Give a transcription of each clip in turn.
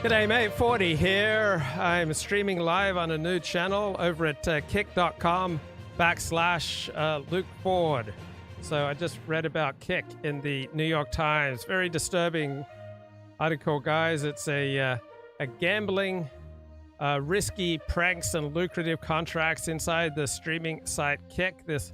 G'day, mate. 40 here. I'm streaming live on a new channel over at kick.com/Luke Ford. So I just read about Kick in the New York Times. Very disturbing article, guys. It's a gambling, risky pranks and lucrative contracts inside the streaming site Kick. The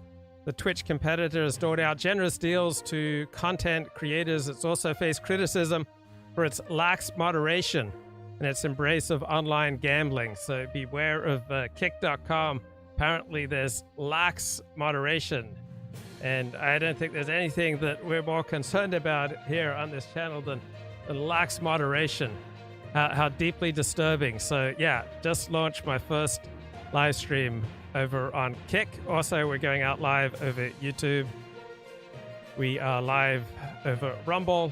Twitch competitor has doled out generous deals to content creators. It's also faced criticism for its lax moderation and its embrace of online gambling. So beware of kick.com. Apparently there's lax moderation. And I don't think there's anything that we're more concerned about here on this channel than lax moderation. How deeply disturbing. So yeah, just launched my first live stream over on Kick. Also, we're going out live over YouTube. We are live over Rumble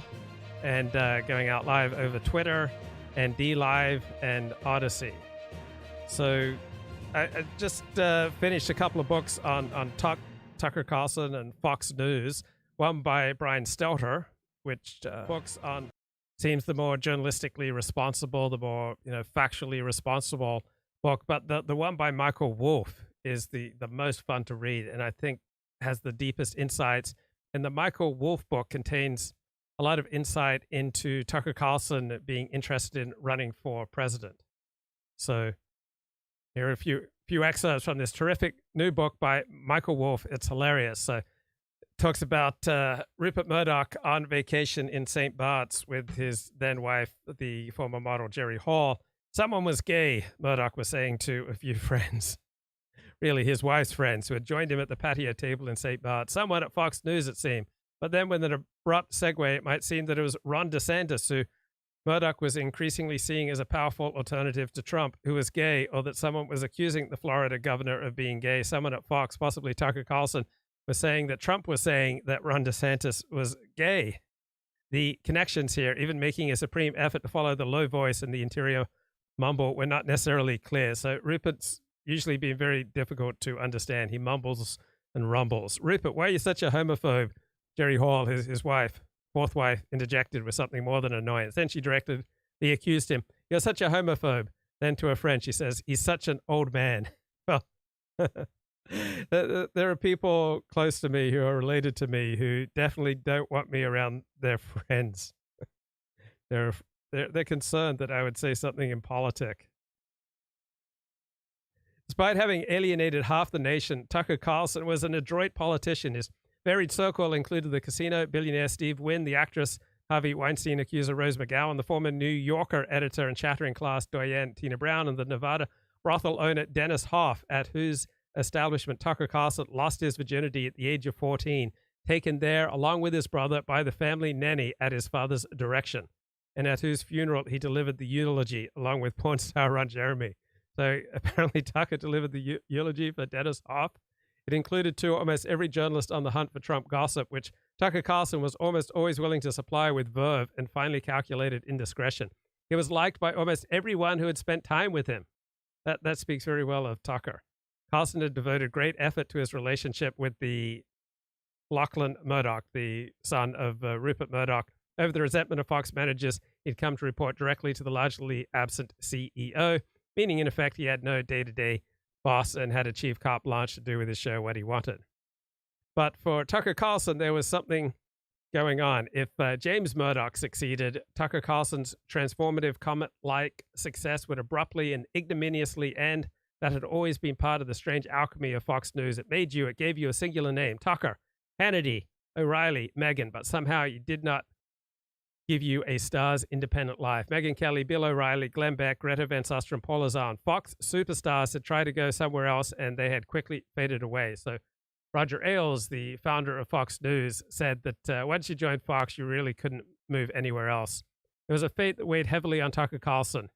and going out live over Twitter and DLive and Odyssey. So I just finished a couple of books on Tucker Carlson and Fox News. One by Brian Stelter, which books on seems the more journalistically responsible, the more factually responsible book. But the one by Michael Wolff is the most fun to read, and I think has the deepest insights. And the Michael Wolff book contains a lot of insight into Tucker Carlson being interested in running for president. So here are a few excerpts from this terrific new book by Michael Wolff. It's hilarious. So it talks about Rupert Murdoch on vacation in St. Bart's with his then wife, the former model Jerry Hall. Someone was gay, Murdoch was saying to a few friends, really his wife's friends, who had joined him at the patio table in St. Bart's. Someone at Fox News, it seemed. But then with an abrupt segue, it might seem that it was Ron DeSantis, who Murdoch was increasingly seeing as a powerful alternative to Trump, who was gay, or that someone was accusing the Florida governor of being gay. Someone at Fox, possibly Tucker Carlson, was saying that Trump was saying that Ron DeSantis was gay. The connections here, even making a supreme effort to follow the low voice and the interior mumble, were not necessarily clear. So Rupert's usually been very difficult to understand. He mumbles and rumbles. Rupert, why are you such a homophobe? Jerry Hall, his wife, fourth wife, interjected with something more than annoyance. Then she accused him, "You're such a homophobe." Then to a friend, she says, "He's such an old man." Well, there are people close to me who are related to me who definitely don't want me around their friends. They're concerned that I would say something impolitic. Despite having alienated half the nation, Tucker Carlson was an adroit politician. His varied circle included the casino billionaire Steve Wynn, the actress Harvey Weinstein accuser Rose McGowan, the former New Yorker editor and chattering class doyenne Tina Brown, and the Nevada brothel owner Dennis Hoff, at whose establishment Tucker Carlson lost his virginity at the age of 14, taken there along with his brother by the family nanny at his father's direction, and at whose funeral he delivered the eulogy along with porn star Ron Jeremy. So apparently Tucker delivered the eulogy for Dennis Hoff. It included almost every journalist on the hunt for Trump gossip, which Tucker Carlson was almost always willing to supply with verve and finely calculated indiscretion. He was liked by almost everyone who had spent time with him. That speaks very well of Tucker. Carlson had devoted great effort to his relationship with the Lachlan Murdoch, the son of Rupert Murdoch. Over the resentment of Fox managers, he'd come to report directly to the largely absent CEO, meaning in effect he had no day-to-day boss and had achieved carte blanche to do with his show what he wanted. But for Tucker Carlson, there was something going on. If James Murdoch succeeded, Tucker Carlson's transformative comet-like success would abruptly and ignominiously end. That had always been part of the strange alchemy of Fox News. It gave you a singular name, Tucker, Hannity, O'Reilly, Megyn, but somehow it did not give you a star's independent life. Megyn Kelly, Bill O'Reilly, Glenn Beck, Greta Van Susteren, Paul Azan, Fox superstars had tried to go somewhere else and they had quickly faded away. So Roger Ailes, the founder of Fox News, said that once you joined Fox, you really couldn't move anywhere else. It was a fate that weighed heavily on Tucker Carlson,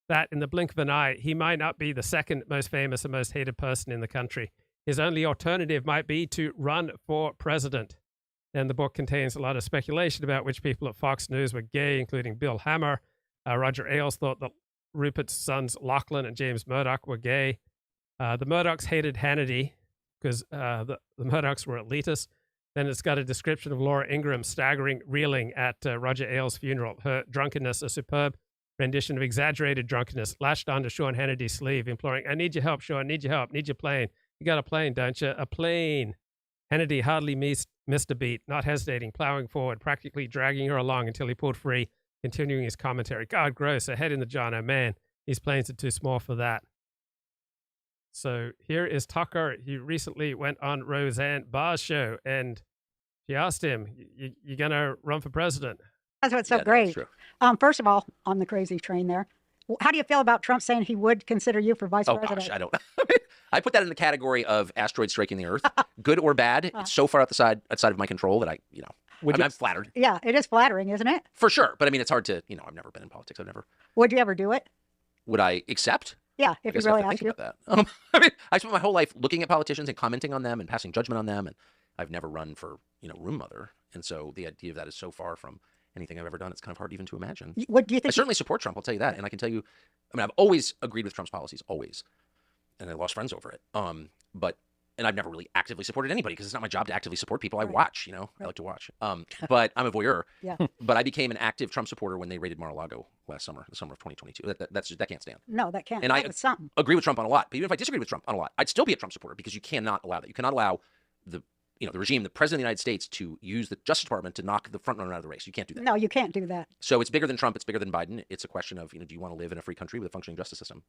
that in the blink of an eye, he might not be the second most famous and most hated person in the country. His only alternative might be to run for president. And the book contains a lot of speculation about which people at Fox News were gay, including Bill Hammer. Roger Ailes thought that Rupert's sons Lachlan and James Murdoch were gay. The Murdochs hated Hannity because the Murdochs were elitists. Then it's got a description of Laura Ingraham staggering, reeling at Roger Ailes' funeral. Her drunkenness, a superb rendition of exaggerated drunkenness lashed onto Sean Hannity's sleeve, imploring, I need your help, Sean, need your help, need your plane. You got a plane, don't you? A plane. Hannity hardly missed a beat, not hesitating, plowing forward, practically dragging her along until he pulled free, continuing his commentary. God, gross, a head in the jar. Oh, man, these planes are too small for that. So here is Tucker. He recently went on Roseanne Barr's show, and she asked him, you going to run for president? That's what's so great. First of all, on the crazy train there, how do you feel about Trump saying he would consider you for vice president? Gosh, I don't know. I put that in the category of asteroids striking the Earth. Good or bad, it's so far outside of my control that I'm flattered. Yeah, it is flattering, isn't it? For sure. But I mean, it's hard to, I've never been in politics. Would you ever do it? Would I accept? Yeah, if you really asked you. About that. I mean, I spent my whole life looking at politicians and commenting on them and passing judgment on them. And I've never run for, room mother. And so the idea of that is so far from anything I've ever done. It's kind of hard even to imagine. What do you think? I certainly support Trump. I'll tell you that. And I can tell you, I've always agreed with Trump's policies, always. And I lost friends over it. And I've never really actively supported anybody because it's not my job to actively support people. I watch, I like to watch. But I'm a voyeur. Yeah. But I became an active Trump supporter when they raided Mar-a-Lago last summer, the summer of 2022. That can't stand. No, that can't. And I agree with Trump on a lot. But even if I disagreed with Trump on a lot, I'd still be a Trump supporter because you cannot allow that. You cannot allow the regime, the president of the United States, to use the Justice Department to knock the front runner out of the race. You can't do that. No, you can't do that. So it's bigger than Trump. It's bigger than Biden. It's a question of, do you want to live in a free country with a functioning justice system?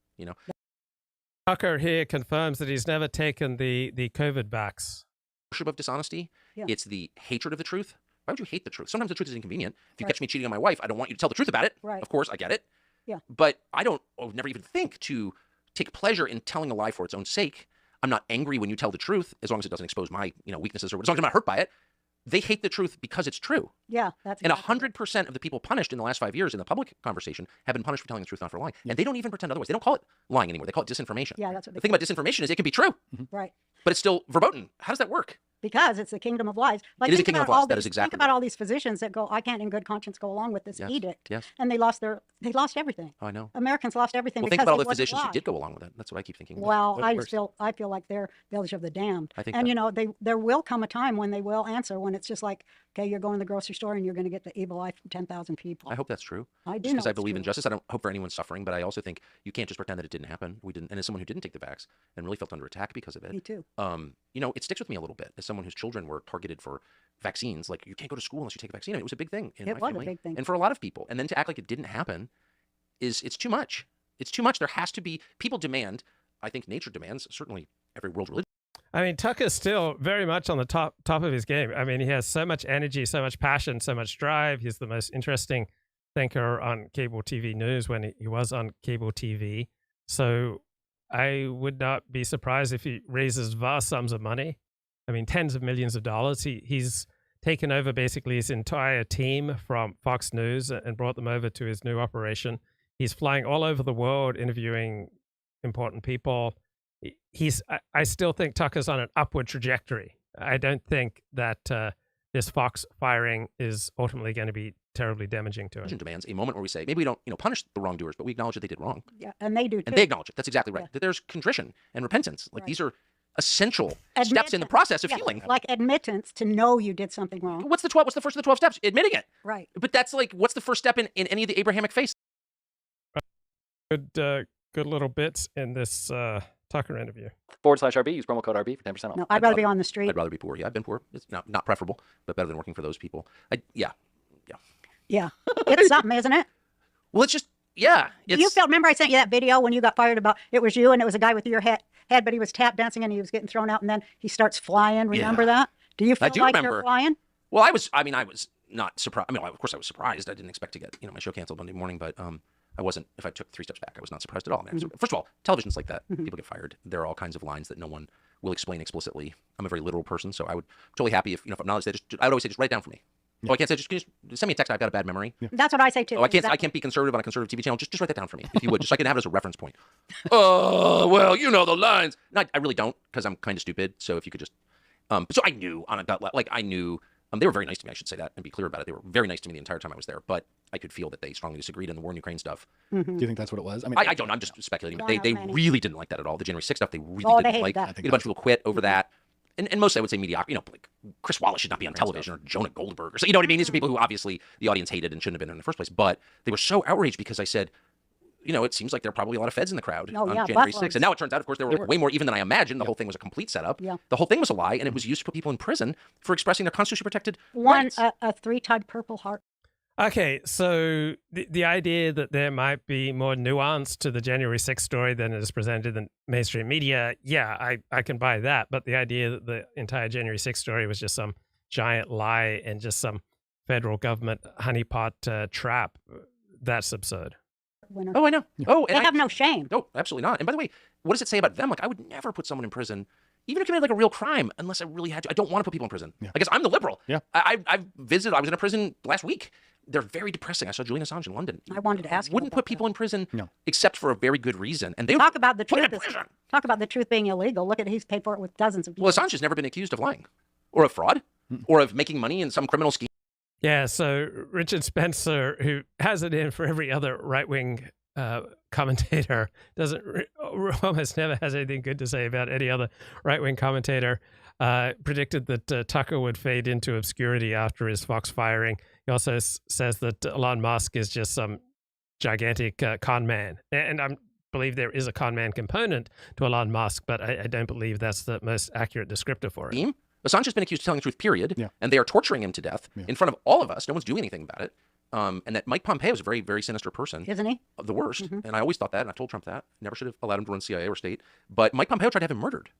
Tucker here confirms that he's never taken the COVID vax. Worship of dishonesty. Yeah. It's the hatred of the truth. Why would you hate the truth? Sometimes the truth is inconvenient. If you catch me cheating on my wife, I don't want you to tell the truth about it. Right. Of course, I get it. Yeah. But I would never even think to take pleasure in telling a lie for its own sake. I'm not angry when you tell the truth, as long as it doesn't expose my, weaknesses, or as long as I'm not hurt by it. They hate the truth because it's true. Yeah, that's and 100% of the people punished in the last 5 years in the public conversation have been punished for telling the truth, not for lying. Yeah. And they don't even pretend otherwise. They don't call it lying anymore. They call it disinformation. Yeah, that's what the thing about disinformation is it can be true. Right. But it's still verboten. How does that work? Because it's the kingdom of lies. It is a kingdom of lies. That is exactly. Think about all these physicians that go, I can't in good conscience go along with this edict. Yes. And they lost everything. Oh, I know. Americans lost everything. Well, because think about all the physicians who did go along with it. That's what I keep thinking. Well, I feel like they're village of the damned. I think. And there will come a time when they will answer, when it's just like, okay, you're going to the grocery store and you're going to get the evil eye from 10,000 people. I hope that's true. I do. Because I believe in justice. I don't hope for anyone suffering, but I also think you can't just pretend that it didn't happen. We didn't. And as someone who didn't take the vax and really felt under attack because of it. Me too. It sticks with me a little bit as someone whose children were targeted for vaccines. Like, you can't go to school unless you take a vaccine. I mean, it was a big thing in my family. It was a big thing. And for a lot of people. And then to act like it didn't happen it's too much. It's too much. There has to be, people demand, I think nature demands, certainly every world religion. I mean, Tucker's still very much on the top of his game. I mean, he has so much energy, so much passion, so much drive. He's the most interesting thinker on cable TV news when he was on cable TV. So I would not be surprised if he raises vast sums of money. I mean, tens of millions of dollars. He's taken over basically his entire team from Fox News and brought them over to his new operation. He's flying all over the world, interviewing important people. I still think Tucker's on an upward trajectory. I don't think that this Fox firing is ultimately going to be terribly damaging to him. Demands a moment where we say, maybe we don't, punish the wrongdoers, but we acknowledge that they did wrong. Yeah, and they do too. And they acknowledge it. That's exactly right. Yeah. That there's contrition and repentance. Like, these are essential admittance. Steps in the process of healing. Like admittance to know you did something wrong. What's the first of the 12 steps? Admitting it. Right. But that's like, what's the first step in any of the Abrahamic faiths? Good little bits in this Tucker interview. /RB, use promo code RB for 10% off. No, I'd rather be on the street. I'd rather be poor. Yeah, I've been poor. It's not preferable, but better than working for those people. Yeah. It's something, isn't it? Well, it's just, yeah. Remember I sent you that video when you got fired about, it was you and it was a guy with your head, but he was tap dancing and he was getting thrown out and then he starts flying. Remember that? Do you feel like you're flying? Well, I was not surprised. I mean, of course I was surprised. I didn't expect to get, my show canceled Monday morning, but I wasn't, if I took 3 steps back, I was not surprised at all. Mm-hmm. First of all, television's like that. Mm-hmm. People get fired. There are all kinds of lines that no one will explain explicitly. I'm a very literal person, so I would totally happy if I'm knowledge, I would always say, just write it down for me. Yeah. Oh, I can't say, just send me a text. I've got a bad memory. Yeah. That's what I say too. Oh, I can't be conservative on a conservative TV channel. Just write that down for me, if you would, just so I can have it as a reference point. Oh, well, the lines. No, I really don't, because I'm kind of stupid. So if you could just, so I knew on a gut level, I knew, they were very nice to me. I should say that and be clear about it. They were very nice to me the entire time I was there, but I could feel that they strongly disagreed on the war in Ukraine stuff. Mm-hmm. Do you think that's what it was? I mean, I don't. I'm just speculating. They really didn't like that at all. The January 6th stuff, they really didn't like. I think a bunch of people quit over that. and mostly I would say mediocre. Like Chris Wallace should not be on television, or Jonah Goldberg, or so. You know what I mean? These are people who obviously the audience hated and shouldn't have been there in the first place. But they were so outraged because I said, it seems like there are probably a lot of feds in the crowd on January 6th. And now it turns out, of course, there were way more even than I imagined. The whole thing was a complete setup. Yeah. The whole thing was a lie, and it was used to put people in prison for expressing their constitutionally protected rights. A 3-time Purple Heart. Okay, so the idea that there might be more nuance to the January 6th story than is presented in mainstream media, yeah, I can buy that. But the idea that the entire January 6th story was just some giant lie and just some federal government honeypot trap, that's absurd. Winner. Oh, I know. Oh, they have no shame. No, absolutely not. And by the way, what does it say about them? Like, I would never put someone in prison, even if committed like a real crime, unless I really had to. I don't want to put people in prison. Yeah. I guess I'm the liberal. Yeah. I was in a prison last week. They're very depressing. I saw Julian Assange in London. I wanted to ask you. Wouldn't put people in prison except for a very good reason. And they talk about the truth. Talk about the truth being illegal. Look at he's paid for it with dozens of people. Well, Assange has never been accused of lying, or of fraud, or of making money in some criminal scheme. Yeah. So Richard Spencer, who has it in for every other right-wing commentator, almost never has anything good to say about any other right-wing commentator, predicted that Tucker would fade into obscurity after his Fox firing. He also says that Elon Musk is just some gigantic con man. And I believe there is a con man component to Elon Musk, but I don't believe that's the most accurate descriptor for it. Assange has been accused of telling the truth, period. Yeah. And they are torturing him to death in front of all of us. No one's doing anything about it. And that Mike Pompeo is a very, very sinister person. Isn't he? The worst. And I always thought that, and I told Trump that. Never should have allowed him to run CIA or state. But Mike Pompeo tried to have him murdered.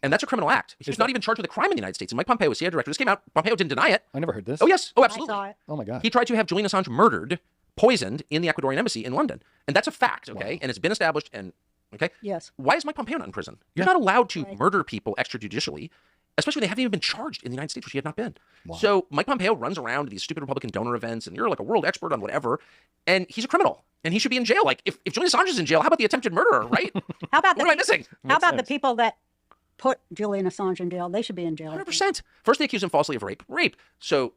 And that's a criminal act. He's not even charged with a crime in the United States. And Mike Pompeo was CIA director. This came out. Pompeo didn't deny it. I never heard this. Oh, yes. Oh, absolutely. I saw it. Oh, my God. He tried to have Julian Assange murdered, poisoned in the Ecuadorian embassy in London. And that's a fact, okay? Wow. And it's been established. And okay? Yes. Why is Mike Pompeo not in prison? You're not allowed to murder people extrajudicially, especially when they haven't even been charged in the United States, which he had not been. Wow. So Mike Pompeo runs around to these stupid Republican donor events, and you're like a world expert on whatever, and he's a criminal, and he should be in jail. Like, if Julian Assange is in jail, how about the attempted murderer, right? How about what am I missing? How about the people that put Julian Assange in jail? They should be in jail. 100%. First, they accuse him falsely of rape. So,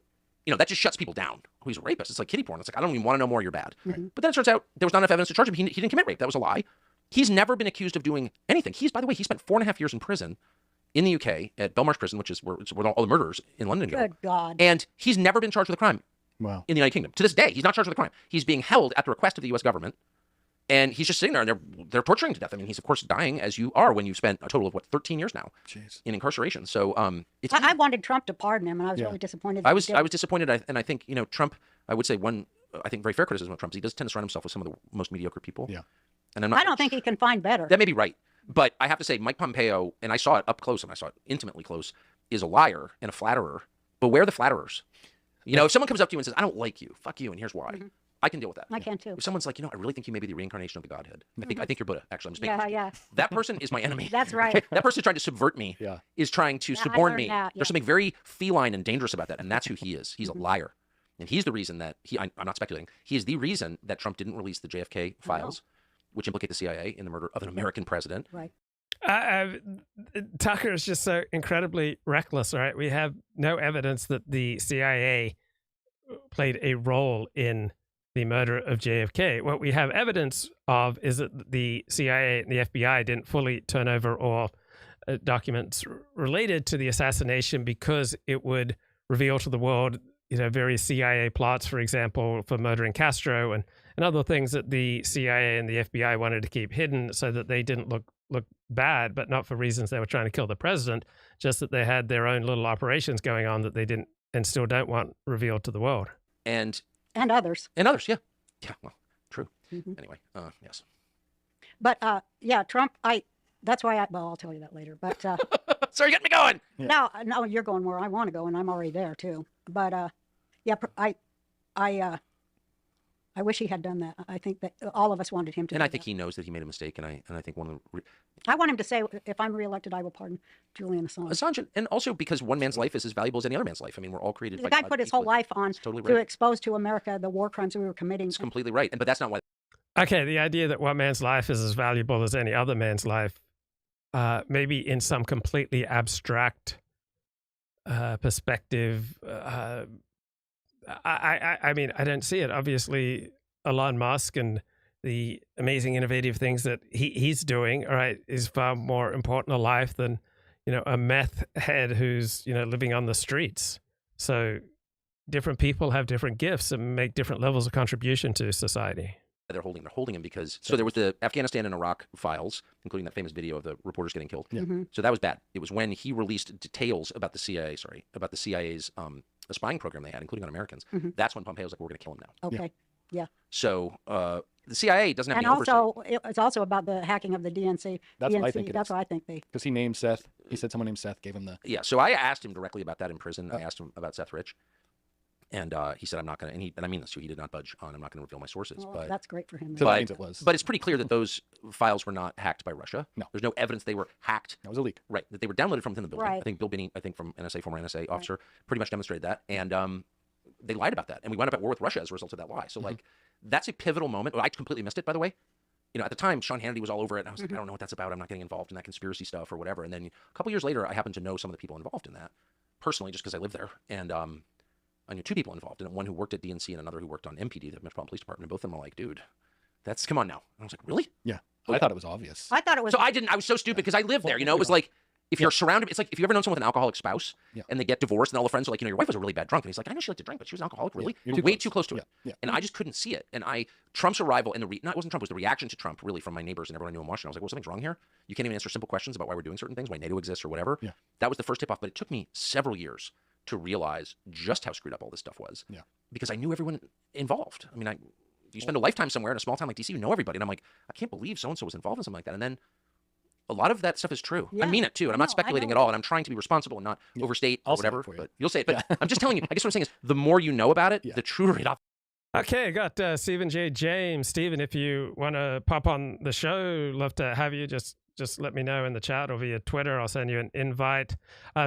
that just shuts people down. Oh, he's a rapist. It's like kiddie porn. It's like, I don't even want to know more. You're bad. But then it turns out there was not enough evidence to charge him. He didn't commit rape. That was a lie. He's never been accused of doing anything. By the way, he spent 4.5 years in prison in the UK at Belmarsh Prison, which is where all the murderers in London go. Good God. And he's never been charged with a crime in the United Kingdom. To this day, he's not charged with a crime. He's being held at the request of the U.S. government, and he's just sitting there, and they're torturing him to death. I mean, he's, of course, dying, as you are when you've spent a total of, 13 years now in incarceration. So I wanted Trump to pardon him, and I was really disappointed. I was disappointed, and I think, Trump, I would say I think very fair criticism of Trump is he does tend to surround himself with some of the most mediocre people. Yeah. And I don't think he can find better. That may be right. But I have to say, Mike Pompeo, and I saw it up close and I saw it intimately close, is a liar and a flatterer. Beware the flatterers. If someone comes up to you and says, I don't like you, fuck you, and here's why, I can deal with that. I can too. If someone's like, I really think you may be the reincarnation of the Godhead. I think you're Buddha, actually. I'm just making yeah. That person is my enemy. That's right. That person is trying to subvert me, is trying to suborn me. There's something very feline and dangerous about that, and that's who he is. He's a liar. And he's the reason that I'm not speculating, he is the reason that Trump didn't release the JFK files, which implicate the CIA in the murder of an American president. Right. Tucker is just so incredibly reckless, right? We have no evidence that the CIA played a role in the murder of JFK. What we have evidence of is that the CIA and the FBI didn't fully turn over all documents related to the assassination because it would reveal to the world, various CIA plots, for example, for murdering Castro and other things that the CIA and the FBI wanted to keep hidden so that they didn't look bad, but not for reasons they were trying to kill the president, just that they had their own little operations going on that they didn't and still don't want revealed to the world. And others. And others, yeah. Yeah, well, true. Anyway, yes. But, Trump, that's why I'll tell you that later, but... Sorry, get me going! No, you're going where I want to go, and I'm already there, too. But, I wish he had done that. I think that all of us wanted him to. And I think he knows that he made a mistake. And I think one of the. I want him to say, if I'm reelected, I will pardon Julian Assange. Assange, and also because one man's life is as valuable as any other man's life. I mean, we're all created. The guy put his whole life on to expose to America the war crimes we were committing. It's completely right, but that's not why. Okay, the idea that one man's life is as valuable as any other man's life, maybe in some completely abstract perspective. I mean, I don't see it. Obviously, Elon Musk and the amazing innovative things that he's doing, all right, is far more important a life than, a meth head who's, living on the streets. So different people have different gifts and make different levels of contribution to society. They're holding him because there was the Afghanistan and Iraq files, including that famous video of the reporters getting killed. Yeah. So that was bad. It was when he released details about the CIA's spying program they had, including on Americans. That's when Pompeo was like, we're going to kill him now. Okay. Yeah. So the CIA doesn't have and any also, oversight. it's also about the hacking of the DNC. That's what I think. That's what I think they. Because he named Seth. He said someone named Seth gave him the. Yeah. So I asked him directly about that in prison. I asked him about Seth Rich. And he said, I'm not going to, and I mean this too, he did not budge on, I'm not going to reveal my sources. Well, but that's great for him. So that means it was. But it's pretty clear that those files were not hacked by Russia. No. There's no evidence they were hacked. That was a leak. Right. That they were downloaded from within the building. Right. I think Bill Binney, from NSA, former NSA officer, pretty much demonstrated that. And they lied about that. And we wound up at war with Russia as a result of that lie. So, like, that's a pivotal moment. I completely missed it, by the way. At the time, Sean Hannity was all over it. And I was like, I don't know what that's about. I'm not getting involved in that conspiracy stuff or whatever. And then a couple years later, I happened to know some of the people involved in that personally, just because I lived there. And I knew two people involved, and one who worked at DNC and another who worked on MPD, the Metropolitan Police Department. And both of them were like, dude, come on now. And I was like, really? Yeah. I thought it was obvious. I thought it was. So I was so stupid because I lived there, It was like, if you're surrounded, it's like if you ever known someone with an alcoholic spouse and they get divorced and all the friends are like, your wife was a really bad drunk. And he's like, I know she liked to drink, but she was an alcoholic, really? You're way too close to it. Yeah. And I just couldn't see it. And Trump's arrival and it wasn't Trump, it was the reaction to Trump really from my neighbors and everyone I knew in Washington. I was like, well, something's wrong here. You can't even answer simple questions about why we're doing certain things, why NATO exists or whatever. Yeah. That was the first tip off, but it took me several years to realize just how screwed up all this stuff was. Yeah. Because I knew everyone involved. I mean, you spend a lifetime somewhere in a small town like DC, you know everybody. And I'm like, I can't believe so-and-so was involved in something like that. And then a lot of that stuff is true. Yeah. I mean it too. And I'm not speculating at all. And I'm trying to be responsible and not overstate or I'll say it whatever. for you. But you'll say it. But I'm just telling you, I guess what I'm saying is the more you know about it, the truer it up. Okay, I got Stephen J. James. Stephen, if you want to pop on the show, love to have you. Just let me know in the chat or via Twitter. I'll send you an invite.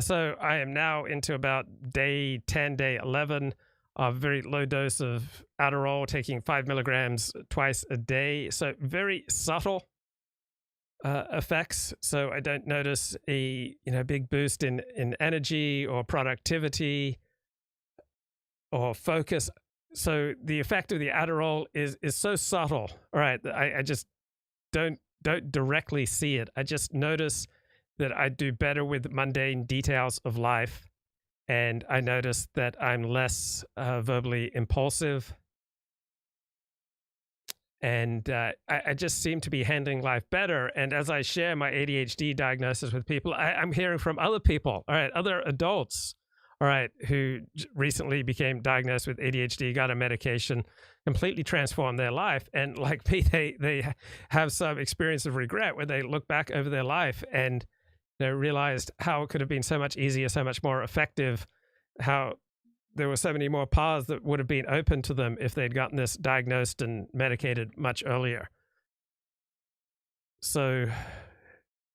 So I am now into about day 10, day 11, a very low dose of Adderall, taking 5 milligrams twice a day. So very subtle effects. So I don't notice a big boost in energy or productivity or focus. So the effect of the Adderall is so subtle. All right, I just don't directly see it. I just notice that I do better with mundane details of life, and I notice that I'm less verbally impulsive, and I just seem to be handling life better. And as I share my ADHD diagnosis with people, I'm hearing from other people, all right, other adults, all right, who recently became diagnosed with ADHD, got a medication, completely transformed their life. And like me, they have some experience of regret where they look back over their life and they realized how it could have been so much easier, so much more effective, how there were so many more paths that would have been open to them if they'd gotten this diagnosed and medicated much earlier. So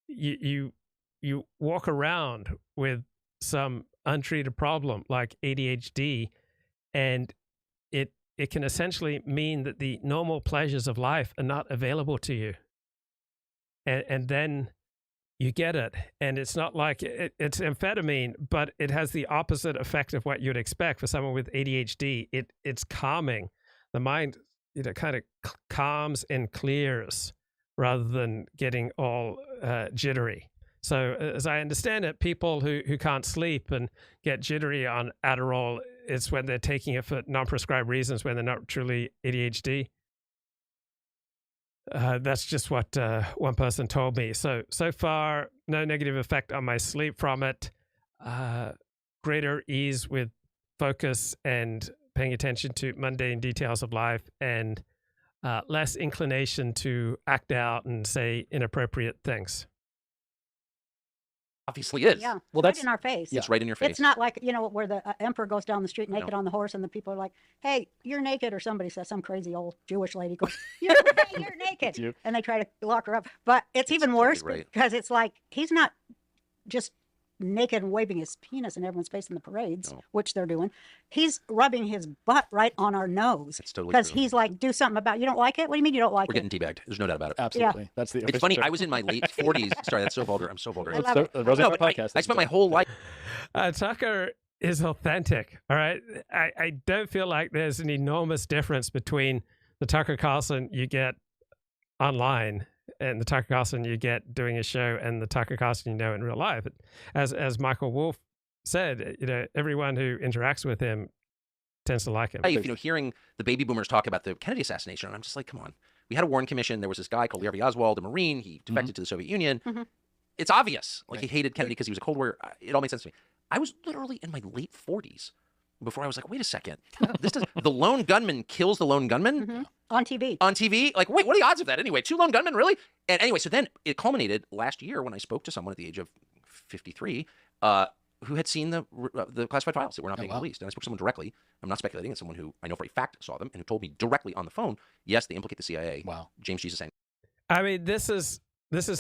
you walk around with some untreated problem like ADHD, and it can essentially mean that the normal pleasures of life are not available to you. And then you get it, and it's not like it's amphetamine, but it has the opposite effect of what you'd expect for someone with ADHD. It's calming. The mind, kind of calms and clears rather than getting all jittery. So as I understand it, people who can't sleep and get jittery on Adderall, it's when they're taking it for non-prescribed reasons, when they're not truly ADHD. That's just what one person told me. So far, no negative effect on my sleep from it. Greater ease with focus and paying attention to mundane details of life, and less inclination to act out and say inappropriate things. Obviously is. Yeah, Well, right that's in our face. It's right in your face. It's not like, where the emperor goes down the street naked on the horse and the people are like, hey, you're naked, or somebody says, some crazy old Jewish lady goes, hey, you're naked. you. And they try to lock her up. But it's even worse because it's like, he's not just naked and waving his penis in everyone's face in the parades, which they're doing. He's rubbing his butt right on our nose. It's totally because true. he's like, do something about, you don't like it? What do you mean you don't like We're getting teabagged. There's no doubt about it. Absolutely. That's the. It's funny. I was in my late 40s. Sorry, that's so vulgar. I'm so vulgar. I love it. Roseanne No, Barr but podcast. I spent my whole life. Tucker is authentic. All right. I don't feel like there's an enormous difference between the Tucker Carlson you get online and the Tucker Carlson you get doing a show and the Tucker Carlson you know in real life. As Michael Wolff said, everyone who interacts with him tends to like him. Hearing the baby boomers talk about the Kennedy assassination, and I'm just like, come on. We had a Warren Commission. There was this guy called Harvey Oswald, a Marine. He defected to the Soviet Union. It's obvious. Like, he hated Kennedy because he was a Cold Warrior. It all made sense to me. I was literally in my late 40s before I was like, wait a second. The lone gunman kills the lone gunman? On TV. On TV? Like, wait, what are the odds of that anyway? 2 lone gunmen, really? And anyway, so then it culminated last year when I spoke to someone at the age of 53 who had seen the classified files that were not being released. And I spoke to someone directly. I'm not speculating. It's someone who I know for a fact saw them and who told me directly on the phone, yes, they implicate the CIA. Wow. James Jesus saying. I mean, this is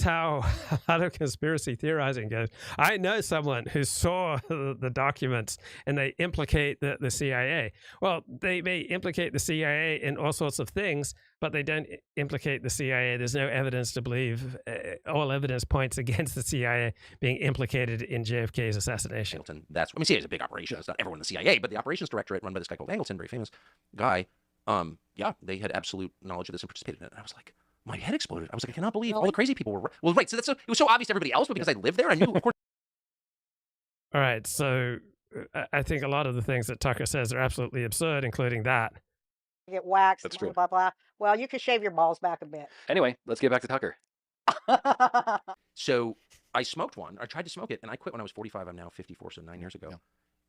how a lot of conspiracy theorizing goes. I know someone who saw the documents and they implicate the CIA. Well, they may implicate the CIA in all sorts of things, but they don't implicate the CIA. There's no evidence to believe. All evidence points against the CIA being implicated in JFK's assassination. CIA is a big operation. It's not everyone in the CIA, but the operations directorate run by this guy called Angleton, very famous guy. They had absolute knowledge of this and participated in it. And I was like, my head exploded. I was like, I cannot believe all the crazy people were. Well, right. So it was so obvious to everybody else, but because I lived there, I knew, of course. All right. So I think a lot of the things that Tucker says are absolutely absurd, including that. Get waxed, That's blah, true. blah, blah. Well, you could shave your balls back a bit. Anyway, let's get back to Tucker. So I smoked one. I tried to smoke it, and I quit when I was 45. I'm now 54, so 9 years ago.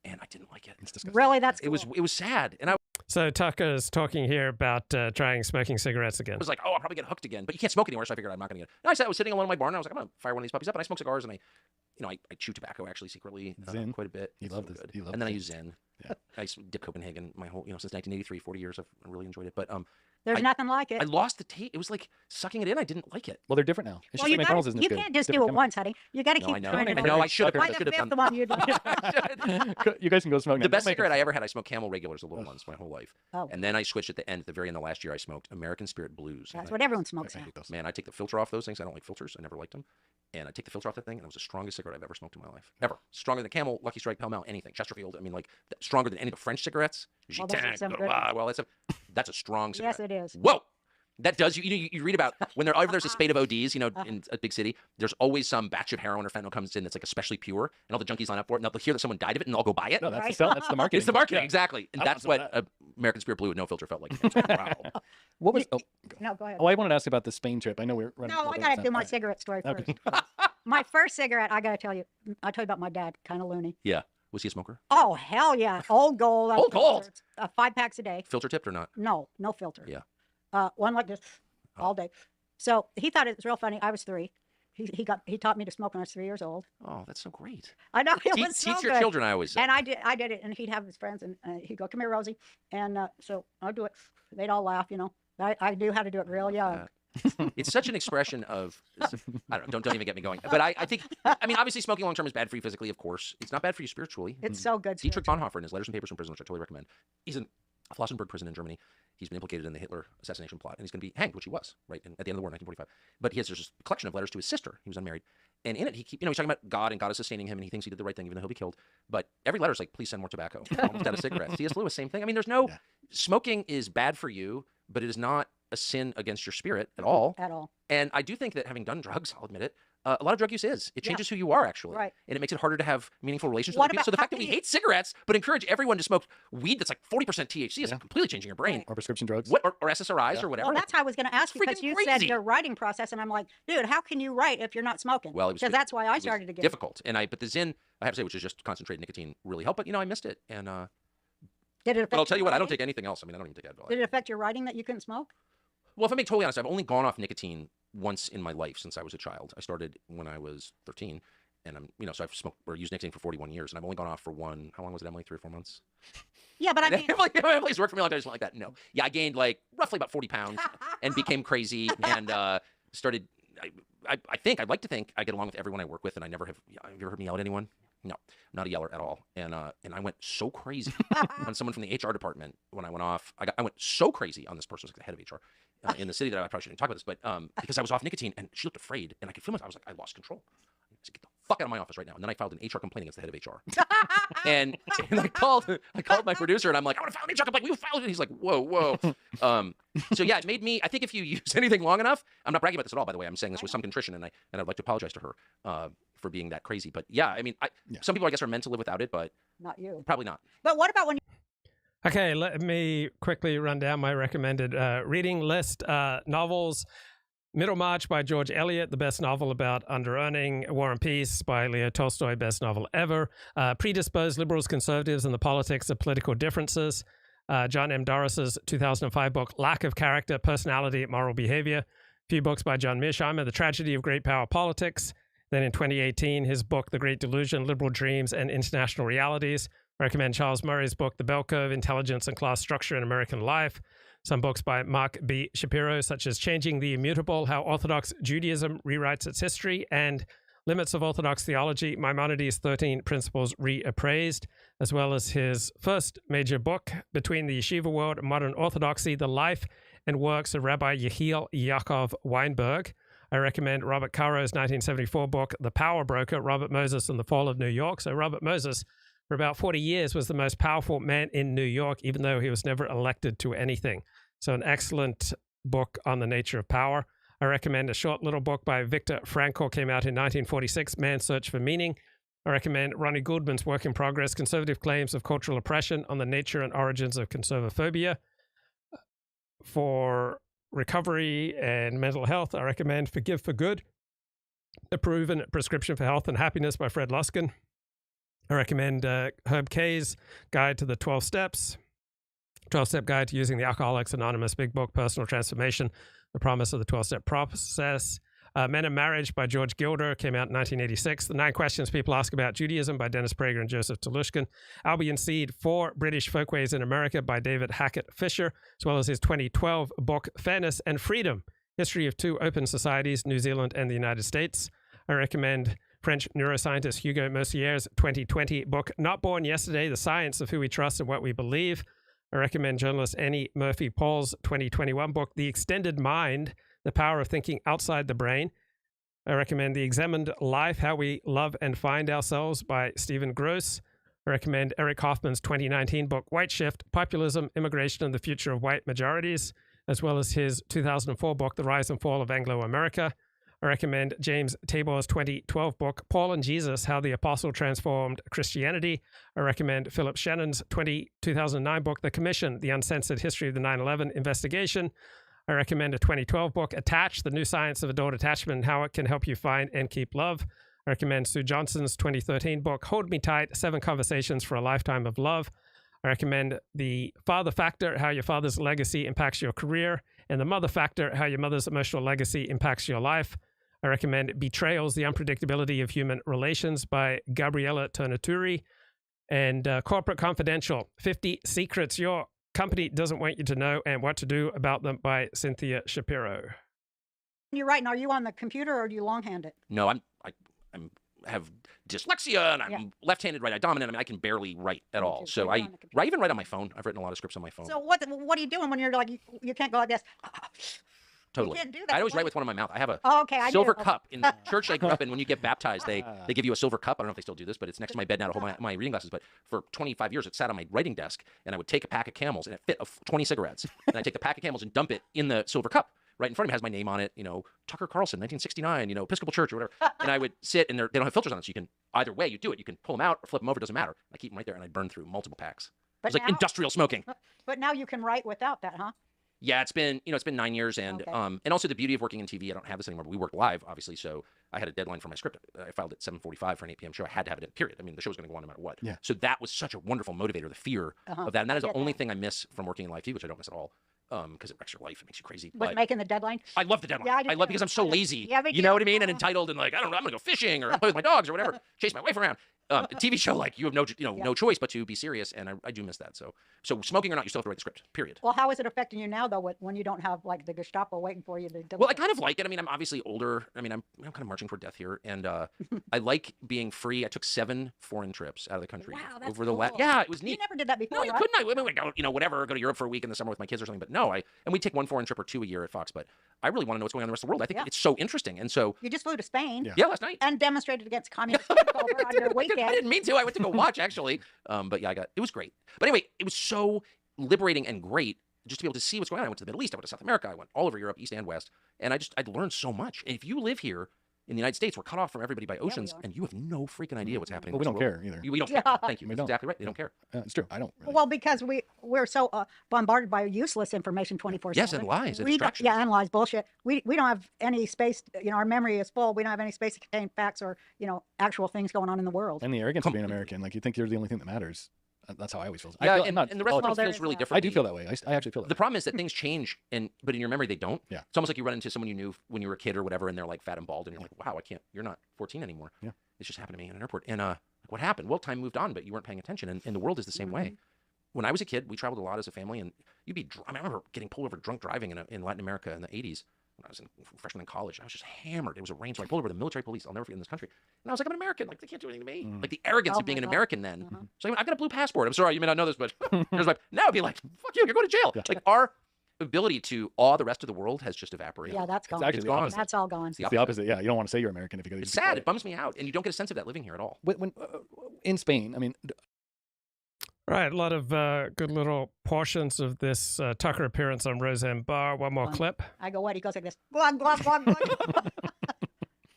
And I didn't like it. It's disgusting. Really? That's cool. It was sad. And I So Tucker's talking here about trying smoking cigarettes again. was like, oh, I'll probably get hooked again. But you can't smoke anywhere, so I figured I'm not going to get it. And I was sitting alone in my barn, and I was like, I'm going to fire one of these puppies up. And I smoke cigars, and I chew tobacco actually secretly quite a bit. He loved this. And then I use Zen. Yeah. I used to dip Copenhagen my whole, since 1983, 40 years. I've really enjoyed it. But there's nothing like it. I lost the taste. It was like sucking it in. I didn't like it. Well, they're different now. It's Well, just like McDonald's isn't as you good. can't just do Different it once, honey. You got to keep I know. trying I to. know. I should have. Why I should the have fifth done. one you do? You guys can go smoke now. The best Don't make cigarette us. I ever had, I smoked Camel regulars, the little ones, my whole life. Oh. And then I switched at the very end of last year, I smoked American Spirit Blues. That's what everyone smokes I now. hate those. Man, I take the filter off those things. I don't like filters. I never liked them. And I take the filter off that thing, and it was the strongest cigarette I've ever smoked in my life. Ever. Stronger than Camel, Lucky Strike, Pall Mall, anything. Chesterfield. I mean, like, stronger than any of the French cigarettes. Well, those are some good ones. That's a strong cigarette. Yes, it is. Whoa! That does, you read about when there's a spate of ODs, in a big city, there's always some batch of heroin or fentanyl comes in that's like especially pure, and all the junkies line up for it, and they'll hear that someone died of it, and they'll go buy it. No, that's the marketing. It's the marketing, Yeah. exactly. And I that's want what American Spirit Blue with no filter felt like. Wow. What was? Oh, No, go ahead. I wanted to ask about the Spain trip. I know we're running. No, I got to do my cigarette story first. My first cigarette, I got to tell you, I told you about my dad, kind of loony. Yeah. Was he a smoker? Oh, hell yeah. Old gold. Old gold? 5 packs a day. Filter tipped or not? No filter. Yeah. One like this all day. So he thought it was real funny. I was 3. He taught me to smoke when I was 3 years old. Oh, that's so great. I know. It was so Teach your good. children, I always say. And I did it, and he'd have his friends, and he'd go, "Come here, Rosie," and so I'd do it. They'd all laugh, I knew how to do it real young. It's such an expression of, I don't know, don't even get me going. But I think, obviously smoking long term is bad for you physically, of course. It's not bad for you spiritually. It's so good. Dietrich Bonhoeffer in his Letters and Papers from Prison, which I totally recommend. He's in Flossenburg prison in Germany. He's been implicated in the Hitler assassination plot, and he's going to be hanged, which he was, right, at the end of the war in 1945. But there's this collection of letters to his sister. He was unmarried. And in it, he's talking about God, and God is sustaining him, and he thinks he did the right thing, even though he'll be killed. But every letter is like, please send more tobacco. Almost out of cigarettes. C.S. Lewis, same thing. There's no, smoking is bad for you, but it is not a sin against your spirit at all. At all. And I do think that having done drugs, I'll admit it, a lot of drug use it changes who you are, actually. Right. And it makes it harder to have meaningful relationships What with people. about So the how fact that can we you- hate cigarettes, but encourage everyone to smoke weed that's like 40% THC is completely changing your brain. Or prescription drugs. What, or SSRIs or whatever. Well, that's how I was going to ask you, because freaking you said crazy. your writing process, and I'm like, dude, how can you write if you're not smoking? Well, it was because that's why I started to get difficult. But the Zyn, I have to say, which is just concentrated nicotine, really helped. But I missed it. And Did it affect but I'll tell you your what, I don't writing? take anything else. I don't even take Adderall. Did it affect your writing that you couldn't smoke? Well, if I'm being totally honest, I've only gone off nicotine once in my life since I was a child. I started when I was 13, and so I've smoked or used nicotine for 41 years, and I've only gone off for one. How long was it, Emily? 3 or 4 months? Yeah, but I mean, Emily's worked for me like that. I just went like that. No, yeah, I gained like roughly about 40 pounds and became crazy and started. I think I'd like to think I get along with everyone I work with, and I never have. Have you ever heard me yell at anyone? No, I'm not a yeller at all. And I went so crazy on someone from the HR department when I went off. I went so crazy on this person who's like the head of HR in the city that I probably shouldn't talk about this, but because I was off nicotine and she looked afraid, and I could feel myself. I was like, I lost control. I said, get the fuck out of my office right now. And then I filed an HR complaint against the head of HR. and I called my producer, and I'm like, I want to file an HR complaint. Will you file it? And he's like, whoa. So yeah, it made me, I think if you use anything long enough, I'm not bragging about this at all, by the way. I'm saying this with some contrition, and I'd like to apologize to her for being that crazy. But yeah, I mean, some people, I guess, are meant to live without it, but not you. Probably not. But what about when you... Okay, let me quickly run down my recommended reading list. Novels: Middlemarch by George Eliot, the best novel about under-earning. War and Peace by Leo Tolstoy, best novel ever. Predisposed Liberals, Conservatives, and the Politics of Political Differences. John M. Doris's 2005 book, Lack of Character, Personality, Moral Behavior. A few books by John Mearsheimer, The Tragedy of Great Power Politics. Then in 2018, his book, The Great Delusion, Liberal Dreams and International Realities. I recommend Charles Murray's book, The Bell Curve, Intelligence and Class Structure in American Life. Some books by Mark B. Shapiro, such as Changing the Immutable, How Orthodox Judaism Rewrites Its History, and Limits of Orthodox Theology, Maimonides' 13 Principles Reappraised, as well as his first major book, Between the Yeshiva World and Modern Orthodoxy, The Life and Works of Rabbi Yehiel Yaakov Weinberg. I recommend Robert Caro's 1974 book, The Power Broker, Robert Moses and the Fall of New York. So Robert Moses, for about 40 years, was the most powerful man in New York, even though he was never elected to anything. So an excellent book on the nature of power. I recommend a short little book by Viktor Frankl, came out in 1946, Man's Search for Meaning. I recommend Ronnie Goldman's work in progress, Conservative Claims of Cultural Oppression on the Nature and Origins of Conservaphobia. For recovery and mental health, I recommend Forgive for Good, A Proven Prescription for Health and Happiness by Fred Luskin. I recommend Herb Kay's Guide to the 12 Steps, 12-Step Guide to Using the Alcoholics Anonymous Big Book, Personal Transformation, The Promise of the 12-Step Process. Men and Marriage by George Gilder, came out in 1986. The 9 Questions People Ask About Judaism by Dennis Prager and Joseph Telushkin. Albion Seed, 4 British Folkways in America by David Hackett Fisher, as well as his 2012 book, Fairness and Freedom, History of Two Open Societies, New Zealand and the United States. I recommend French neuroscientist Hugo Mercier's 2020 book, Not Born Yesterday, The Science of Who We Trust and What We Believe. I recommend journalist Annie Murphy-Paul's 2021 book, The Extended Mind, The Power of Thinking Outside the Brain. I recommend The Examined Life, How We Love and Find Ourselves by Stephen Gross. I recommend Eric Hoffman's 2019 book, White Shift, Populism, Immigration, and the Future of White Majorities, as well as his 2004 book, The Rise and Fall of Anglo-America. I recommend James Tabor's 2012 book, Paul and Jesus, How the Apostle Transformed Christianity. I recommend Philip Shannon's 2009 book, The Commission, The Uncensored History of the 9/11 Investigation. I recommend a 2012 book, Attached, The New Science of Adult Attachment and How It Can Help You Find and Keep Love. I recommend Sue Johnson's 2013 book, Hold Me Tight, 7 Conversations for a Lifetime of Love. I recommend The Father Factor, How Your Father's Legacy Impacts Your Career, and The Mother Factor, How Your Mother's Emotional Legacy Impacts Your Life. I recommend Betrayals, The Unpredictability of Human Relations by Gabriella Turnaturi, and Corporate Confidential, 50 Secrets Your Company Doesn't Want You to Know and What to Do About Them by Cynthia Shapiro. You're writing, are you on the computer or do you longhand it? No, I have dyslexia and I'm left-handed, right-eye dominant. I mean, I can barely write at all. So I even write on my phone. I've written a lot of scripts on my phone. So what are you doing when you're like, you can't go like this? Totally. You can't do that. I always write with one in my mouth. I have a silver cup in the church I grew up in. When you get baptized, they give you a silver cup. I don't know if they still do this, but it's next to my bed now to hold my reading glasses. But for 25 years, it sat on my writing desk, and I would take a pack of Camels, and it fit 20 cigarettes. And I take the pack of Camels and dump it in the silver cup. Right in front of me has my name on it, Tucker Carlson, 1969, Episcopal Church or whatever. And I would sit, and they don't have filters on it, so you can, either way you do it. You can pull them out or flip them over, it doesn't matter. I keep them right there, and I burn through multiple packs. It's like industrial smoking. But now you can write without that, huh? Yeah, it's been 9 years, and and also the beauty of working in TV, I don't have this anymore, but we work live, obviously, so I had a deadline for my script. I filed at 7:45 for an 8 p.m. show. I had to have it in, period. I mean, the show was going to go on no matter what. Yeah. So that was such a wonderful motivator, the fear of that, and that is the only thing I miss from working in live TV, which I don't miss at all, because it wrecks your life, it makes you crazy. But making the deadline? I love the deadline. Yeah, I love because I'm so lazy, yeah, you know what I mean, and entitled, and like, I don't know, I'm going to go fishing, or play with my dogs, or whatever, chase my wife around. TV show, like you have no choice but to be serious, and I do miss that. So smoking or not, you still have to write the script. Period. Well, how is it affecting you now though, when you don't have like the Gestapo waiting for you? Well, I kind of like it. I mean, I'm obviously older. I mean, I'm kind of marching toward death here, and I like being free. I took 7 foreign trips out of the country over the last. Yeah, it was neat. You never did that before, No, you right? couldn't. I would go, whatever, go to Europe for a week in the summer with my kids or something. But no, and we take 1 foreign trip or 2 a year at Fox. But I really want to know what's going on in the rest of the world. I think it's so interesting, and so you just flew to Spain. Yeah, last night. And demonstrated against communist takeover on your weekend. I didn't mean to. I went to go watch actually. But yeah, it was great. But anyway, it was so liberating and great just to be able to see what's going on. I went to the Middle East. I went to South America. I went all over Europe, East and West. And I'd learned so much. And if you live here in the United States, we're cut off from everybody by oceans, and you have no freaking idea what's happening. Well, we don't care either. We don't care. Thank you. That's exactly right. They don't care. It's true. I don't. Really. Well, because we're so bombarded by useless information 24/7. Yes, and lies and distractions. Yeah, and lies, bullshit. We don't have any space. Our memory is full. We don't have any space to contain facts or actual things going on in the world. And the arrogance of being American, like you think you're the only thing that matters. That's how I always feel. Yeah, I feel, and the rest of the world feels really different. I do feel that way. I actually feel that. The problem is that things change, but in your memory they don't. Yeah. It's almost like you run into someone you knew when you were a kid or whatever, and they're like fat and bald, and you're like, wow, you're not 14 anymore. Yeah. This just happened to me in an airport. And like, what happened? Well, time moved on, but you weren't paying attention, and the world is the same way. When I was a kid, we traveled a lot as a family, and I remember getting pulled over drunk driving in Latin America in the 80s. When I was a freshman in college, I was just hammered. It was a rain, so I pulled over the military police. I'll never forget in this country. And I was like, I'm an American. Like, they can't do anything to me. Like, the arrogance of being an American then. So I've got a blue passport. I'm sorry, you may not know this, but here's now I'd be like, fuck you, you're going to jail. Yeah. Like, our ability to awe the rest of the world has just evaporated. Yeah, that's gone. It's gone. That's all gone. It's the opposite. Yeah, you don't want to say you're American if you go. It's sad. It bums me out. And you don't get a sense of that living here at all. When in Spain, I mean... Right, a lot of good little portions of this Tucker appearance on Roseanne Barr. One more clip. I go, what? He goes like this. Glug, glug, glug, glug.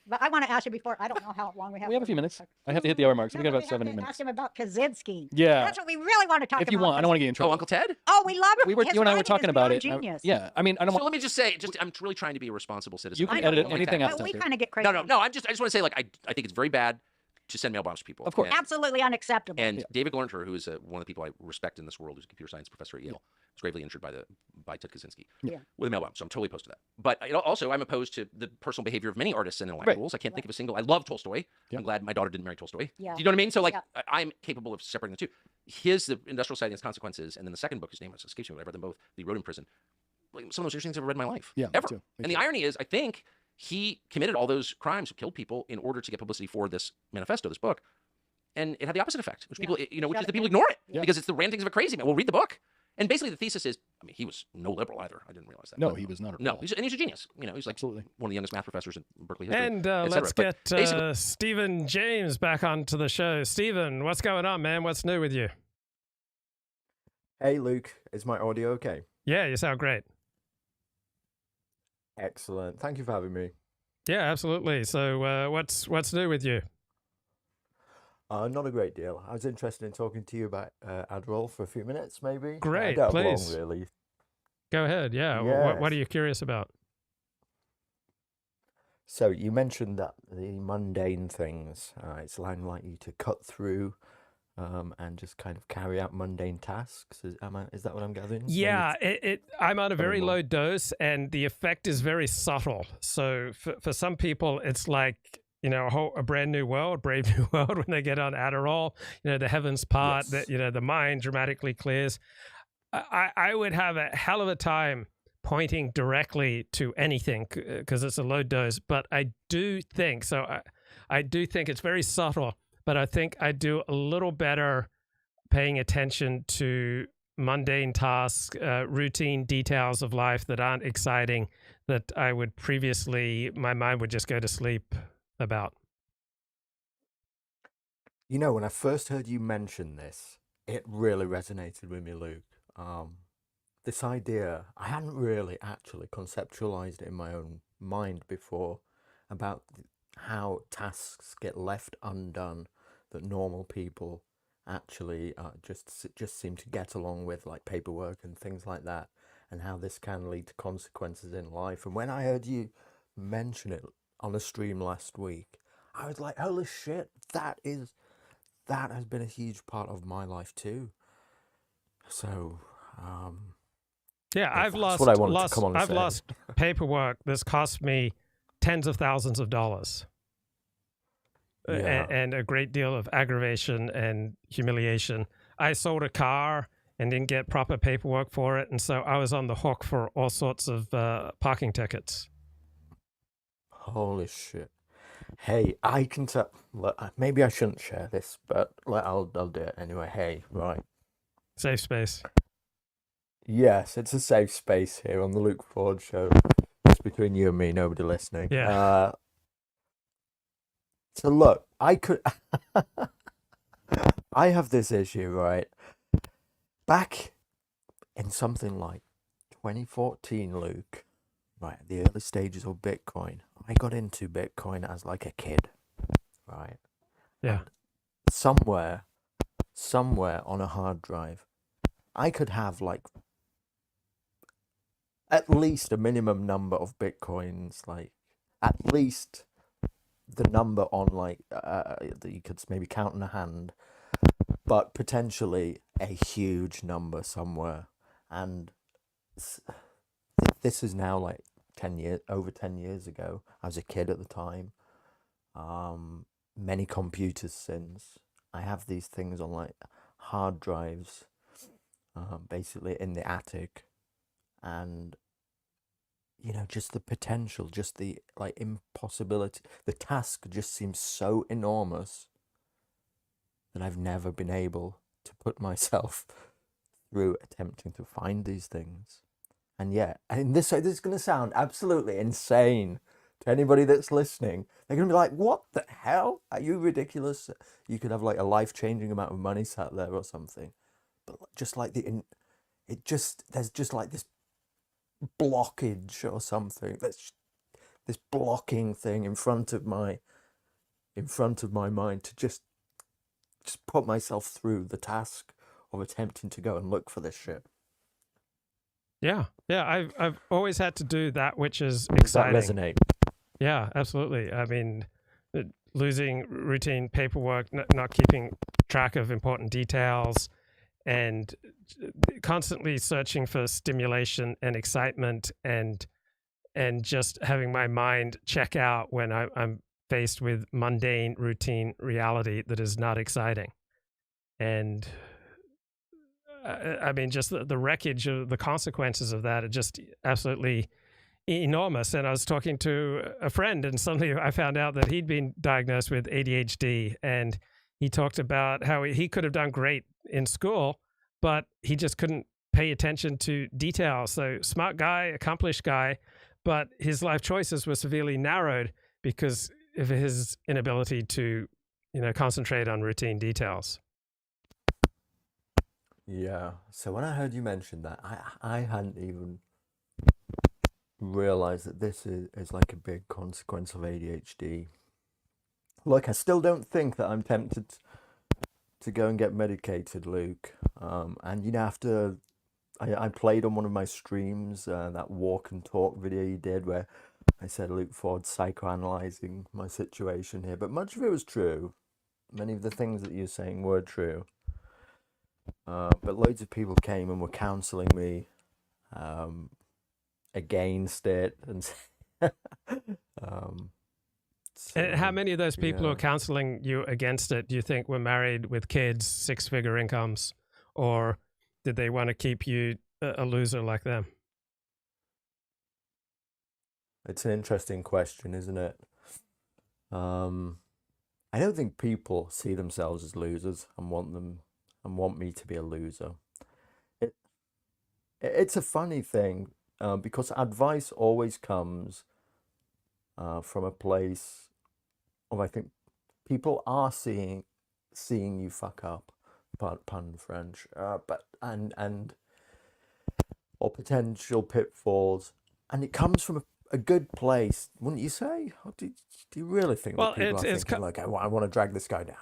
But I want to ask you before. I don't know how long we have. We have a few minutes. I have to hit the hour mark, so we got about 7 minutes. Ask him about Kaczynski. Yeah. That's what we really want to talk about. If you want, I don't want to get in trouble. Oh, Uncle Ted? Oh, we love it. You and I were talking about it. Genius. Yeah, I mean, I don't want. So let me just say, I'm really trying to be a responsible citizen. You can edit anything out. But we kind of get crazy. No. I just want to say, like, I think it's very bad to send mail bombs to people. Of course. Absolutely unacceptable. And David Glorenter, who is one of the people I respect in this world, who's a computer science professor at Yale, was gravely injured by Ted Kaczynski with a mail bomb. So I'm totally opposed to that. But also, I'm opposed to the personal behavior of many artists and intellectuals. I can't think of a single. I love Tolstoy. I'm glad my daughter didn't marry Tolstoy. Yeah. Do you know what I mean? So, like, I'm capable of separating the two. The Industrial Society and Its Consequences, and then the second book, whose name escapes me, but I read them both. He wrote in prison. Like, some of those interesting things I've read in my life. Yeah, ever. Me too. And the irony is, I think he committed all those crimes, killed people in order to get publicity for this manifesto, this book. And it had the opposite effect, which people, which is that people ignore it because it's the rantings of a crazy man. Well, read the book. And basically the thesis is, I mean, he was no liberal either. I didn't realize that. No, he was not. No, he's a genius. He's like one of the youngest math professors in Berkeley history. And let's get Stephen James back onto the show. Stephen, what's going on, man? What's new with you? Hey, Luke. Is my audio okay? Yeah, you sound great. Excellent. Thank you for having me. Yeah, absolutely. So what's new with you? Not a great deal. I was interested in talking to you about Adderall for a few minutes, maybe. Great, I don't please. Long, really. Go ahead. Yeah. Yes. What are you curious about? So you mentioned that the mundane things, it's unlikely to cut through and just kind of carry out mundane tasks. Is that what I'm gathering? Yeah, I'm on a very low dose, and the effect is very subtle. So for some people, it's like, a brand new world, brave new world when they get on Adderall. The heavens part, that the mind dramatically clears. I would have a hell of a time pointing directly to anything because it's a low dose. But I do think I do think it's very subtle. But I think I do a little better paying attention to mundane tasks, routine details of life that aren't exciting, that I would previously, my mind would just go to sleep about. When I first heard you mention this, it really resonated with me, Luke. This idea, I hadn't really actually conceptualized it in my own mind before, about how tasks get left undone that normal people actually just seem to get along with, like paperwork and things like that, and how this can lead to consequences in life. And when I heard you mention it on a stream last week, I was like, holy shit, that has been a huge part of my life too. So yeah, I've lost paperwork that's cost me tens of thousands of dollars. Yeah. and a great deal of aggravation and humiliation. I sold a car and didn't get proper paperwork for it, and so I was on the hook for all sorts of parking tickets. Holy shit. Hey, I can tell. Maybe I shouldn't share this, but I'll do it anyway. Hey, right. Safe space. Yes, it's a safe space here on the Luke Ford Show. Just between you and me, nobody listening. Yeah. So look, I have this issue, right? Back in something like 2014, Luke, right, at the early stages of Bitcoin, I got into Bitcoin as like a kid, right? Yeah. And somewhere on a hard drive, I could have like at least a minimum number of Bitcoins, like at least the number on like that you could maybe count in a hand, but potentially a huge number somewhere. And this is now like 10 years, over 10 years ago. I was a kid at the time. Many computers since. I have these things on like hard drives, basically in the attic, and you know, just the potential, just the like impossibility, the task just seems so enormous that I've never been able to put myself through attempting to find these things. And yet, and this is going to sound absolutely insane to anybody that's listening. They're going to be like, what the hell? Are you ridiculous? You could have like a life-changing amount of money sat there or something. But just like there's just like this blockage or something. That's this blocking thing in front of my mind to just put myself through the task of attempting to go and look for this shit. Yeah. I've always had to do that which is Does that exciting. resonate? Yeah, absolutely. I mean, losing routine paperwork, not keeping track of important details, and constantly searching for stimulation and excitement, and just having my mind check out when I'm faced with mundane, routine reality that is not exciting. And I mean, just the wreckage of the consequences of that are just absolutely enormous. And I was talking to a friend, and suddenly I found out that he'd been diagnosed with ADHD, and he talked about how he could have done great in school, but he just couldn't pay attention to detail. So smart guy, accomplished guy, but his life choices were severely narrowed because of his inability to, concentrate on routine details. Yeah. So when I heard you mention that, I hadn't even realized that this is like a big consequence of ADHD. Like, I still don't think that I'm tempted to go and get medicated, Luke. And after I played on one of my streams, that walk and talk video you did where I said Luke Ford psychoanalyzing my situation here, but much of it was true. Many of the things that you're saying were true. But loads of people came and were counseling me against it. And and how many of those people who are counseling you against it do you think were married with kids, six-figure incomes, or did they want to keep you a loser like them? It's an interesting question, isn't it? I don't think people see themselves as losers and want me to be a loser. It's a funny thing because advice always comes from a place of, I think, people are seeing you fuck up, pardon the French, but or potential pitfalls, and it comes from a good place, wouldn't you say? Or do you really think that people are thinking like, I want to drag this guy down?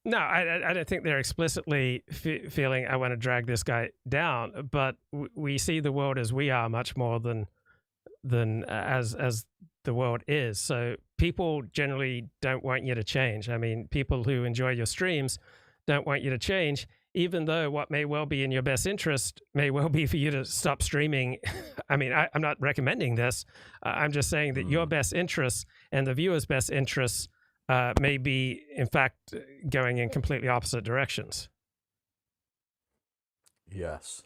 No, I don't think they're explicitly feeling I want to drag this guy down, but we see the world as we are much more than as the world is. So people generally don't want you to change. I mean, people who enjoy your streams don't want you to change, even though what may well be in your best interest may well be for you to stop streaming. I mean, I'm not recommending this. I'm just saying that your best interests and the viewer's best interests may be, in fact, going in completely opposite directions. Yes.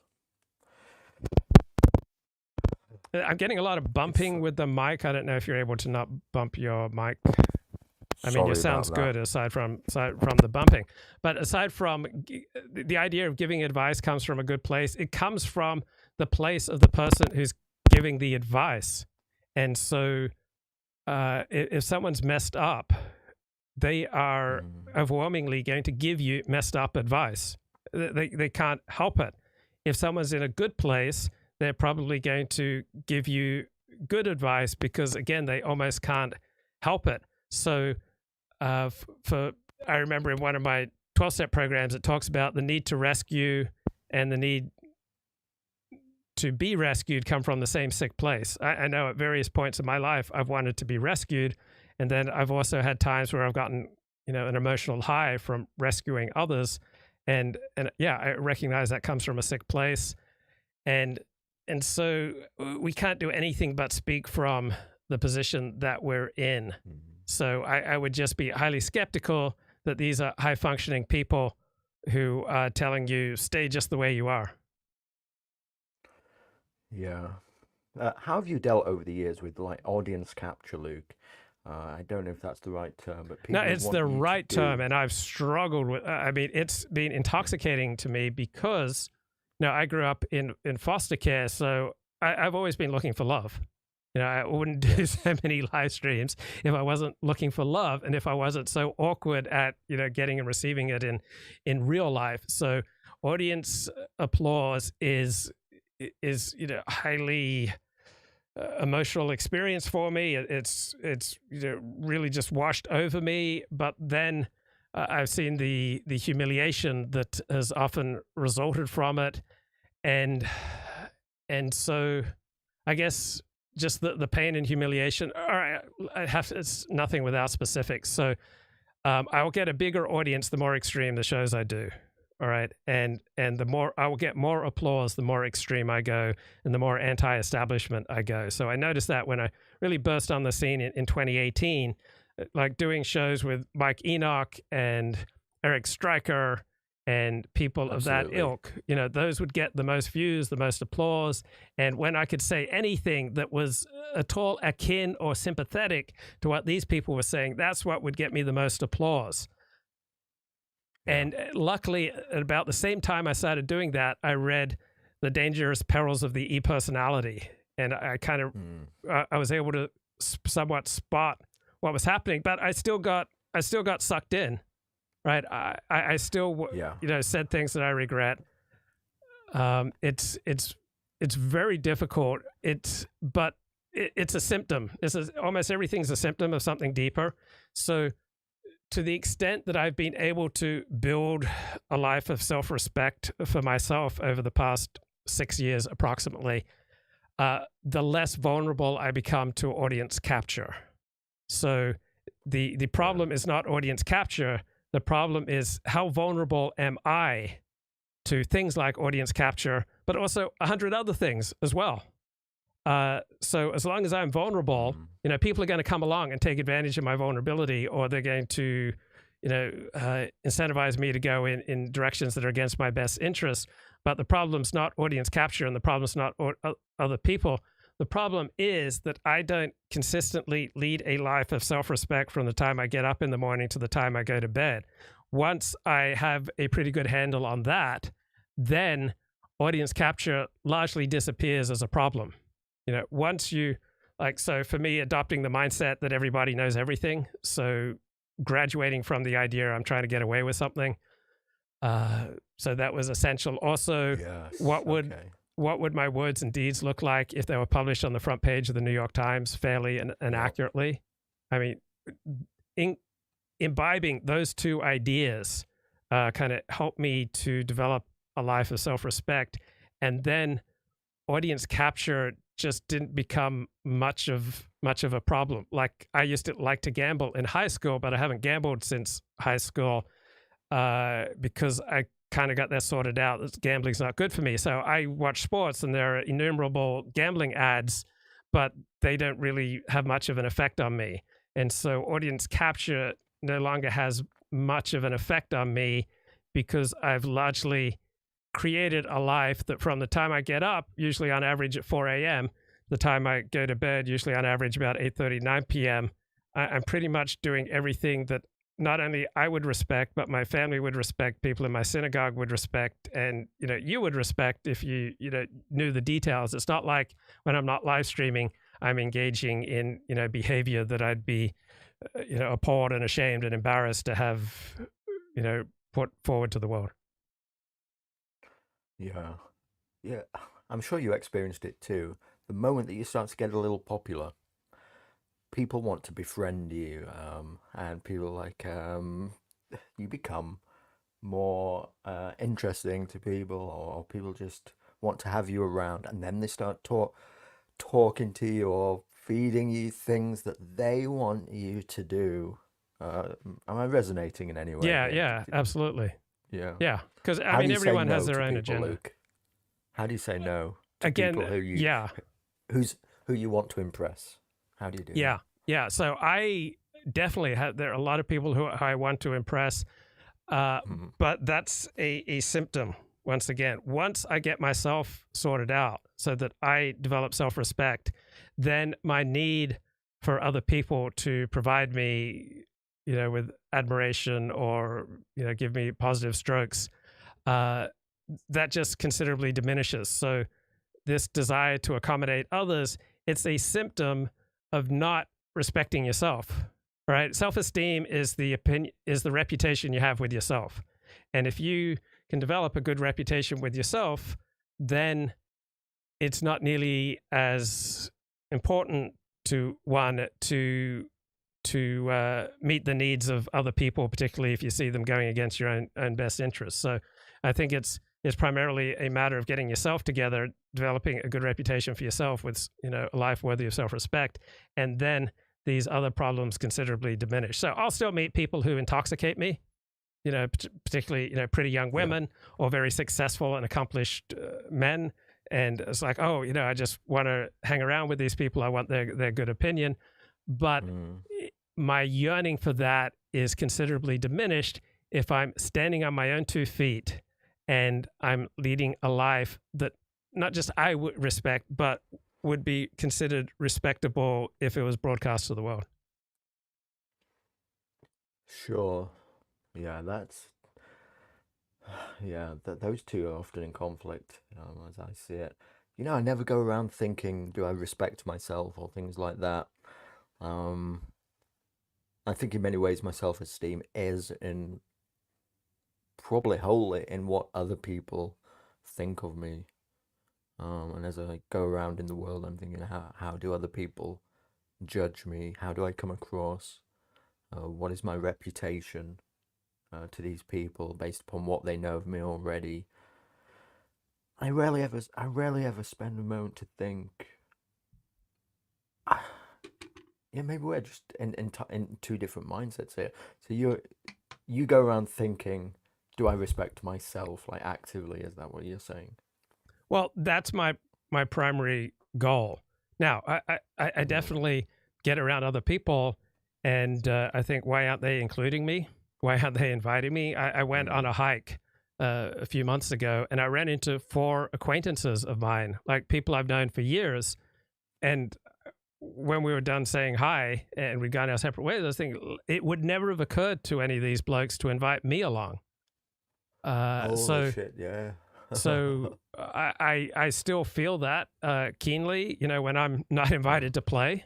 I'm getting a lot of bumping with the mic. I don't know if you're able to not bump your mic. I mean, your sound's good aside from the bumping. But aside from the idea of giving advice comes from a good place. It comes from the place of the person who's giving the advice. And so if someone's messed up, they are overwhelmingly going to give you messed up advice. They can't help it. If someone's in a good place, they're probably going to give you good advice because, again, they almost can't help it. So I remember in one of my 12-step programs, it talks about the need to rescue and the need to be rescued come from the same sick place. I know at various points in my life, I've wanted to be rescued. And then I've also had times where I've gotten, an emotional high from rescuing others. And yeah, I recognize that comes from a sick place. And so we can't do anything but speak from the position that we're in. So I would just be highly skeptical that these are high-functioning people who are telling you, stay just the way you are. Yeah. How have you dealt over the years with audience capture, Luke? I don't know if that's the right term, but people no, it's want the you right to term, and I've struggled with. I mean, it's been intoxicating to me because, I grew up in foster care, so I've always been looking for love. I wouldn't do so many live streams if I wasn't looking for love, and if I wasn't so awkward at getting and receiving it in real life. So, audience applause is highly emotional experience for me. It's really just washed over me. But then I've seen the humiliation that has often resulted from it, and so I guess just the pain and humiliation. All right, it's nothing without specifics. So I'll get a bigger audience the more extreme the shows I do. All right. And the more I will get more applause, the more extreme I go and the more anti-establishment I go. So I noticed that when I really burst on the scene in 2018, like doing shows with Mike Enoch and Eric Stryker and people of that ilk, those would get the most views, the most applause. And when I could say anything that was at all akin or sympathetic to what these people were saying, that's what would get me the most applause. And luckily, at about the same time I started doing that, I read The Dangerous Perils of the E-Personality. And I kind of, I was able to somewhat spot what was happening, but I still got sucked in, right? I still, said things that I regret. It's very difficult. But it's a symptom. Almost everything's a symptom of something deeper. So, to the extent that I've been able to build a life of self-respect for myself over the past 6 years approximately, the less vulnerable I become to audience capture. So the problem is not audience capture. The problem is how vulnerable am I to things like audience capture, but also 100 other things as well. So as long as I'm vulnerable, people are going to come along and take advantage of my vulnerability, or they're going to, incentivize me to go in directions that are against my best interests. But the problem's not audience capture, and the problem's not other people. The problem is that I don't consistently lead a life of self-respect from the time I get up in the morning to the time I go to bed. Once I have a pretty good handle on that, then audience capture largely disappears as a problem. Once you, so for me, adopting the mindset that everybody knows everything, so graduating from the idea I'm trying to get away with something, so that was essential. Also, what would my words and deeds look like if they were published on the front page of the New York Times fairly and accurately? I mean, imbibing those two ideas kind of helped me to develop a life of self-respect, and then audience capture just didn't become much of a problem. Like, I used to like to gamble in high school, but I haven't gambled since high school because I kind of got that sorted out. Gambling's not good for me. So I watch sports, and there are innumerable gambling ads, but they don't really have much of an effect on me. And so audience capture no longer has much of an effect on me because I've largely created a life that from the time I get up, usually on average at 4 a.m., the time I go to bed, usually on average about 8:30, 9 p.m., I'm pretty much doing everything that not only I would respect, but my family would respect, people in my synagogue would respect, and you would respect if you knew the details. It's not like when I'm not live streaming, I'm engaging in behavior that I'd be appalled and ashamed and embarrassed to have put forward to the world. Yeah, I'm sure you experienced it too. The moment that you start to get a little popular, people want to befriend you, and people you become more interesting to people, or people just want to have you around, and then they start talking to you or feeding you things that they want you to do. Am I resonating in any way? Yeah, absolutely. Yeah. Because How do you say everyone has no their to own people, agenda. Luke? How do you say no to Again, people who you want to impress? How do you do that? Yeah. So I definitely there are a lot of people who I want to impress, but that's a symptom. Once again, once I get myself sorted out so that I develop self-respect, then my need for other people to provide me, with admiration or, give me positive strokes, that just considerably diminishes. So this desire to accommodate others, it's a symptom of not respecting yourself, right? Self-esteem is the reputation you have with yourself. And if you can develop a good reputation with yourself, then it's not nearly as important to one to meet the needs of other people, particularly if you see them going against your own best interests. So I think it's primarily a matter of getting yourself together, developing a good reputation for yourself with a life worthy of self-respect, and then these other problems considerably diminish. So I'll still meet people who intoxicate me, particularly pretty young women or very successful and accomplished men, and it's like, oh, I just want to hang around with these people. I want their good opinion, but my yearning for that is considerably diminished if I'm standing on my own 2 feet and I'm leading a life that not just I would respect, but would be considered respectable if it was broadcast to the world. Sure. Yeah, those two are often in conflict, as I see it. I never go around thinking, do I respect myself or things like that. I think in many ways my self-esteem is probably wholly in what other people think of me. And as I go around in the world, I'm thinking, how do other people judge me? How do I come across? What is my reputation to these people based upon what they know of me already? I rarely ever spend a moment to think. Yeah, maybe we're just in two different mindsets here. So you go around thinking, do I respect myself, like actively? Is that what you're saying? Well, that's my primary goal. Now, I definitely get around other people, and I think, why aren't they including me? Why aren't they inviting me? I went on a hike a few months ago, and I ran into 4 acquaintances of mine, like people I've known for years. And when we were done saying hi and we'd gone our separate ways, I was thinking it would never have occurred to any of these blokes to invite me along. Holy shit, yeah. So I still feel that keenly, when I'm not invited to play,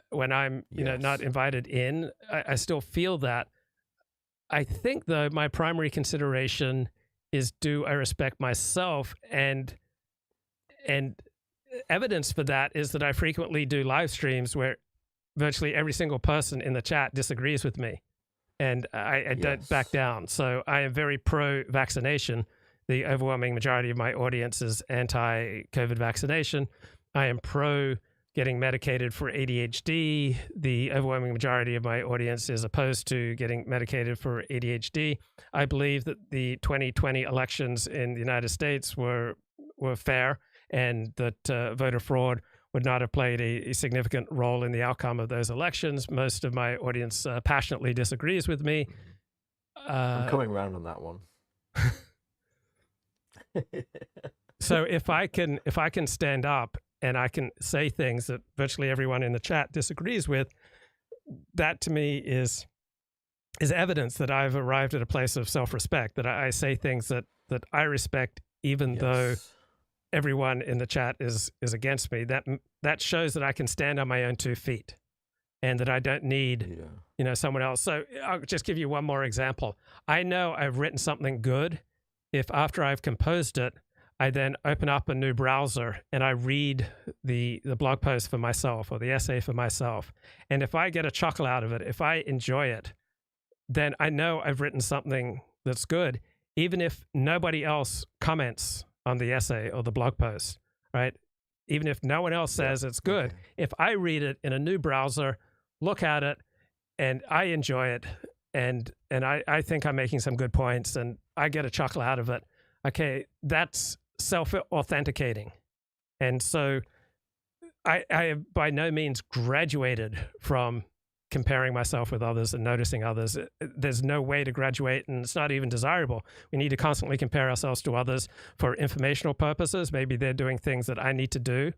when I'm not invited in, I still feel that. I think, though, my primary consideration is, do I respect myself? And evidence for that is that I frequently do live streams where virtually every single person in the chat disagrees with me, and I don't back down. So I am very pro-vaccination. The overwhelming majority of my audience is anti-COVID vaccination. I am pro getting medicated for ADHD. The overwhelming majority of my audience is opposed to getting medicated for ADHD. I believe that the 2020 elections in the United States were fair, and that voter fraud would not have played a significant role in the outcome of those elections. Most of my audience passionately disagrees with me. I'm coming around on that one. So if I can stand up and I can say things that virtually everyone in the chat disagrees with, that to me is evidence that I've arrived at a place of self-respect, that I say things that I respect, even though everyone in the chat is against me. That shows that I can stand on my own 2 feet, and that I don't need someone else. So I'll just give you one more example. I know I've written something good if after I've composed it, I then open up a new browser and I read the blog post for myself or the essay for myself. And if I get a chuckle out of it, if I enjoy it, then I know I've written something that's good, even if nobody else comments on the essay or the blog post, right? Even if no one else says it's good. Okay. If I read it in a new browser, look at it, and I enjoy it, and I think I'm making some good points, and I get a chuckle out of it, okay, that's self-authenticating. And so I have by no means graduated from comparing myself with others and noticing others. There's no way to graduate, and it's not even desirable. We need to constantly compare ourselves to others for informational purposes. Maybe they're doing things that I need to do,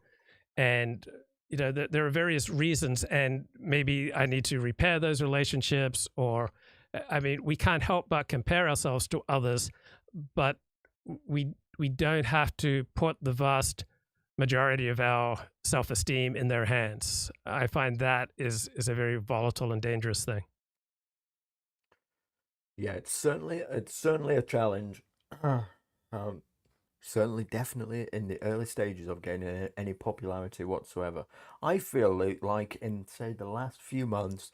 and there are various reasons, and maybe I need to repair those relationships, or we can't help but compare ourselves to others, but we don't have to put the vast majority of our self-esteem in their hands. I find that is a very volatile and dangerous thing. Yeah, it's certainly a challenge. Certainly, definitely in the early stages of gaining any popularity whatsoever. I feel like in, say, the last few months,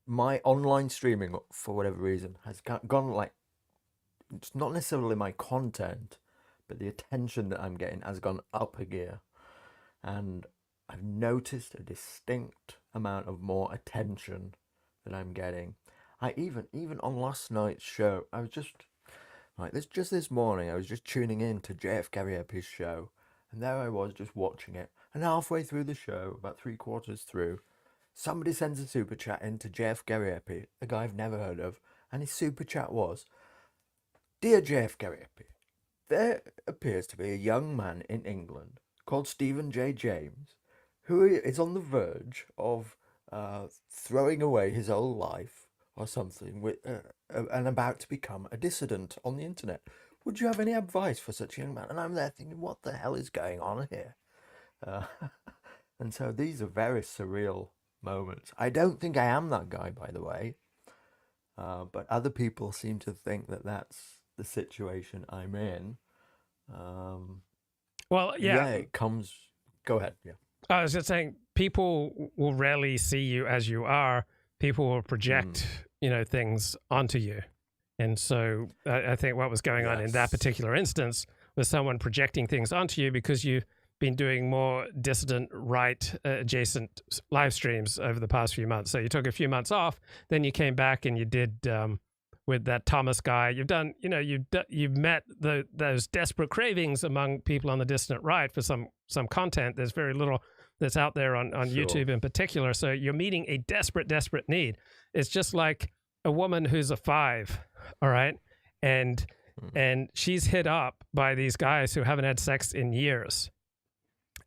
my online streaming, for whatever reason, has gone like, it's not necessarily my content, but the attention that I'm getting has gone up a gear. And I've noticed a distinct amount of more attention that I'm getting. I even on last night's show, I was just this morning, I was just tuning in to JF Garrieppi's show, and there I was just watching it. And halfway through the show, about 3/4 through, somebody sends a super chat into JF Garrieppi, a guy I've never heard of, and his super chat was, "Dear JF Garrieppi, there appears to be a young man in England called Stephen J. James, who is on the verge of throwing away his whole life or something, and about to become a dissident on the internet. Would you have any advice for such a young man?" And I'm there thinking, what the hell is going on here? And so these are very surreal moments. I don't think I am that guy, by the way, but other people seem to think that that's the situation I'm in. It comes. Go ahead. Yeah. I was just saying, people will rarely see you as you are. People will project, things onto you. And so I think what was going on in that particular instance was someone projecting things onto you because you've been doing more dissident right adjacent live streams over the past few months. So you took a few months off, then you came back and you did with that Thomas guy. You've done, you've met those desperate cravings among people on the dissident right for some content. There's very little that's out there on Sure. YouTube in particular. So you're meeting a desperate need. It's just like a woman who's a 5, all right? And she's hit up by these guys who haven't had sex in years.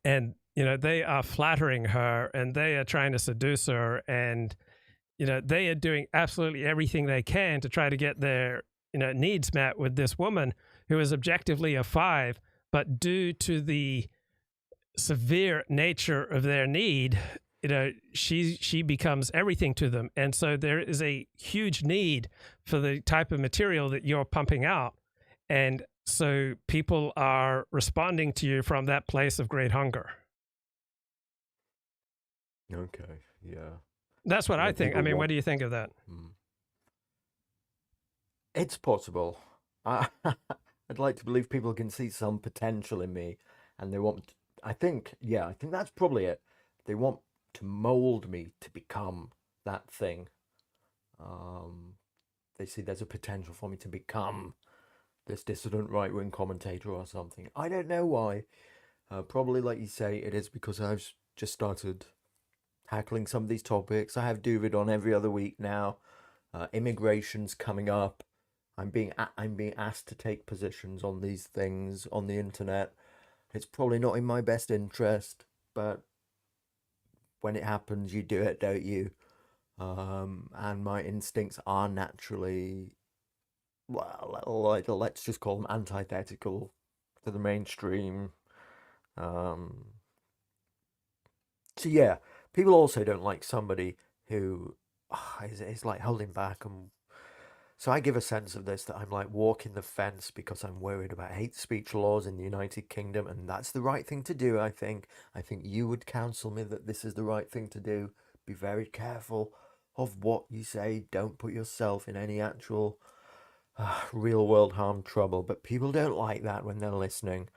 And, they are flattering her and they are trying to seduce her, and, they are doing absolutely everything they can to try to get their, needs met with this woman who is objectively a 5, but due to the severe nature of their need, she becomes everything to them. And so there is a huge need for the type of material that you're pumping out. And so people are responding to you from that place of great hunger. Okay. Yeah. That's what I think. What do you think of that? It's possible. I'd like to believe people can see some potential in me, and they want. I think that's probably it. They want to mold me to become that thing. They see there's a potential for me to become this dissident right-wing commentator or something. I don't know why. Probably, like you say, it is because I've just started tackling some of these topics. I have Duvid on every other week now. Immigration's coming up. I'm being asked to take positions on these things on the internet. It's probably not in my best interest, but when it happens, you do it, don't you? And my instincts are naturally, well, let's just call them antithetical to the mainstream. So yeah, people also don't like somebody who is like holding back, and so I give a sense of this, that I'm like walking the fence because I'm worried about hate speech laws in the United Kingdom, and that's the right thing to do. I think you would counsel me that this is the right thing to do. Be very careful of what you say. Don't put yourself in any actual real world harm trouble. But people don't like that when they're listening.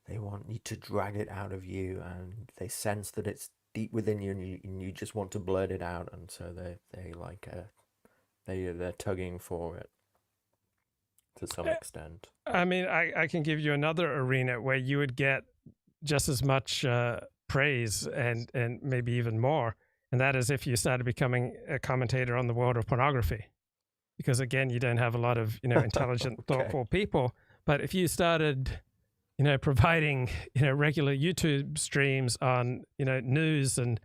They want you to drag it out of you, and they sense that it's deep within you, and you just want to blurt it out, and so they're tugging for it to some extent. I mean, I can give you another arena where you would get just as much praise and maybe even more, and that is if you started becoming a commentator on the world of pornography, because again, you don't have a lot of intelligent, Okay. thoughtful people. But if you started providing, regular YouTube streams on, news and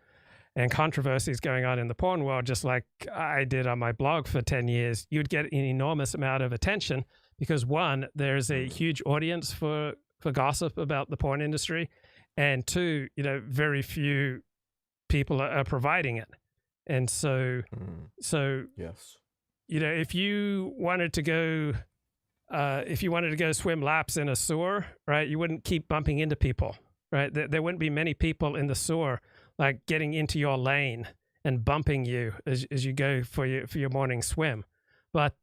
controversies going on in the porn world, just like I did on my blog for 10 years, you'd get an enormous amount of attention because, one, there's a huge audience for gossip about the porn industry, and two, very few people are providing it. And so Yes. if you wanted to go swim laps in a sewer, right, you wouldn't keep bumping into people, right? There wouldn't be many people in the sewer like getting into your lane and bumping you as you go for your morning swim. But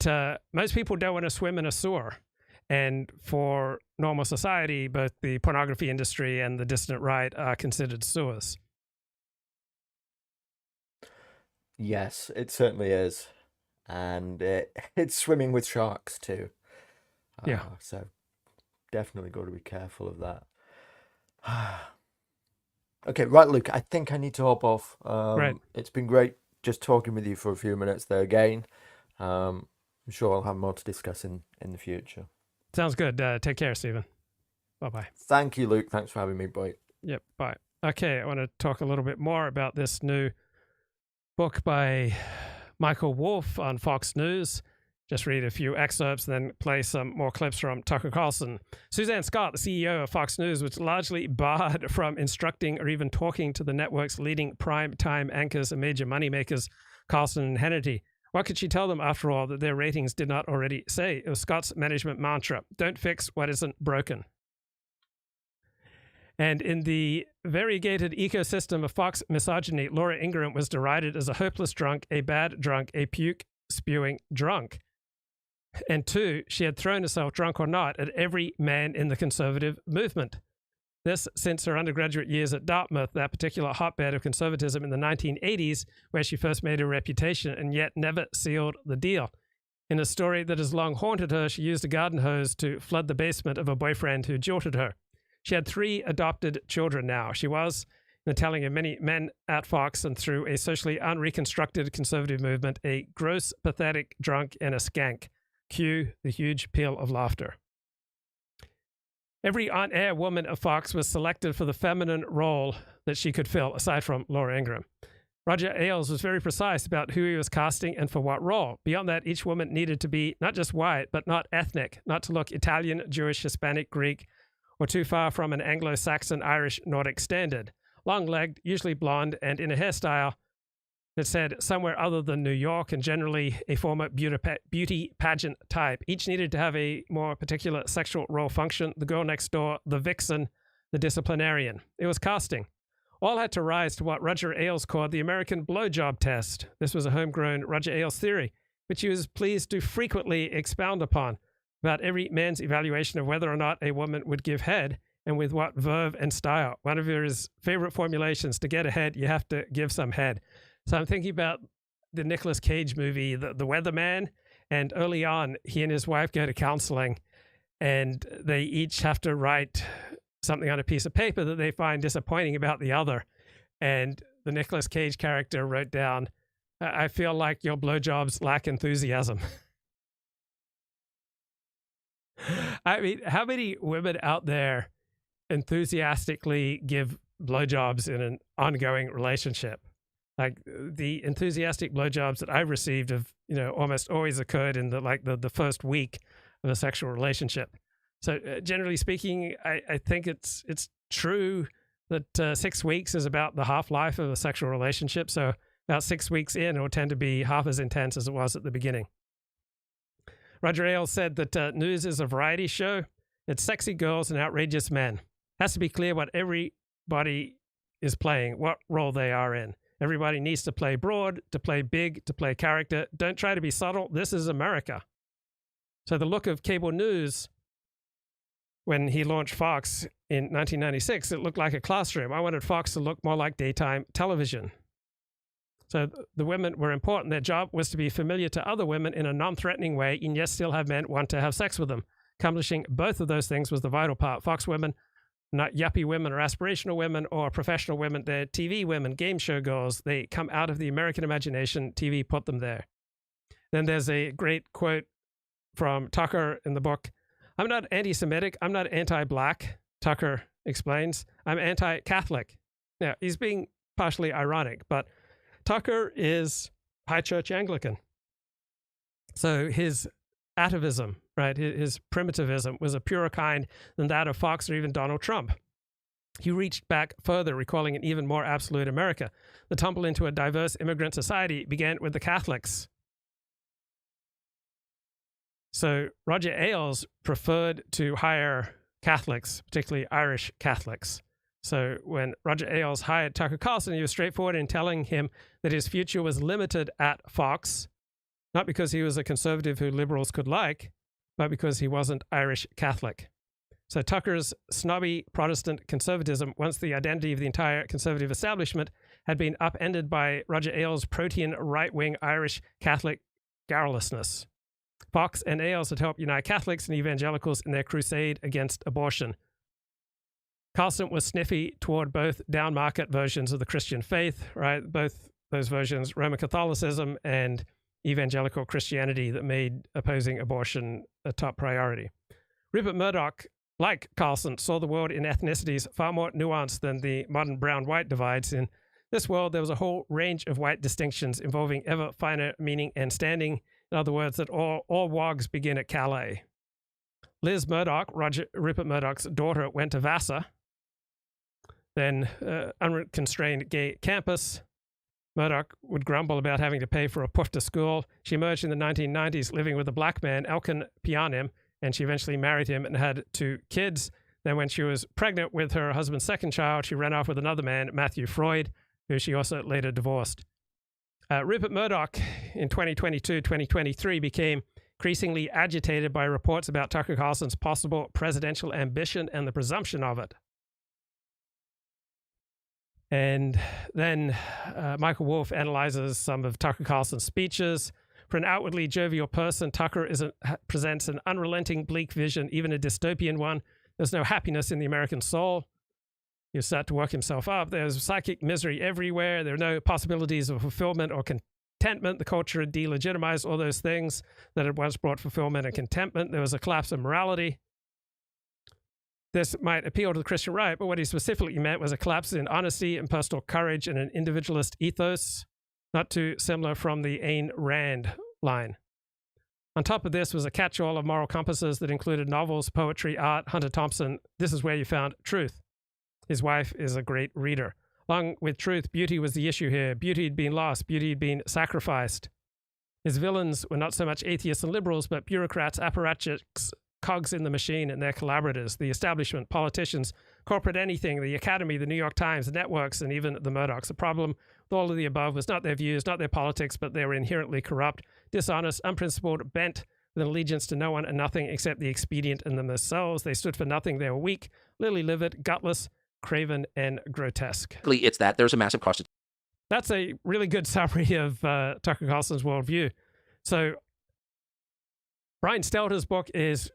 most people don't want to swim in a sewer. And for normal society, both the pornography industry and the dissident right are considered sewers. Yes, it certainly is. And it's swimming with sharks too. Yeah. So definitely got to be careful of that. Okay, right, Luke, I think I need to hop off. Right. It's been great just talking with you for a few minutes there again. I'm sure I'll have more to discuss in the future. Sounds good. Take care, Stephen. Bye-bye. Thank you, Luke. Thanks for having me. Bye. Yep, bye. Okay, I want to talk a little bit more about this new book by Michael Wolff on Fox News. Just read a few excerpts, then play some more clips from Tucker Carlson. Suzanne Scott, the CEO of Fox News, was largely barred from instructing or even talking to the network's leading prime time anchors and major moneymakers, Carlson and Hannity. What could she tell them, after all, that their ratings did not already say? It was Scott's management mantra: don't fix what isn't broken. And in the variegated ecosystem of Fox misogyny, Laura Ingraham was derided as a hopeless drunk, a bad drunk, a puke-spewing drunk. And two, she had thrown herself, drunk or not, at every man in the conservative movement. This since her undergraduate years at Dartmouth, that particular hotbed of conservatism in the 1980s, where she first made her reputation and yet never sealed the deal. In a story that has long haunted her, she used a garden hose to flood the basement of a boyfriend who jilted her. She had 3 adopted children now. She was, in the telling of many men at Fox and through a socially unreconstructed conservative movement, a gross, pathetic drunk and a skank. Cue the huge peal of laughter. Every on-air woman of Fox was selected for the feminine role that she could fill, aside from Laura Ingraham. Roger Ailes was very precise about who he was casting and for what role. Beyond that, each woman needed to be not just white, but not ethnic, not to look Italian, Jewish, Hispanic, Greek, or too far from an Anglo-Saxon, Irish, Nordic standard. Long-legged, usually blonde, and in a hairstyle that said somewhere other than New York, and generally a former beauty pageant type. Each needed to have a more particular sexual role function: the girl next door, the vixen, the disciplinarian. It was casting. All had to rise to what Roger Ailes called the American blowjob test. This was a homegrown Roger Ailes theory, which he was pleased to frequently expound upon, about every man's evaluation of whether or not a woman would give head, and with what verve and style. One of his favorite formulations: to get ahead, you have to give some head. So I'm thinking about the Nicolas Cage movie, The Weatherman, and early on, he and his wife go to counseling, and they each have to write something on a piece of paper that they find disappointing about the other. And the Nicolas Cage character wrote down, I feel like your blowjobs lack enthusiasm. I mean, how many women out there enthusiastically give blowjobs in an ongoing relationship? Like the enthusiastic blowjobs that I've received have, almost always occurred in the first week of a sexual relationship. So generally speaking, I think it's true that 6 weeks is about the half-life of a sexual relationship. So about 6 weeks in, it will tend to be half as intense as it was at the beginning. Roger Ailes said that news is a variety show. It's sexy girls and outrageous men. It has to be clear what everybody is playing, what role they are in. Everybody needs to play broad, to play big, to play character. Don't try to be subtle. This is America. So the look of cable news, when he launched Fox in 1996, it looked like a classroom. I wanted Fox to look more like daytime television. So the women were important. Their job was to be familiar to other women in a non-threatening way, and yet still have men want to have sex with them. Accomplishing both of those things was the vital part. Fox women, not yuppie women or aspirational women or professional women. They're TV women, game show girls. They come out of the American imagination. TV put them there. Then there's a great quote from Tucker in the book. I'm not anti-Semitic. I'm not anti-black, Tucker explains. I'm anti-Catholic. Now, he's being partially ironic, but Tucker is high church Anglican. So his atavism, right, his primitivism was a purer kind than that of Fox or even Donald Trump. He reached back further, recalling an even more absolute America. The tumble into a diverse immigrant society began with the Catholics. So Roger Ailes preferred to hire Catholics, particularly Irish Catholics. So when Roger Ailes hired Tucker Carlson, he was straightforward in telling him that his future was limited at Fox, not because he was a conservative who liberals could like, but because he wasn't Irish Catholic. So Tucker's snobby Protestant conservatism, once the identity of the entire conservative establishment, had been upended by Roger Ailes' protean right-wing Irish Catholic garrulousness. Fox and Ailes had helped unite Catholics and evangelicals in their crusade against abortion. Carlson was sniffy toward both down-market versions of the Christian faith, right? Both those versions, Roman Catholicism and evangelical Christianity, that made opposing abortion a top priority. Rupert Murdoch, like Carlson, saw the world in ethnicities far more nuanced than the modern brown-white divides. In this world, there was a whole range of white distinctions involving ever finer meaning and standing. In other words, that all wogs begin at Calais. Liz Murdoch, Rupert Murdoch's daughter, went to Vassar, then unconstrained gay campus. Murdoch would grumble about having to pay for a puff to school. She emerged in the 1990s living with a black man, Elkan Pianim, and she eventually married him and had 2 kids. Then when she was pregnant with her husband's second child, she ran off with another man, Matthew Freud, who she also later divorced. Rupert Murdoch in 2022-2023 became increasingly agitated by reports about Tucker Carlson's possible presidential ambition and the presumption of it. And then Michael Wolff analyzes some of Tucker Carlson's speeches. For an outwardly jovial person, Tucker presents an unrelenting, bleak vision, even a dystopian one. There's no happiness in the American soul. He'll start to work himself up. There's psychic misery everywhere. There are no possibilities of fulfillment or contentment. The culture had delegitimized all those things that had once brought fulfillment and contentment. There was a collapse of morality. This might appeal to the Christian right, but what he specifically meant was a collapse in honesty and personal courage and an individualist ethos, not too similar from the Ayn Rand line. On top of this was a catch-all of moral compasses that included novels, poetry, art. Hunter Thompson, this is where you found truth. His wife is a great reader. Along with truth, beauty was the issue here. Beauty had been lost. Beauty had been sacrificed. His villains were not so much atheists and liberals, but bureaucrats, apparatchiks, cogs in the machine and their collaborators, the establishment, politicians, corporate anything, the Academy, the New York Times, the networks, and even the Murdochs. The problem with all of the above was not their views, not their politics, but they were inherently corrupt, dishonest, unprincipled, bent with an allegiance to no one and nothing except the expedient in themselves. They stood for nothing. They were weak, lily-livered, gutless, craven, and grotesque. It's that there's a massive cost. That's a really good summary of Tucker Carlson's worldview. So Brian Stelter's book is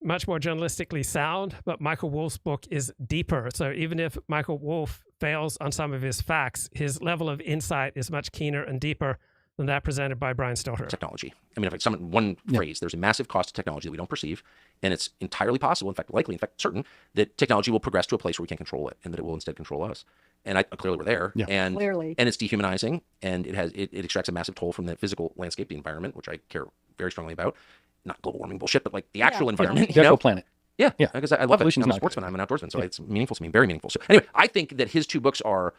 much more journalistically sound, but Michael Wolff's book is deeper. So even if Michael Wolff fails on some of his facts, his level of insight is much keener and deeper than that presented by Brian Stelter. Technology. I mean, if I summon one phrase, there's a massive cost to technology that we don't perceive, and it's entirely possible, in fact, likely, in fact, certain, that technology will progress to a place where we can't control it, and that it will instead control us. And clearly we're there. Yeah. And Clearly. and it's dehumanizing, and it extracts a massive toll from the physical landscape, the environment, which I care very strongly about. Not global warming bullshit, but like the actual environment. The actual planet. Yeah, Yeah. because I love it. Evolution's I'm a not sportsman. I'm an outdoorsman, so it's meaningful to me, very meaningful. So anyway, I think that his two books are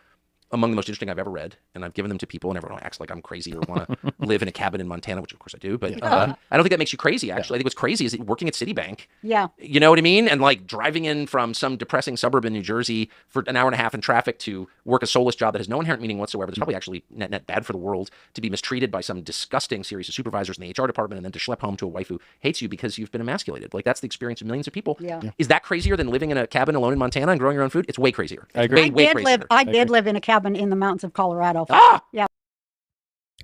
among the most interesting I've ever read, and I've given them to people, and everyone acts like I'm crazy or want to live in a cabin in Montana, which of course I do, but I don't think that makes you crazy, actually. I think what's crazy is working at Citibank. Yeah. You know what I mean? And like driving in from some depressing suburb in New Jersey for an hour and a half in traffic to work a soulless job that has no inherent meaning whatsoever. That's probably actually net bad for the world, to be mistreated by some disgusting series of supervisors in the HR department, and then to schlep home to a wife who hates you because you've been emasculated. Like that's the experience of millions of people. Yeah. Is that crazier than living in a cabin alone in Montana and growing your own food? It's way crazier. I agree. Way crazier. I did live in a cabin in the mountains of Colorado. Yeah.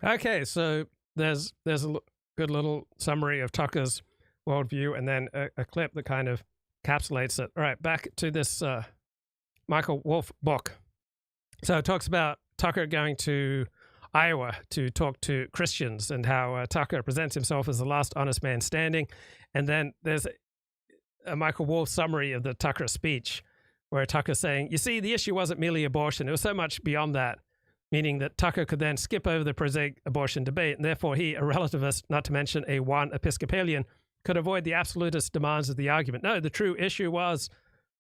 Okay, so there's a good little summary of Tucker's worldview, and then a clip that kind of encapsulates it. All right, back to this Michael Wolff book. So it talks about Tucker going to Iowa to talk to Christians and how Tucker presents himself as the last honest man standing. And then there's a Michael Wolff summary of the Tucker speech where Tucker's saying, you see, the issue wasn't merely abortion. It was so much beyond that, meaning that Tucker could then skip over the prosaic abortion debate, and therefore he, a relativist, not to mention a one Episcopalian, could avoid the absolutist demands of the argument. No, the true issue was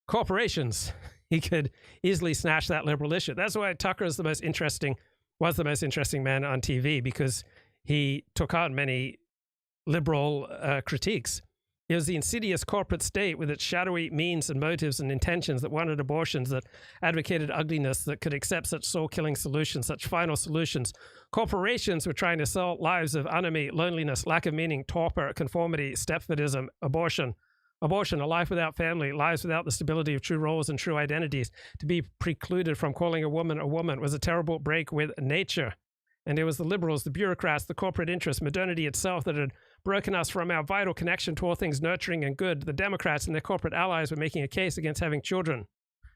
corporations. He could easily snatch that liberal issue. That's why Tucker was the most interesting man on TV, because he took on many liberal critiques. It was the insidious corporate state with its shadowy means and motives and intentions that wanted abortions, that advocated ugliness, that could accept such soul-killing solutions, such final solutions. Corporations were trying to sell lives of ennui, loneliness, lack of meaning, torpor, conformity, stepfordism, abortion. Abortion, a life without family, lives without the stability of true roles and true identities. To be precluded from calling a woman was a terrible break with nature. And it was the liberals, the bureaucrats, the corporate interests, modernity itself that had broken us from our vital connection to all things nurturing and good. The Democrats and their corporate allies were making a case against having children,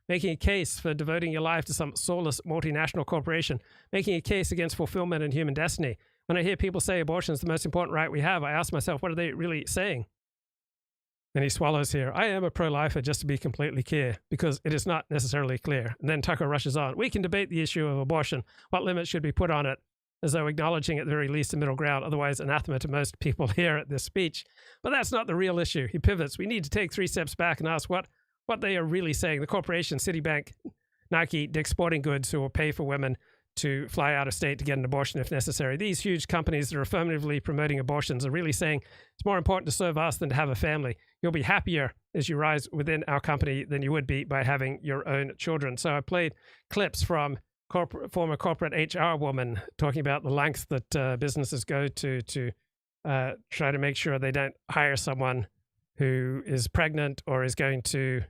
making a case for devoting your life to some soulless multinational corporation, making a case against fulfillment and human destiny. When I hear people say abortion is the most important right we have, I ask myself, what are they really saying? And he swallows here. I am a pro-lifer, just to be completely clear, because it is not necessarily clear. And then Tucker rushes on. We can debate the issue of abortion. What limits should be put on it? As though acknowledging at the very least a middle ground, otherwise anathema to most people here at this speech. But that's not the real issue. He pivots. We need to take 3 steps back and ask what they are really saying. The corporation, Citibank, Nike, Dick's Sporting Goods, who will pay for women to fly out of state to get an abortion if necessary. These huge companies that are affirmatively promoting abortions are really saying it's more important to serve us than to have a family. You'll be happier as you rise within our company than you would be by having your own children. So I played clips from former corporate HR woman talking about the lengths that businesses go to try to make sure they don't hire someone who is pregnant or is going to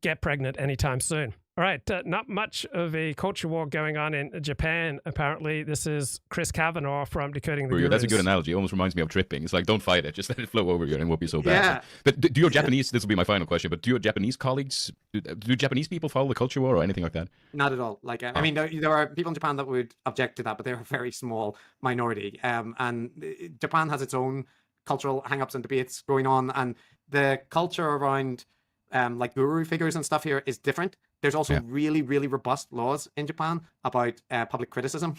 get pregnant anytime soon. All right, not much of a culture war going on in Japan, apparently. This is Chris Kavanaugh from Decoding the Gurus. That's a good analogy. It almost reminds me of tripping. It's like, don't fight it. Just let it flow over you and it won't be so bad. Yeah. But do your Japanese, this will be my final question, but do your Japanese colleagues, do Japanese people follow the culture war or anything like that? Not at all. Like, I mean, there are people in Japan that would object to that, but they're a very small minority. And Japan has its own cultural hang-ups and debates going on. And the culture around like guru figures and stuff here is different. There's also really, really robust laws in Japan about public criticism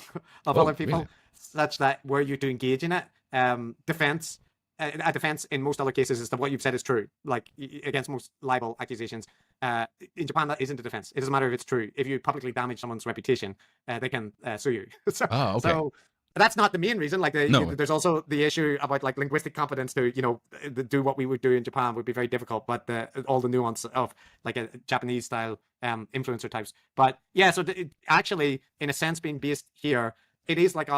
of other people, such that were you to engage in it, defense in most other cases is that what you've said is true. Like against most libel accusations, in Japan that isn't a defense. It doesn't matter if it's true. If you publicly damage someone's reputation, they can sue you. So that's not the main reason. Like there's also the issue about like linguistic competence to do what we would do in Japan would be very difficult. But all the nuance of like a Japanese style influencer types. But yeah, so actually in a sense being based here, it is like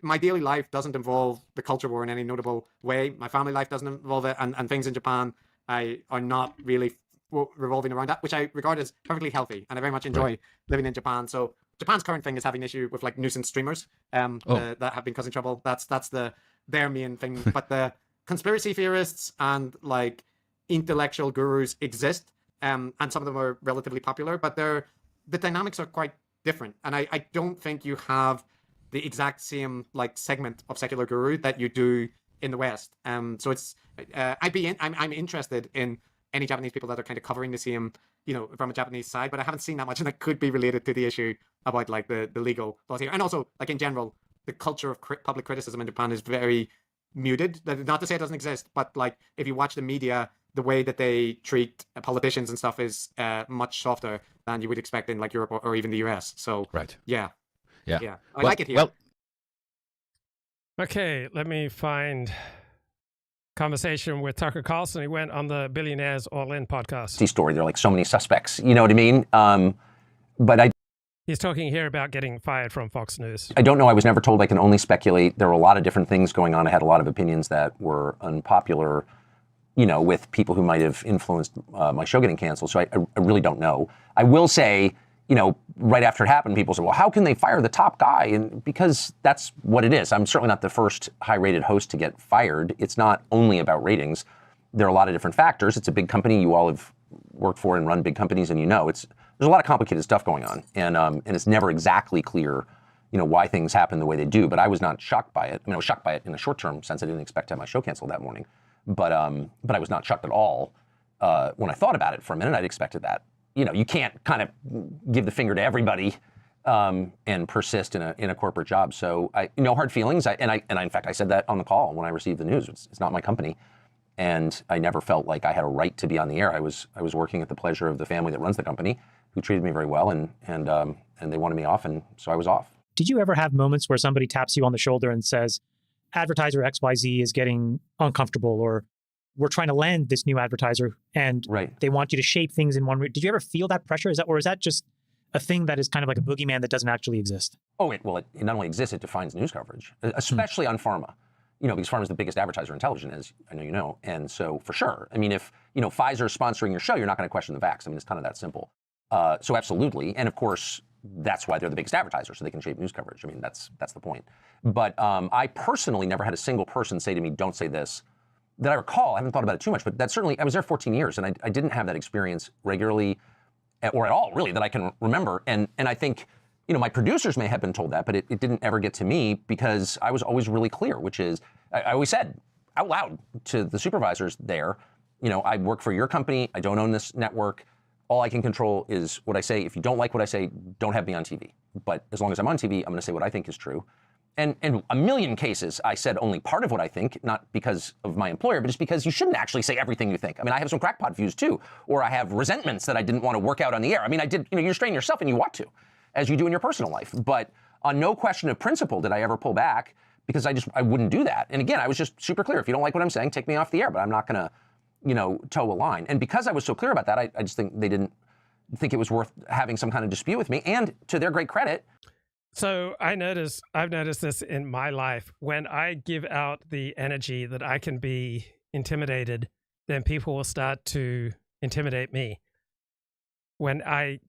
my daily life doesn't involve the culture war in any notable way. My family life doesn't involve it, and things in Japan are not really revolving around that, which I regard as perfectly healthy, and I very much enjoy living in Japan. So Japan's current thing is having issue with like nuisance streamers that have been causing trouble. That's their main thing. But conspiracy theorists and like intellectual gurus exist, and some of them are relatively popular, but the dynamics are quite different. And I don't think you have the exact same like segment of secular guru that you do in the West. So it's I'm interested in any Japanese people that are kind of covering the same, from a Japanese side, but I haven't seen that much, and that could be related to the issue about like the legal laws here, and also like in general, the culture of public criticism in Japan is very muted. Not to say it doesn't exist, but like if you watch the media, the way that they treat politicians and stuff is much softer than you would expect in like Europe or even the US. So right, yeah. I well, like it here. Well, okay, let me find conversation with Tucker Carlson. He went on the Billionaires All In podcast. Story. There are like so many suspects. You know what I mean? But he's talking here about getting fired from Fox News. I don't know. I was never told. I can only speculate. There were a lot of different things going on. I had a lot of opinions that were unpopular, with people who might have influenced my show getting canceled. So I really don't know. I will say, right after it happened, people said, well, how can they fire the top guy? And because that's what it is. I'm certainly not the first high-rated host to get fired. It's not only about ratings. There are a lot of different factors. It's a big company. You all have worked for and run big companies, and there's a lot of complicated stuff going on. And it's never exactly clear, why things happen the way they do. But I was not shocked by it. I mean, I was shocked by it in a short-term sense. I didn't expect to have my show canceled that morning. But I was not shocked at all when I thought about it for a minute. I'd expected that. You can't kind of give the finger to everybody and persist in a corporate job. So hard feelings. And in fact, I said that on the call when I received the news. It's not my company, and I never felt like I had a right to be on the air. I was working at the pleasure of the family that runs the company, who treated me very well, and they wanted me off, and so I was off. Did you ever have moments where somebody taps you on the shoulder and says, advertiser XYZ is getting uncomfortable, or we're trying to land this new advertiser and they want you to shape things in one way? Did you ever feel that pressure? Is that just a thing that is kind of like a boogeyman that doesn't actually exist? Oh, it not only exists, it defines news coverage, especially on Pharma. Because Pharma is the biggest advertiser in television, as I know you know. And so for sure, I mean, if, Pfizer is sponsoring your show, you're not going to question the vax. I mean, it's kind of that simple. So absolutely. And of course, that's why they're the biggest advertiser, so they can shape news coverage. I mean, that's the point. But I personally never had a single person say to me, don't say this, that I recall. I haven't thought about it too much, but that certainly, I was there 14 years, and I didn't have that experience regularly or at all, really, that I can remember. And I think, my producers may have been told that, but it didn't ever get to me because I was always really clear, which is, I always said out loud to the supervisors there, I work for your company, I don't own this network. All I can control is what I say. If you don't like what I say, don't have me on TV. But as long as I'm on TV, I'm going to say what I think is true. And in a million cases, I said only part of what I think, not because of my employer, but just because you shouldn't actually say everything you think. I mean, I have some crackpot views too, or I have resentments that I didn't want to work out on the air. I mean, I did, you strain yourself and you want to, as you do in your personal life. But on no question of principle did I ever pull back, because I wouldn't do that. And again, I was just super clear. If you don't like what I'm saying, take me off the air, but I'm not going to, toe a line. And because I was so clear about that, I just think they didn't think it was worth having some kind of dispute with me. And to their great credit. So I've noticed this in my life. When I give out the energy that I can be intimidated, then people will start to intimidate me. When I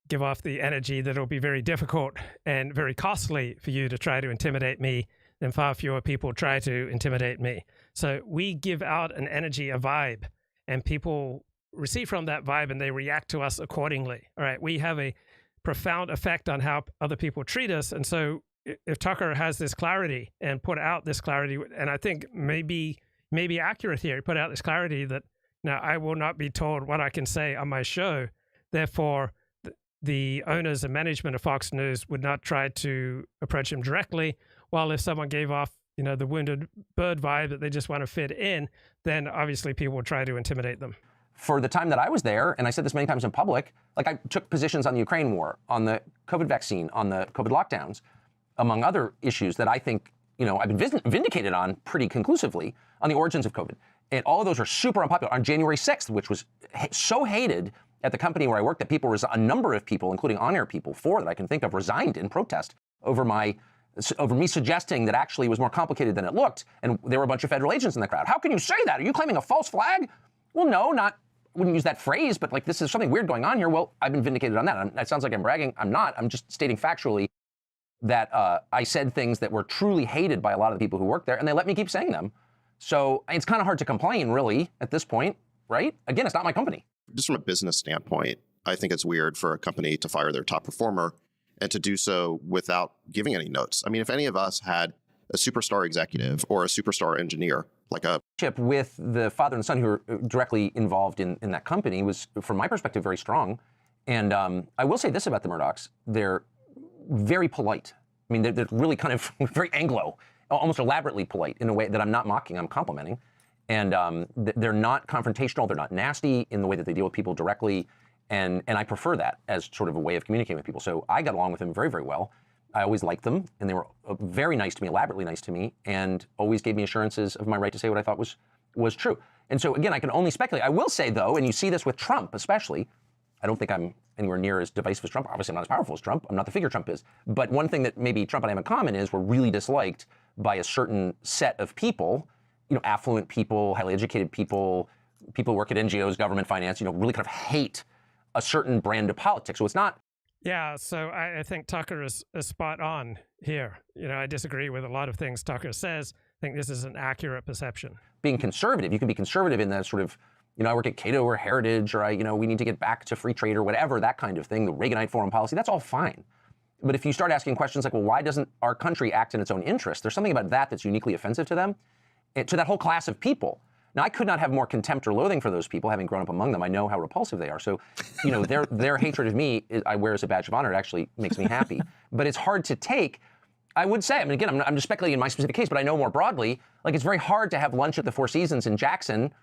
give off the energy that it'll be very difficult and very costly for you to try to intimidate me, then far fewer people try to intimidate me. So we give out an energy, a vibe, and people receive from that vibe and they react to us accordingly. All right, we have a profound effect on how other people treat us. And so if Tucker has this clarity and put out this clarity, and I think maybe accurate here, he put out this clarity that now I will not be told what I can say on my show. Therefore, the owners and management of Fox News would not try to approach him directly. While if someone gave off, the wounded bird vibe that they just want to fit in, then obviously people will try to intimidate them. For the time that I was there, and I said this many times in public, like I took positions on the Ukraine war, on the COVID vaccine, on the COVID lockdowns, among other issues that I think, I've been vindicated on pretty conclusively on the origins of COVID. And all of those are super unpopular. On January 6th, which was so hated at the company where I worked that a number of people, including on-air people, 4 that I can think of, resigned in protest over me suggesting that actually it was more complicated than it looked, and there were a bunch of federal agents in the crowd. How can you say that? Are you claiming a false flag? Well, no, wouldn't use that phrase, but like this is something weird going on here. Well, I've been vindicated on that. That sounds like I'm bragging. I'm not. I'm just stating factually that I said things that were truly hated by a lot of the people who work there, and they let me keep saying them So it's kind of hard to complain, really, at this point, right? Again, it's not my company. Just from a business standpoint, I think it's weird for a company to fire their top performer and to do so without giving any notes. I mean, if any of us had a superstar executive or a superstar engineer, like a with the father and son who were directly involved in that company was, from my perspective, very strong. And I will say this about the Murdochs. They're very polite. I mean, they're really kind of very Anglo, almost elaborately polite in a way that I'm not mocking, I'm complimenting. And they're not confrontational, they're not nasty in the way that they deal with people directly. And I prefer that as sort of a way of communicating with people. So I got along with them very, very well. I always liked them, and they were very nice to me, elaborately nice to me, and always gave me assurances of my right to say what I thought was true. And so again, I can only speculate. I will say though, and you see this with Trump especially, I don't think I'm anywhere near as divisive as Trump. Obviously, I'm not as powerful as Trump. I'm not the figure Trump is. But one thing that maybe Trump and I have in common is we're really disliked by a certain set of people, affluent people, highly educated people, people who work at NGOs, government finance, really kind of hate a certain brand of politics. So it's not. Yeah, so I think Tucker is spot on here. I disagree with a lot of things Tucker says. I think this is an accurate perception. Being conservative, you can be conservative in that sort of, I work at Cato or Heritage, or we need to get back to free trade or whatever, that kind of thing, the Reaganite foreign policy, that's all fine. But if you start asking questions like, well, why doesn't our country act in its own interest? There's something about that that's uniquely offensive to them, to that whole class of people. Now, I could not have more contempt or loathing for those people, having grown up among them. I know how repulsive they are. So, their hatred of me, I wear as a badge of honor. It actually makes me happy. But it's hard to take. I would say, again, I'm just speculating in my specific case, but I know more broadly, like it's very hard to have lunch at the Four Seasons in Jackson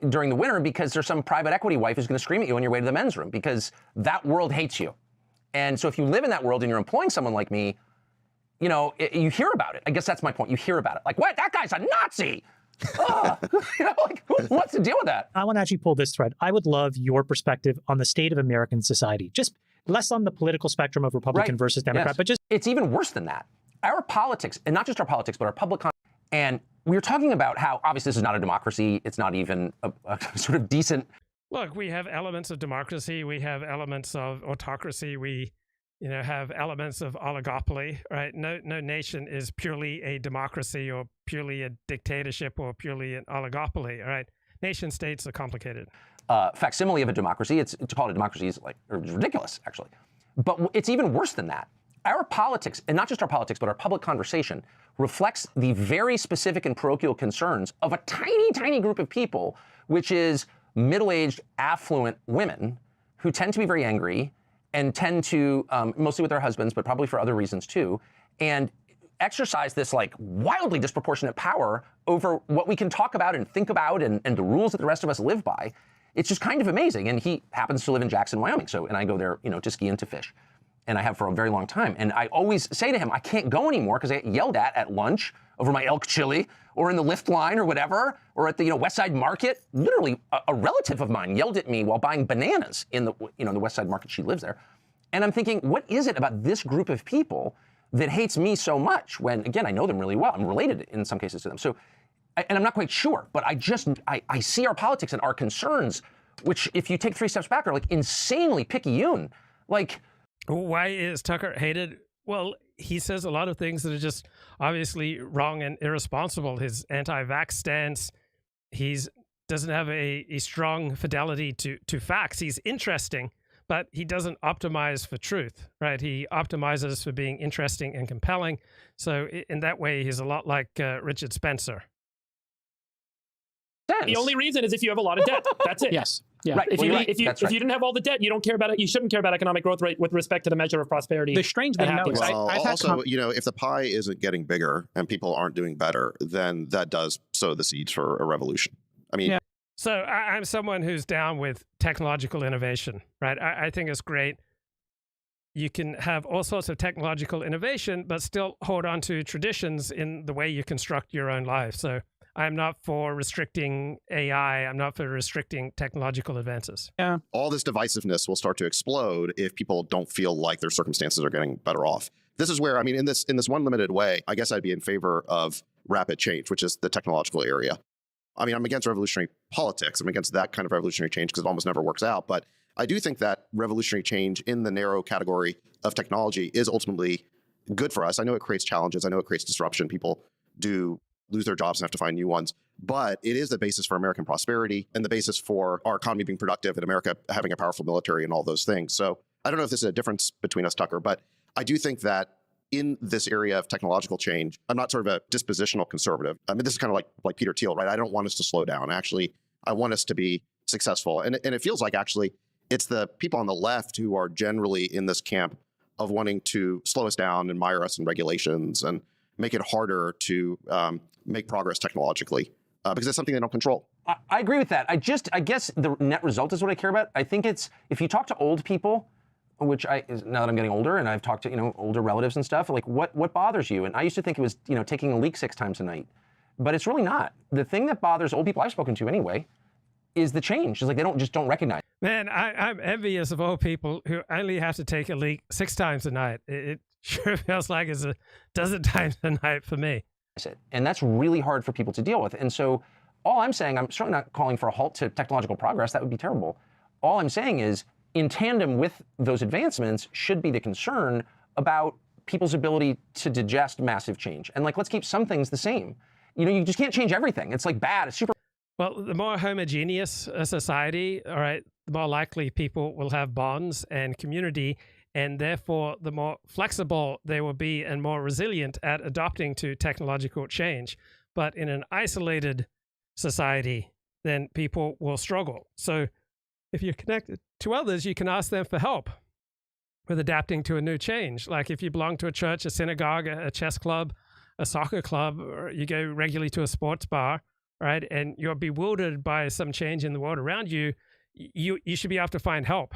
during the winter because there's some private equity wife who's going to scream at you on your way to the men's room because that world hates you. And so if you live in that world and you're employing someone like me, you hear about it. I guess that's my point. You hear about it. Like, what? That guy's a Nazi. Who wants to deal with that? I want to actually pull this thread. I would love your perspective on the state of American society. Just less on the political spectrum of Republican versus Democrat, but just... It's even worse than that. Our politics, and not just our politics, but our public... And we were talking about how, obviously, this is not a democracy. It's not even a sort of decent... Look, we have elements of democracy. We have elements of autocracy. We have elements of oligopoly, right? No nation is purely a democracy or purely a dictatorship or purely an oligopoly, all right? Nation states are complicated. Facsimile of a democracy, to call it a democracy is ridiculous, actually. But it's even worse than that. Our politics, and not just our politics, but our public conversation, reflects the very specific and parochial concerns of a tiny, tiny group of people, which is middle-aged, affluent women who tend to be very angry and tend to, mostly with their husbands, but probably for other reasons too, and exercise this wildly disproportionate power over what we can talk about and think about and the rules that the rest of us live by. It's just kind of amazing. And he happens to live in Jackson, Wyoming. And I go there, to ski and to fish. And I have for a very long time. And I always say to him, I can't go anymore because I get yelled at lunch over my elk chili or in the lift line or whatever, or at the West Side Market. Literally, a relative of mine yelled at me while buying bananas in the the West Side Market. She lives there. And I'm thinking, what is it about this group of people that hates me so much when, again, I know them really well. I'm related in some cases to them. So, and I'm not quite sure, but I see our politics and our concerns, which if you take 3 steps back are insanely picayune. Why is Tucker hated? Well, he says a lot of things that are just obviously wrong and irresponsible. His anti-vax stance, doesn't have a strong fidelity to facts. He's interesting, but he doesn't optimize for truth, right? He optimizes for being interesting and compelling. So in that way, he's a lot like Richard Spencer. The only reason is if you have a lot of debt. That's it. Yes. Yeah. Right. If you didn't have all the debt, you don't care about it. You shouldn't care about economic growth rate with respect to the measure of prosperity. The strange thing, though, is also, if the pie isn't getting bigger and people aren't doing better, then that does sow the seeds for a revolution. I mean, So I'm someone who's down with technological innovation, right? I think it's great. You can have all sorts of technological innovation, but still hold on to traditions in the way you construct your own life. So I'm not for restricting AI. I'm not for restricting technological advances. Yeah. All this divisiveness will start to explode if people don't feel like their circumstances are getting better off. This is where, in this one limited way, I guess I'd be in favor of rapid change, which is the technological area. I'm against revolutionary politics. I'm against that kind of revolutionary change because it almost never works out. But I do think that revolutionary change in the narrow category of technology is ultimately good for us. I know it creates challenges. I know it creates disruption. People do lose their jobs and have to find new ones. But it is the basis for American prosperity and the basis for our economy being productive and America having a powerful military and all those things. So I don't know if this is a difference between us, Tucker, but I do think that in this area of technological change, I'm not sort of a dispositional conservative. I mean, this is kind of like Peter Thiel, right? I don't want us to slow down. Actually, I want us to be successful. And it feels like actually it's the people on the left who are generally in this camp of wanting to slow us down and mire us in regulations and make it harder to make progress technologically because it's something they don't control. I agree with that. I guess the net result is what I care about. I think it's, if you talk to old people, which now that I'm getting older and I've talked to, older relatives and stuff, like what bothers you? And I used to think it was, taking a leak 6 times a night, but it's really not. The thing that bothers old people I've spoken to anyway is the change. It's like they don't recognize. Man, I'm envious of old people who only have to take a leak 6 times a night. It sure feels like it's a dozen times a night for me. And that's really hard for people to deal with. And so all I'm saying, I'm certainly not calling for a halt to technological progress. That would be terrible. All I'm saying is, in tandem with those advancements should be the concern about people's ability to digest massive change. And let's keep some things the same. You just can't change everything. It's bad. It's super. Well, the more homogeneous a society, all right, the more likely people will have bonds and community, and therefore the more flexible they will be and more resilient at adopting to technological change. But in an isolated society, then people will struggle. So if you're connected to others, you can ask them for help with adapting to a new change. Like if you belong to a church, a synagogue, a chess club, a soccer club, or you go regularly to a sports bar, right, and you're bewildered by some change in the world around you, you should be able to find help.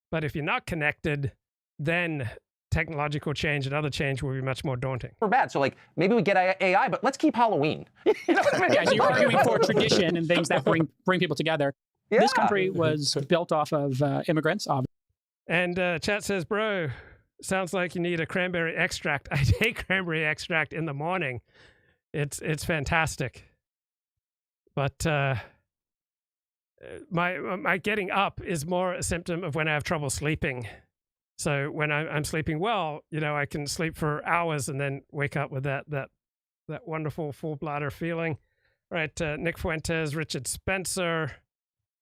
But if you're not connected, then technological change and other change will be much more daunting. Or bad. So maybe we get AI, but let's keep Halloween. Yeah, so you're arguing for tradition and things that bring people together. Yeah. This country was built off of immigrants, obviously. And chat says, bro, sounds like you need a cranberry extract. I take cranberry extract in the morning. It's fantastic. But my getting up is more a symptom of when I have trouble sleeping. So when I'm sleeping well, I can sleep for hours and then wake up with that wonderful full bladder feeling. Right, Nick Fuentes, Richard Spencer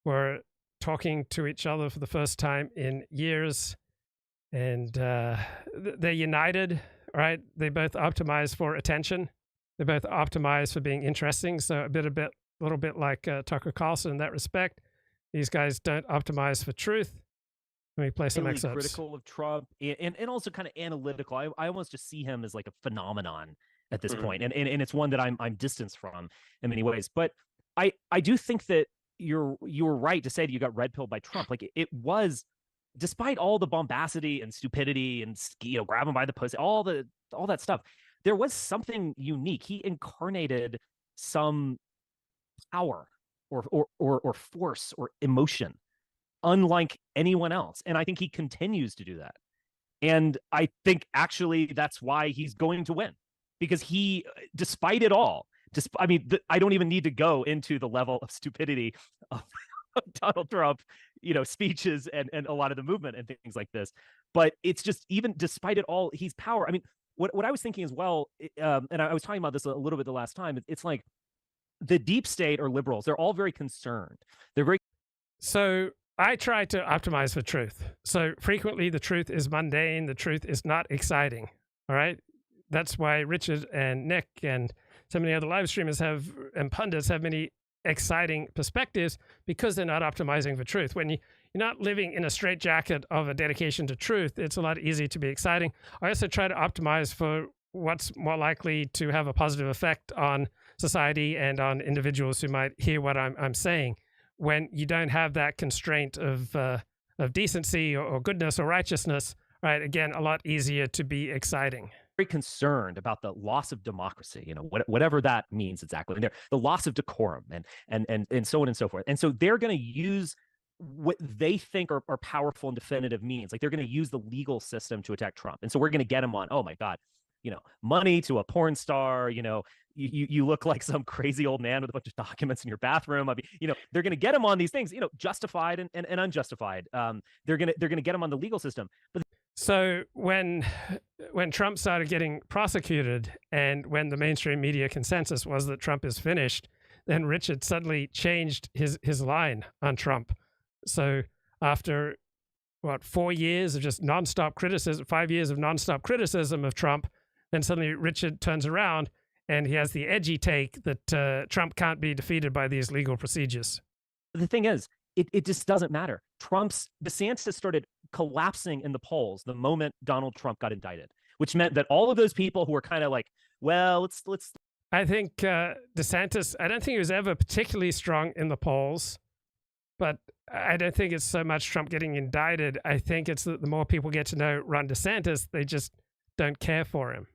were talking to each other for the first time in years, and they're united, right? They both optimize for attention. They both optimize for being interesting. So a little bit like Tucker Carlson in that respect. These guys don't optimize for truth. Let me play some excerpts. Critical of Trump and also kind of analytical. I almost just see him as like a phenomenon at this point. And it's one that I'm distanced from in many ways. But I do think that you were right to say that you got red pilled by Trump. Like it was, despite all the bombacity and stupidity and grab him by the pussy, all that stuff, there was something unique. He incarnated some power or force or emotion unlike anyone else. And I think he continues to do that. And I think actually that's why he's going to win, because he, despite it all, I don't even need to go into the level of stupidity of Donald Trump, speeches and a lot of the movement and things like this. But it's just, even despite it all, he's power. I mean, what I was thinking as well, and I was talking about this a little bit the last time, it's like the deep state or liberals, they're all very concerned. They're very. So I try to optimize for truth. So frequently the truth is mundane. The truth is not exciting. All right. That's why Richard and Nick and so many other live streamers and pundits have many exciting perspectives, because they're not optimizing for truth. When you're not living in a straitjacket of a dedication to truth, it's a lot easier to be exciting. I also try to optimize for what's more likely to have a positive effect on society and on individuals who might hear what I'm saying. When you don't have that constraint of decency or goodness or righteousness, right? Again, a lot easier to be exciting. Very concerned about the loss of democracy, whatever that means exactly. And the loss of decorum and so on and so forth. And so they're going to use what they think are powerful and definitive means. Like they're going to use the legal system to attack Trump. And so we're going to get him on, oh my God, money to a porn star, you look like some crazy old man with a bunch of documents in your bathroom. I mean, they're going to get him on these things, justified and unjustified. They're going to get him on the legal system. But So when Trump started getting prosecuted and when the mainstream media consensus was that Trump is finished, then Richard suddenly changed his line on Trump. So after, 4 years of just nonstop criticism, 5 years of nonstop criticism of Trump, then suddenly Richard turns around and he has the edgy take that Trump can't be defeated by these legal procedures. The thing is, it just doesn't matter. DeSantis started collapsing in the polls the moment Donald Trump got indicted, which meant that all of those people who were kind of like, well, let's. I think DeSantis, I don't think he was ever particularly strong in the polls, but I don't think it's so much Trump getting indicted. I think it's that the more people get to know Ron DeSantis, they just don't care for him.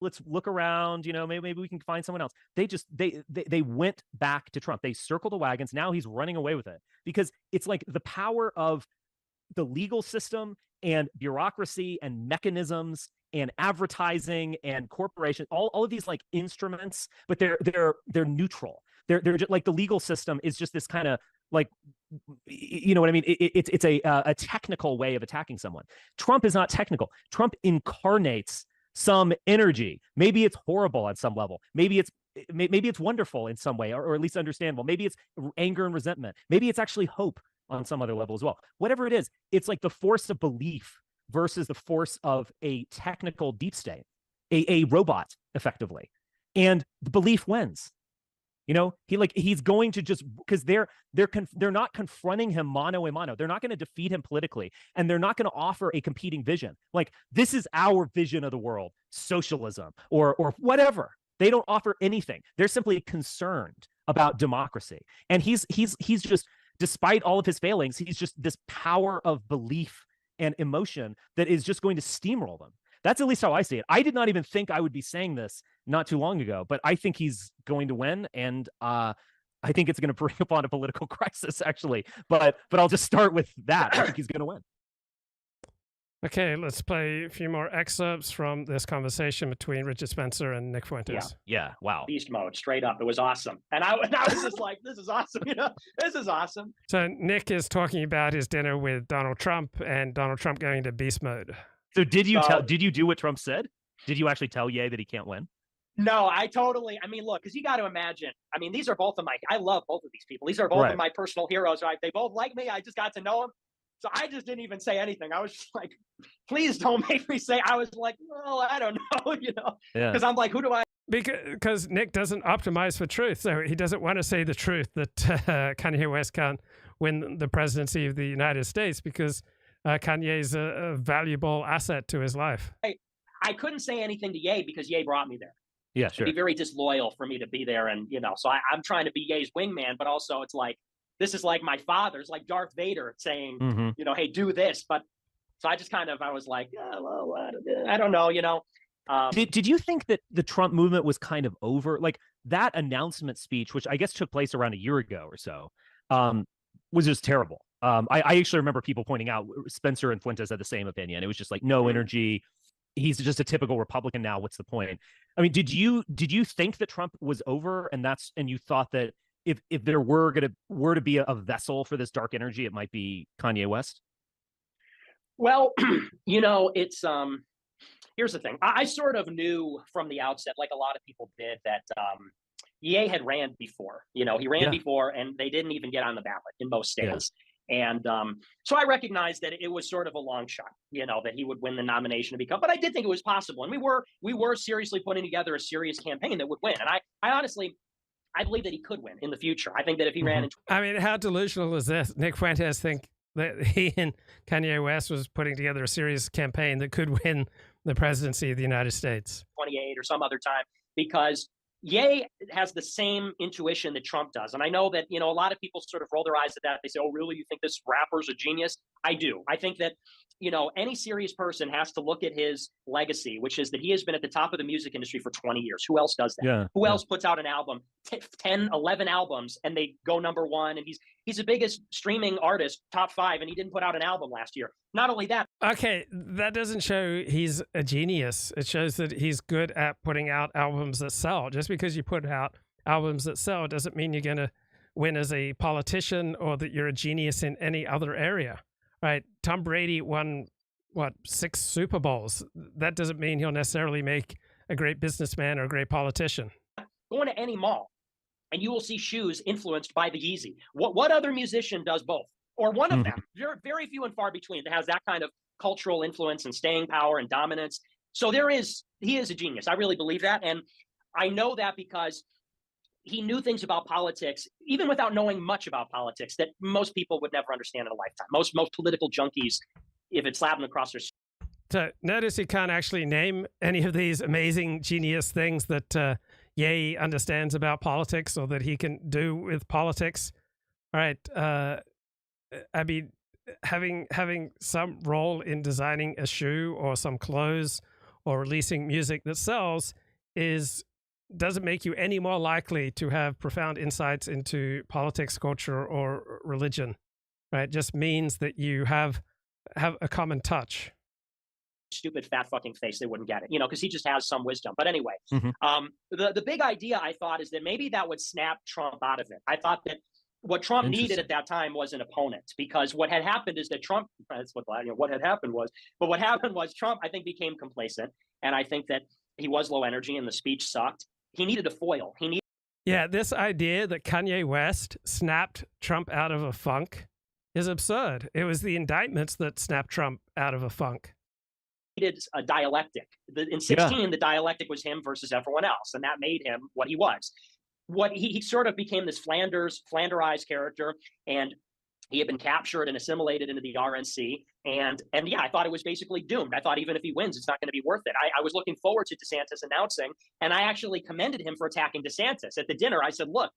Let's look around, maybe we can find someone else. They went back to Trump. They circled the wagons. Now he's running away with it because it's like the power of the legal system and bureaucracy and mechanisms and advertising and corporations, all of these like instruments, but they're neutral. They're just like the legal system is just this kind of like, you know what I mean? It's a technical way of attacking someone. Trump is not technical. Trump incarnates some energy. Maybe it's horrible at some level. Maybe it's wonderful in some way, or at least understandable. Maybe it's anger and resentment. Maybe it's actually hope on some other level as well. Whatever it is, it's like the force of belief versus the force of a technical deep state, a robot, effectively. And the belief wins. He's going to just, because they're not confronting him mano a mano. They're not going to defeat him politically, and they're not going to offer a competing vision. Like, this is our vision of the world, socialism or whatever. They don't offer anything. They're simply concerned about democracy. And he's just, despite all of his failings, he's just this power of belief and emotion that is just going to steamroll them. That's at least how I see it. I did not even think I would be saying this not too long ago, but I think he's going to win, and I think it's going to bring upon a political crisis, actually. But I'll just start with that. I think he's going to win. Okay, let's play a few more excerpts from this conversation between Richard Spencer and Nick Fuentes. Yeah, wow. Beast mode, straight up. It was awesome. And I was just like, this is awesome. This is awesome. So Nick is talking about his dinner with Donald Trump and Donald Trump going into beast mode. So did you do what Trump said? Did you actually tell Ye that he can't win? No, look, because you got to imagine, these are both I love both of these people. These are both of my personal heroes, right? They both like me. I just got to know them. So I just didn't even say anything. I was just like, please don't make me say, I was like, well, I don't know, because I'm like, who do I? Because Nick doesn't optimize for truth. So he doesn't want to say the truth that Kanye West can't win the presidency of the United States because Kanye is a valuable asset to his life. I couldn't say anything to Ye because Ye brought me there. Yeah, sure. It'd be very disloyal for me to be there. And, so I'm trying to be Ye's wingman, but also it's like, this is like my father's, like Darth Vader saying, hey, do this. But so I just I was like, I don't know, Did you think that the Trump movement was kind of over? Like that announcement speech, which I guess took place around a year ago or so, was just terrible. I actually remember people pointing out Spencer and Fuentes had the same opinion. It was just like no energy. He's just a typical Republican now. What's the point? I mean, did you think that Trump was over, and you thought that if there were to be a vessel for this dark energy, it might be Kanye West? Well, it's here's the thing. I sort of knew from the outset, like a lot of people did, that Ye had ran before. He ran before, and they didn't even get on the ballot in most states. Yeah. And so I recognized that it was sort of a long shot, that he would win the nomination to become. But I did think it was possible, and we were seriously putting together a serious campaign that would win. And I honestly, I believe that he could win in the future. I think that if he ran in, how delusional is this? Nick Fuentes think that he and Kanye West was putting together a serious campaign that could win the presidency of the United States. 28 or some other time, because Ye has the same intuition that Trump does. And I know that, a lot of people sort of roll their eyes at that. They say, oh, really? You think this rapper's a genius? I do. I think that, any serious person has to look at his legacy, which is that he has been at the top of the music industry for 20 years. Who else does that? Yeah, Who else puts out an album, 10, 11 albums, and they go number one? And he's the biggest streaming artist, top 5, and he didn't put out an album last year. Not only that. Okay, that doesn't show he's a genius. It shows that he's good at putting out albums that sell. Just because you put out albums that sell doesn't mean you're going to win as a politician or that you're a genius in any other area. Right? Tom Brady won what, 6 Super Bowls. That doesn't mean he'll necessarily make a great businessman or a great politician. Go into any mall and you will see shoes influenced by the Yeezy. What other musician does both? Or one of them? Very, very few and far between that has that kind of cultural influence and staying power and dominance. So he is a genius. I really believe that. And I know that because he knew things about politics, even without knowing much about politics, that most people would never understand in a lifetime. Most political junkies, if it slapped them across their... So notice he can't actually name any of these amazing genius things that Ye understands about politics or that he can do with politics. All right. I mean, having some role in designing a shoe or some clothes or releasing music that sells doesn't make you any more likely to have profound insights into politics, culture, or religion. Right? It just means that you have a common touch. Stupid fat fucking face, they wouldn't get it, because he just has some wisdom. But anyway, the big idea, I thought, is that maybe that would snap Trump out of it. I thought that what Trump needed at that time was an opponent, because what had happened is that Trump, that's what had happened was Trump, I think, became complacent. And I think that he was low energy and the speech sucked. He needed a foil. Yeah, this idea that Kanye West snapped Trump out of a funk is absurd. It was the indictments that snapped Trump out of a funk. Needed a dialectic. In 16, the dialectic was him versus everyone else, and that made him what he was. He sort of became this Flanderized character, and he had been captured and assimilated into the RNC. And yeah, I thought it was basically doomed. I thought even if he wins, it's not going to be worth it. I was looking forward to DeSantis announcing, and I actually commended him for attacking DeSantis. At the dinner, I said, look,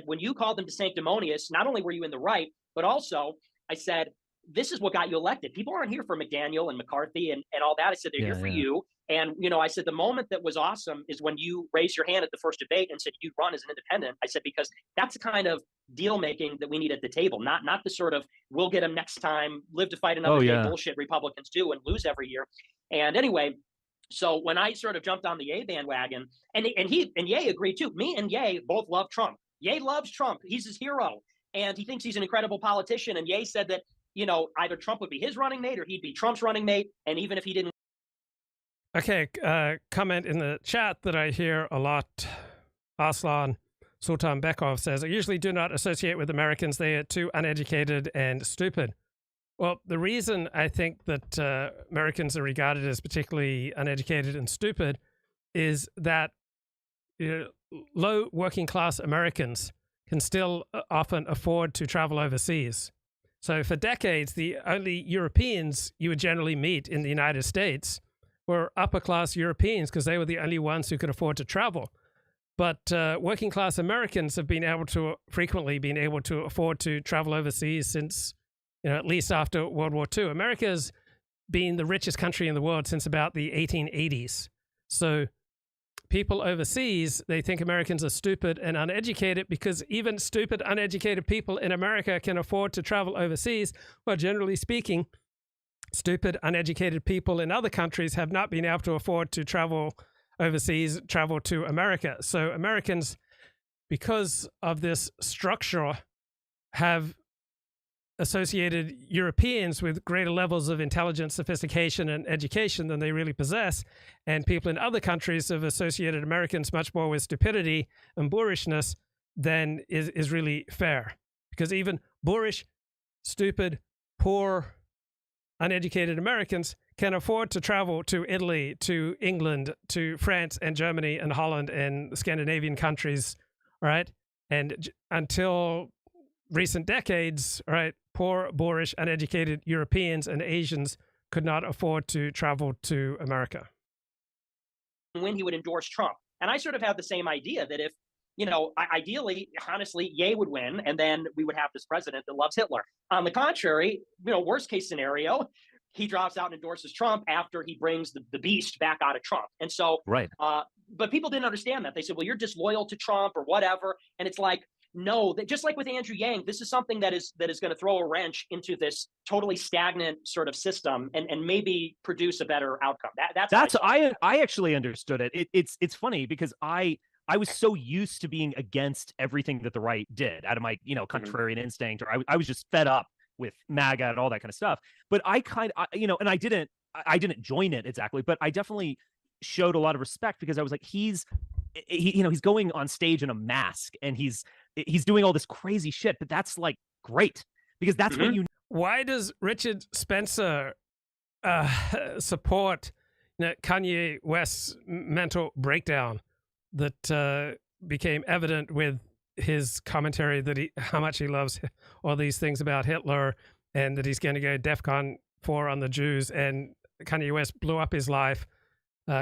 when you called him sanctimonious, not only were you in the right, but also, I said, this is what got you elected. People aren't here for McDaniel and McCarthy and all that. I said, they're here for you. And, I said, the moment that was awesome is when you raised your hand at the first debate and said you'd run as an independent. I said, because that's the kind of deal making that we need at the table, not the sort of we'll get him next time, live to fight another day bullshit Republicans do and lose every year. And anyway, so when I sort of jumped on the Ye bandwagon, and Ye agreed too. Me and Ye both love Trump. Ye loves Trump. He's his hero. And he thinks he's an incredible politician. And Ye said that, either Trump would be his running mate or he'd be Trump's running mate. And even if he didn't. Okay, comment in the chat that I hear a lot. Aslan Sultan Bekov says, I usually do not associate with Americans. They are too uneducated and stupid. Well, the reason I think that Americans are regarded as particularly uneducated and stupid is that low working class Americans can still often afford to travel overseas. So for decades, the only Europeans you would generally meet in the United States were upper class Europeans because they were the only ones who could afford to travel. But working class Americans have frequently been able to afford to travel overseas since, at least after World War II. America's been the richest country in the world since about the 1880s. So people overseas, they think Americans are stupid and uneducated because even stupid, uneducated people in America can afford to travel overseas. Well, generally speaking, stupid, uneducated people in other countries have not been able to afford to travel overseas, travel to America. So Americans, because of this structure, have associated Europeans with greater levels of intelligence, sophistication, and education than they really possess. And people in other countries have associated Americans much more with stupidity and boorishness than is really fair. Because even boorish, stupid, poor, uneducated Americans can afford to travel to Italy, to England, to France and Germany and Holland and the Scandinavian countries, right? And until recent decades, right, poor, boorish, uneducated Europeans and Asians could not afford to travel to America. When he would endorse Trump. And I sort of have the same idea that if, ideally, honestly, Ye would win, and then we would have this president that loves Hitler. On the contrary, worst case scenario, he drops out and endorses Trump after he brings the beast back out of Trump. And so, but people didn't understand that. They said, well, you're disloyal to Trump or whatever. And it's like, no, that just like with Andrew Yang, this is something that is going to throw a wrench into this totally stagnant sort of system and maybe produce a better outcome. That's I actually understood it. It's funny because I was so used to being against everything that the right did out of my contrarian instinct, or I was just fed up with MAGA and all that kind of stuff. But I and I didn't join it exactly, but I definitely showed a lot of respect because I was like, he's going on stage in a mask and he's doing all this crazy shit, but that's like great because that's what you. Why does Richard Spencer support Kanye West's mental breakdown that became evident with his commentary that how much he loves all these things about Hitler and that he's going to go DEFCON 4 on the Jews, and Kanye West blew up his life,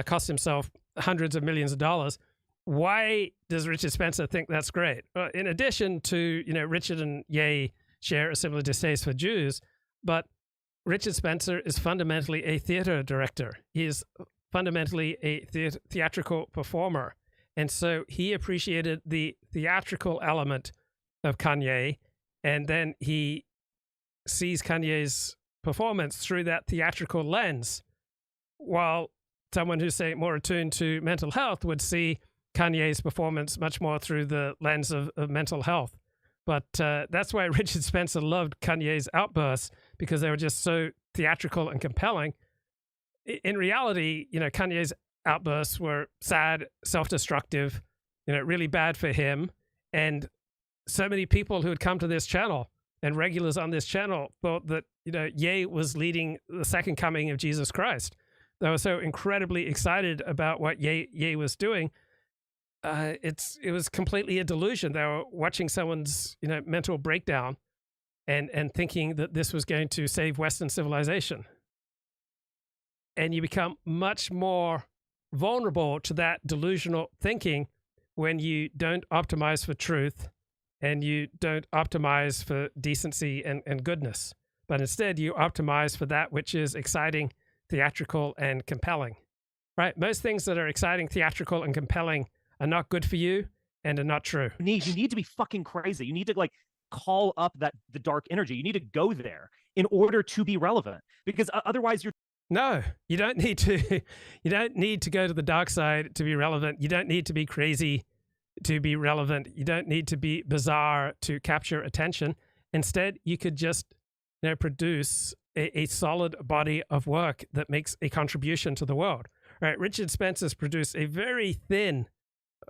cost himself hundreds of millions of dollars. Why does Richard Spencer think that's great? In addition to, Richard and Ye share a similar distaste for Jews, but Richard Spencer is fundamentally a theater director. He is fundamentally a theatrical performer. And so he appreciated the theatrical element of Kanye, and then he sees Kanye's performance through that theatrical lens, while someone who's, say, more attuned to mental health would see Kanye's performance much more through the lens of mental health. But that's why Richard Spencer loved Kanye's outbursts, because they were just so theatrical and compelling. In reality, Kanye's outbursts were sad, self-destructive, really bad for him. And so many people who had come to this channel and regulars on this channel thought that, Ye was leading the second coming of Jesus Christ. They were so incredibly excited about what Ye was doing. It was completely a delusion. They were watching someone's, mental breakdown and thinking that this was going to save Western civilization. And you become much more vulnerable to that delusional thinking when you don't optimize for truth and you don't optimize for decency and goodness, but instead you optimize for that which is exciting, theatrical, and compelling, right? Most things that are exciting, theatrical, and compelling are not good for you and are not true. You need to be fucking crazy. You need to call up the dark energy. You need to go there in order to be relevant, because otherwise you're. No, you don't need to. You don't need to go to the dark side to be relevant. You don't need to be crazy to be relevant. You don't need to be bizarre to capture attention. Instead, you could just produce a solid body of work that makes a contribution to the world. Right? Richard Spencer's produced a very thin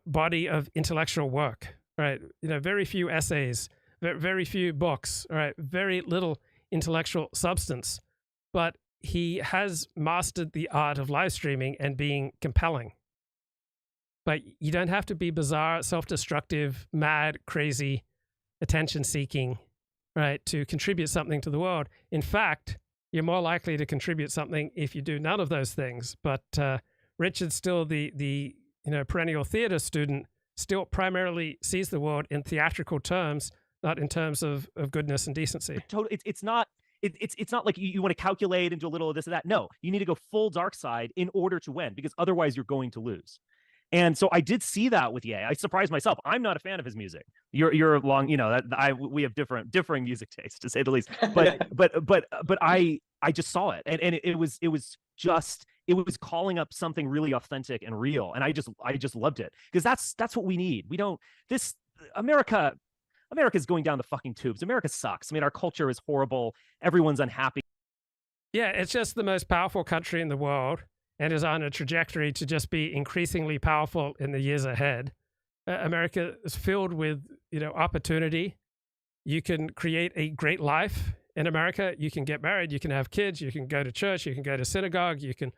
body of intellectual work. Right? Very few essays, very few books. Right? Very little intellectual substance, but he has mastered the art of live streaming and being compelling. But you don't have to be bizarre, self-destructive, mad, crazy, attention-seeking, right, to contribute something to the world. In fact, you're more likely to contribute something if you do none of those things. But Richard's still the perennial theater student, still primarily sees the world in theatrical terms, not in terms of goodness and decency. It's not. It's not like you want to calculate and do a little of this or that. No, you need to go full dark side in order to win, because otherwise you're going to lose. And so I did see that with Ye. I surprised myself. I'm not a fan of his music. You're long, we have differing music tastes, to say the least. But I just saw it, and it was calling up something really authentic and real, and I just loved it, because that's what we need. We don't America's going down the fucking tubes. America sucks. I mean, our culture is horrible. Everyone's unhappy. Yeah, it's just the most powerful country in the world and is on a trajectory to just be increasingly powerful in the years ahead. America is filled with, opportunity. You can create a great life in America. You can get married. You can have kids. You can go to church. You can go to synagogue. You can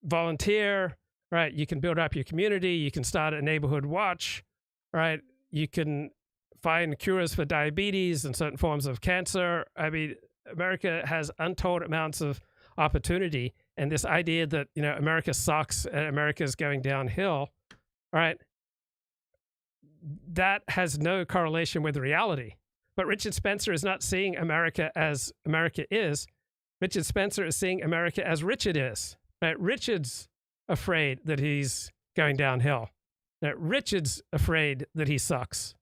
volunteer, right? You can build up your community. You can start a neighborhood watch, right? You can find cures for diabetes and certain forms of cancer. I mean, America has untold amounts of opportunity. And this idea that, America sucks and America is going downhill, right? That has no correlation with reality. But Richard Spencer is not seeing America as America is. Richard Spencer is seeing America as Richard is. Right? Richard's afraid that he's going downhill. Richard's afraid that he sucks,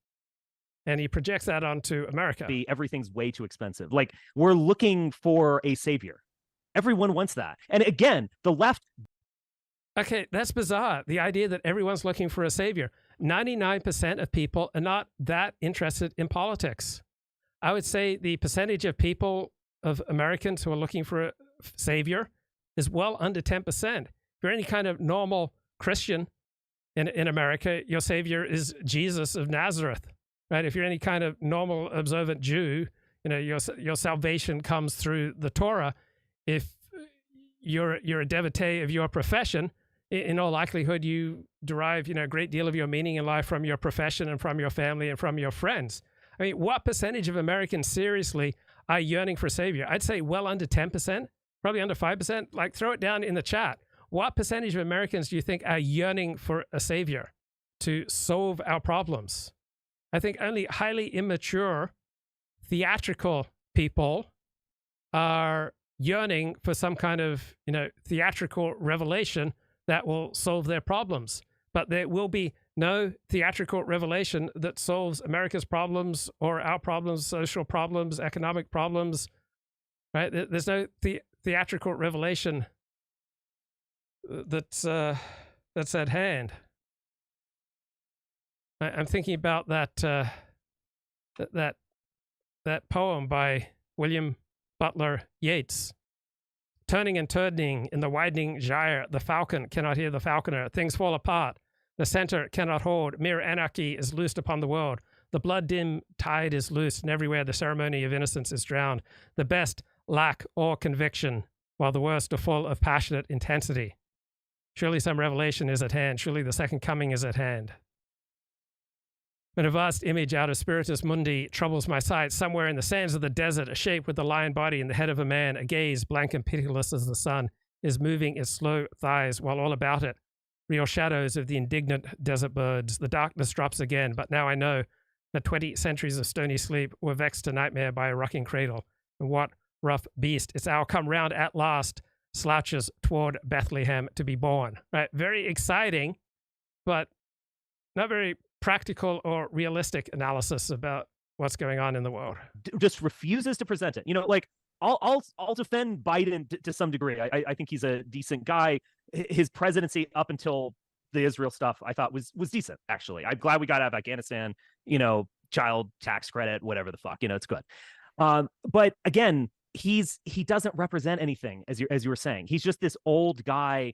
and he projects that onto America. Everything's way too expensive. Like, we're looking for a savior. Everyone wants that. And again, the left. Okay, that's bizarre. The idea that everyone's looking for a savior. 99% of people are not that interested in politics. I would say the percentage of people, of Americans who are looking for a savior is well under 10%. If you're any kind of normal Christian in America, your savior is Jesus of Nazareth, right? If you're any kind of normal observant Jew, you know, your salvation comes through the Torah. If you're a devotee of your profession, in all likelihood, you derive, you know, a great deal of your meaning in life from your profession and from your family and from your friends. I mean, what percentage of Americans seriously are yearning for a savior? I'd say well under 10%, probably under 5%. Like, throw it down in the chat. What percentage of Americans do you think are yearning for a savior to solve our problems? I think only highly immature, theatrical people are yearning for some kind of, you know, theatrical revelation that will solve their problems. But there will be no theatrical revelation that solves America's problems or our problems, social problems, economic problems, right? There's no theatrical revelation that's at hand. I'm thinking about that poem by William Butler Yeats. Turning and turning in the widening gyre, the falcon cannot hear the falconer. Things fall apart. The center cannot hold. Mere anarchy is loosed upon the world. The blood-dim tide is loosed, and everywhere the ceremony of innocence is drowned. The best lack all conviction, while the worst are full of passionate intensity. Surely some revelation is at hand. Surely the second coming is at hand. When a vast image out of Spiritus Mundi troubles my sight, somewhere in the sands of the desert, a shape with the lion body and the head of a man, a gaze blank and pitiless as the sun, is moving its slow thighs, while all about it, real shadows of the indignant desert birds. The darkness drops again, but now I know that 20 centuries of stony sleep were vexed to nightmare by a rocking cradle. And what rough beast, its hour come round at last, slouches toward Bethlehem to be born. Right? Very exciting, but not very practical or realistic analysis about what's going on in the world. Just refuses to present it. You know, like, I'll defend Biden to some degree. I think he's a decent guy. His presidency up until the Israel stuff, I thought was decent, actually. I'm glad we got out of Afghanistan, you know, child tax credit, whatever the fuck, you know, it's good. But again, he doesn't represent anything, as you were saying. He's just this old guy,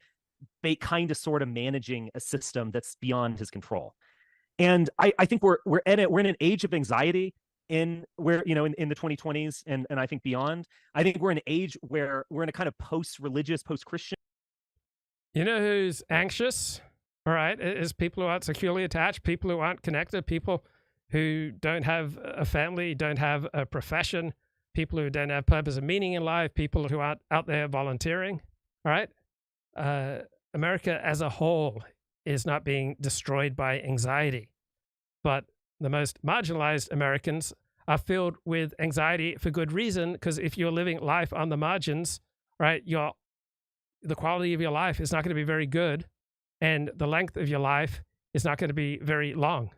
kind of sort of managing a system that's beyond his control. And I think we're in an age of anxiety in the 2020s and I think beyond. I think we're in an age where we're in a kind of post-religious, post-Christian. You know who's anxious? All right, is people who aren't securely attached, people who aren't connected, people who don't have a family, don't have a profession, people who don't have purpose and meaning in life, people who aren't out there volunteering. All right, America as a whole is not being destroyed by anxiety, but the most marginalized Americans are filled with anxiety for good reason, because if you're living life on the margins, right, the quality of your life is not going to be very good, and the length of your life is not going to be very long,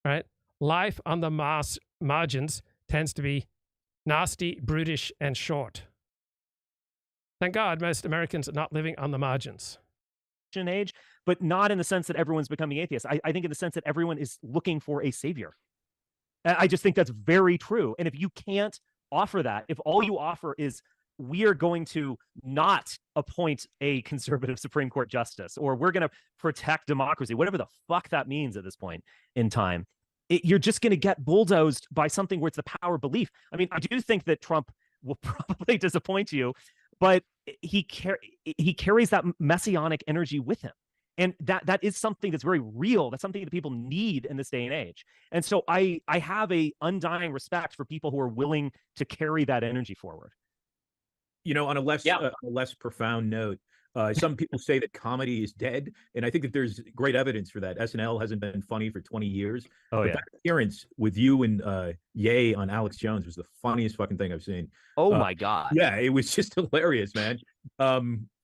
right? Life on the margins tends to be nasty, brutish, and short. Thank God most Americans are not living on the margins. Age, but not in the sense that everyone's becoming atheists. I think in the sense that everyone is looking for a savior. I just think that's very true. And if you can't offer that, if all you offer is we are going to not appoint a conservative Supreme Court justice, or we're going to protect democracy, whatever the fuck that means at this point in time, you're just going to get bulldozed by something where it's the power of belief. I mean, I do think that Trump will probably disappoint you, but he carries that messianic energy with him. And that is something that's very real. That's something that people need in this day and age. And so I have a undying respect for people who are willing to carry that energy forward. You know, on a less profound note, some people say that comedy is dead, and I think that there's great evidence for that. SNL hasn't been funny for 20 years. Oh, but yeah. That appearance with you and Ye on Alex Jones was the funniest fucking thing I've seen. Oh my God. Yeah, it was just hilarious, man.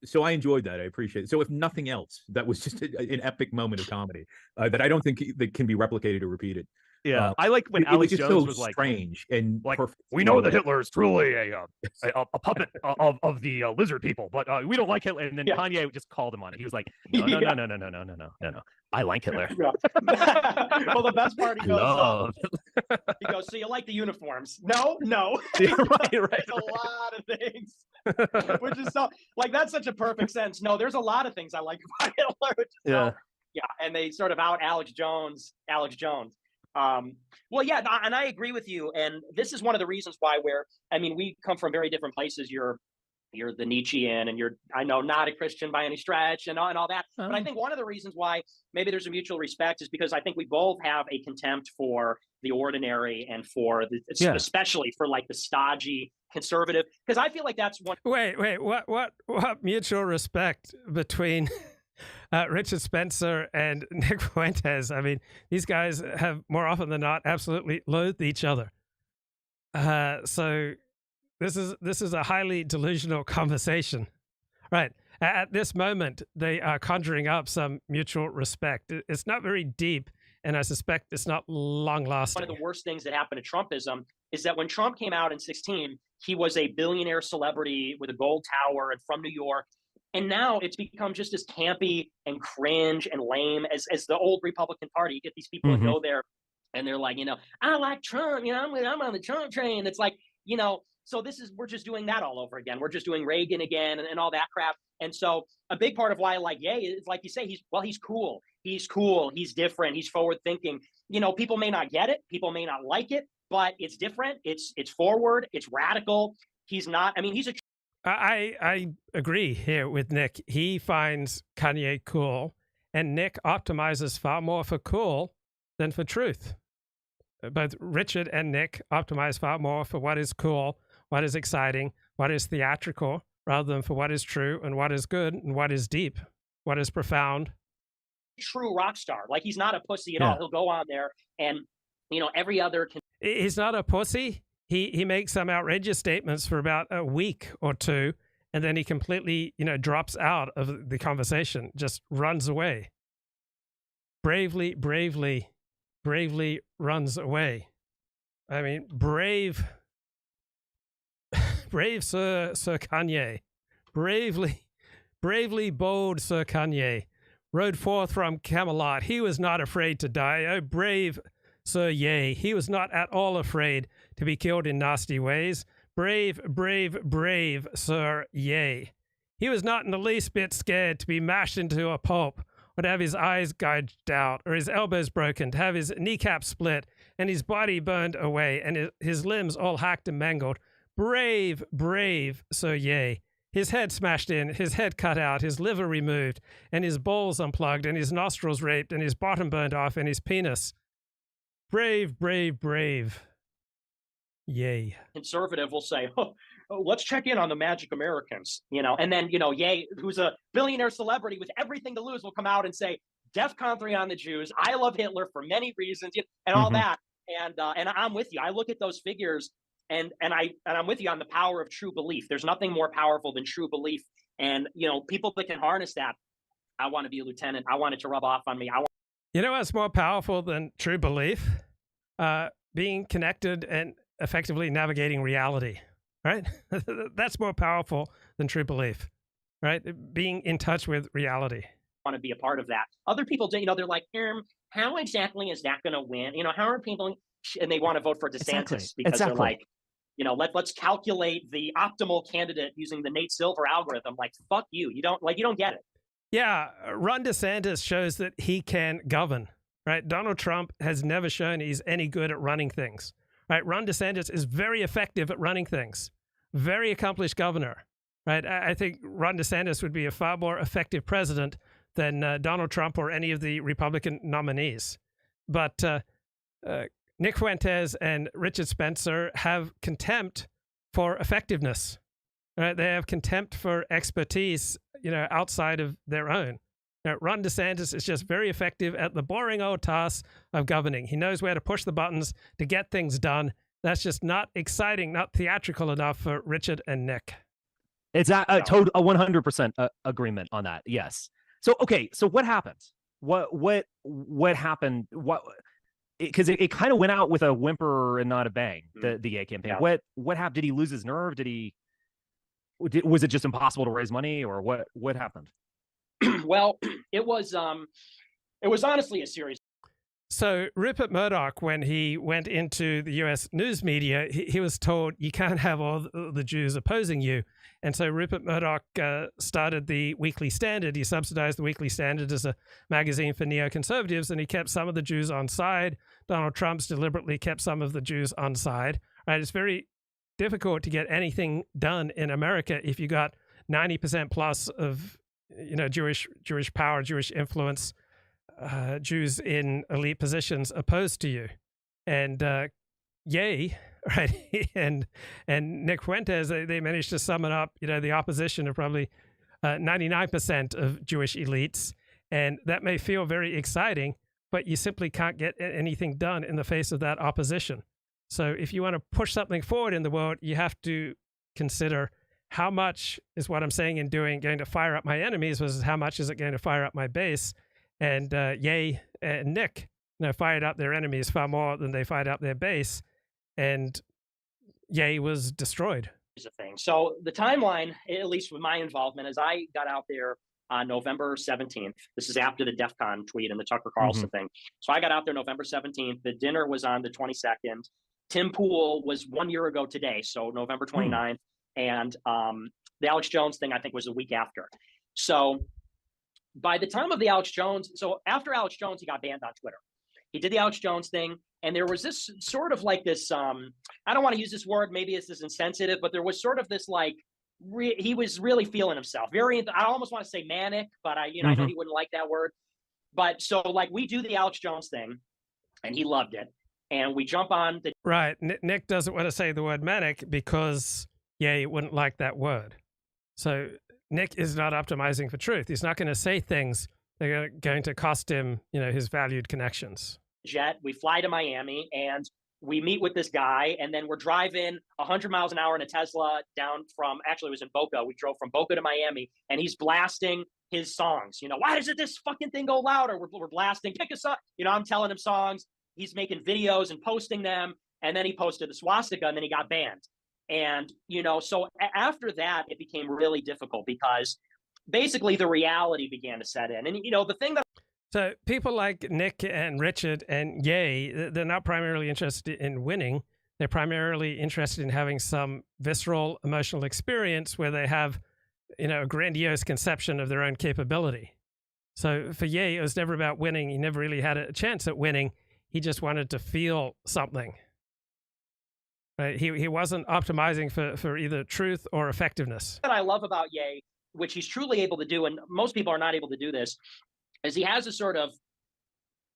So I enjoyed that. I appreciate it. So if nothing else, that was just an epic moment of comedy that I don't think that can be replicated or repeated. Yeah, I like when Alex Jones was like strange and like, perfect. we know that Hitler is truly a puppet of the lizard people, but we don't like Hitler. And then Kanye just called him on it. He was like, no. I like Hitler. Well, the best part, he goes, He goes, so you like the uniforms? No. Yeah, right. There's a lot of things. Which is so, like, that's such a perfect sense. No, there's a lot of things I like about Hitler. Which is Yeah. And they sort of out Alex Jones. Well, yeah, and I agree with you. And this is one of the reasons why we come from very different places. You're the Nietzschean, and I know, not a Christian by any stretch, and all that. Oh. But I think one of the reasons why maybe there's a mutual respect is because I think we both have a contempt for the ordinary and for especially for like the stodgy conservative. Because I feel like that's one. Wait, what mutual respect between Richard Spencer and Nick Fuentes? I mean, these guys have more often than not absolutely loathed each other. So this is a highly delusional conversation, right? At this moment, they are conjuring up some mutual respect. It's not very deep, and I suspect it's not long-lasting. One of the worst things that happened to Trumpism is that when Trump came out in 2016, he was a billionaire celebrity with a gold tower and from New York. And now it's become just as campy and cringe and lame as the old Republican Party. You get these people that go there and they're like, I like Trump, I'm on the Trump train. It's like, so we're just doing that all over again. We're just doing Reagan again and all that crap. And so a big part of why I like Ye is, like you say, he's cool. He's cool. He's different. He's forward thinking. People may not get it. People may not like it, but it's different. It's forward. It's radical. He's not, he's a. I agree here with Nick. He finds Kanye cool, and Nick optimizes far more for cool than for truth. Both Richard and Nick optimize far more for what is cool, what is exciting, what is theatrical, rather than for what is true and what is good and what is deep, what is profound. True rock star. Like, he's not a pussy at all. He'll go on there and, every other. He's not a pussy. He makes some outrageous statements for about a week or two, and then he completely, drops out of the conversation, just runs away. Bravely runs away. I mean, brave Sir Kanye. Bravely bold Sir Kanye rode forth from Camelot. He was not afraid to die. Oh, brave Sir Ye. He was not at all afraid to be killed in nasty ways. Brave Sir Ye. He was not in the least bit scared to be mashed into a pulp, or to have his eyes gouged out, or his elbows broken, to have his kneecap split, and his body burned away, and his limbs all hacked and mangled. Brave Sir Ye. His head smashed in, his head cut out, his liver removed, and his balls unplugged, and his nostrils raped, and his bottom burned off, and his penis. Brave. Yay. Conservative will say, let's check in on the Magic Americans, and then, Ye, who's a billionaire celebrity with everything to lose, will come out and say, DEFCON 3 on the Jews. I love Hitler for many reasons, and all that. And I'm with you. I look at those figures and I'm with you on the power of true belief. There's nothing more powerful than true belief. And, people that can harness that. I want to be a lieutenant. I want it to rub off on me. You know what's more powerful than true belief? Being connected and effectively navigating reality, right? That's more powerful than true belief, right? Being in touch with reality. Want to be a part of that. Other people, they're like, how exactly is that going to win? How are people, and they want to vote for DeSantis because they're like, let's calculate the optimal candidate using the Nate Silver algorithm. Like, fuck you. You don't get it. Yeah, Ron DeSantis shows that he can govern, right? Donald Trump has never shown he's any good at running things, right? Ron DeSantis is very effective at running things, very accomplished governor, right? I think Ron DeSantis would be a far more effective president than Donald Trump or any of the Republican nominees. But Nick Fuentes and Richard Spencer have contempt for effectiveness, right? They have contempt for expertise, outside of their own. Ron DeSantis is just very effective at the boring old task of governing. He knows where to push the buttons to get things done. That's just not exciting, not theatrical enough for Richard and Nick. It's a 100% agreement on that. Yes. So, okay. So what happened? What happened? Because it kind of went out with a whimper and not a bang, the Ye campaign. Yeah. What happened? Did he lose his nerve? Was it just impossible to raise money, or what happened? Well, it was honestly a series. So Rupert Murdoch, when he went into the US news media, he was told you can't have all the Jews opposing you. And so Rupert Murdoch started the Weekly Standard. He subsidized the Weekly Standard as a magazine for neoconservatives, and he kept some of the Jews on side. Donald Trump's deliberately kept some of the Jews on side. Right? It's very difficult to get anything done in America if you got 90% plus of Jewish power, Jewish influence, Jews in elite positions opposed to you. And Ye, right, and Nick Fuentes, they managed to summon up, the opposition of probably 99% of Jewish elites. And that may feel very exciting, but you simply can't get anything done in the face of that opposition. So if you want to push something forward in the world, you have to consider how much is what I'm saying and doing going to fire up my enemies versus how much is it going to fire up my base. And Ye and Nick fired up their enemies far more than they fired up their base. And Ye was destroyed. Is a thing. So the timeline, at least with my involvement, is I got out there on November 17th. This is after the DEF CON tweet and the Tucker Carlson thing. So I got out there November 17th. The dinner was on the 22nd. Tim Pool was 1 year ago today, so November 29th. And the Alex Jones thing, I think, was a week after. So by the time of the Alex Jones, so after Alex Jones, he got banned on Twitter. He did the Alex Jones thing, and there was this sort of like this, I don't want to use this word, maybe it's this insensitive, but there was sort of this like, he was really feeling himself. Very, I almost want to say manic, but I know he wouldn't like that word. But so like we do the Alex Jones thing, and he loved it. And we jump on the... Right. Nick doesn't want to say the word manic because, he wouldn't like that word. So Nick is not optimizing for truth. He's not going to say things that are going to cost him, his valued connections. Jet, we fly to Miami, and we meet with this guy, and then we're driving 100 miles an hour in a Tesla down from, actually it was in Boca. We drove from Boca to Miami, and he's blasting his songs. Why doesn't this fucking thing go louder? We're blasting, pick us up. I'm telling him songs. He's making videos and posting them, and then he posted the swastika, and then he got banned. And, so after that, it became really difficult because basically the reality began to set in. And, the thing that... So people like Nick and Richard and Ye, they're not primarily interested in winning. They're primarily interested in having some visceral emotional experience where they have, a grandiose conception of their own capability. So for Ye, it was never about winning. He never really had a chance at winning. He just wanted to feel something. Right? He wasn't optimizing for either truth or effectiveness. What I love about Ye, which he's truly able to do, and most people are not able to do this, is he has a sort of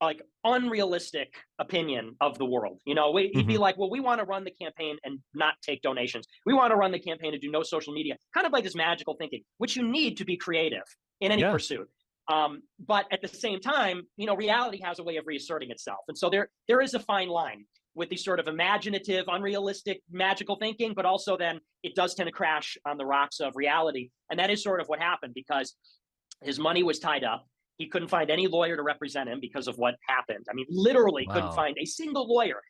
like unrealistic opinion of the world. He'd be like, well, we want to run the campaign and not take donations. We want to run the campaign and do no social media. Kind of like this magical thinking, which you need to be creative in any pursuit. But at the same time, reality has a way of reasserting itself. And so there is a fine line with these sort of imaginative, unrealistic, magical thinking, but also then it does tend to crash on the rocks of reality. And that is sort of what happened because his money was tied up. He couldn't find any lawyer to represent him because of what happened. I mean, literally couldn't find a single lawyer.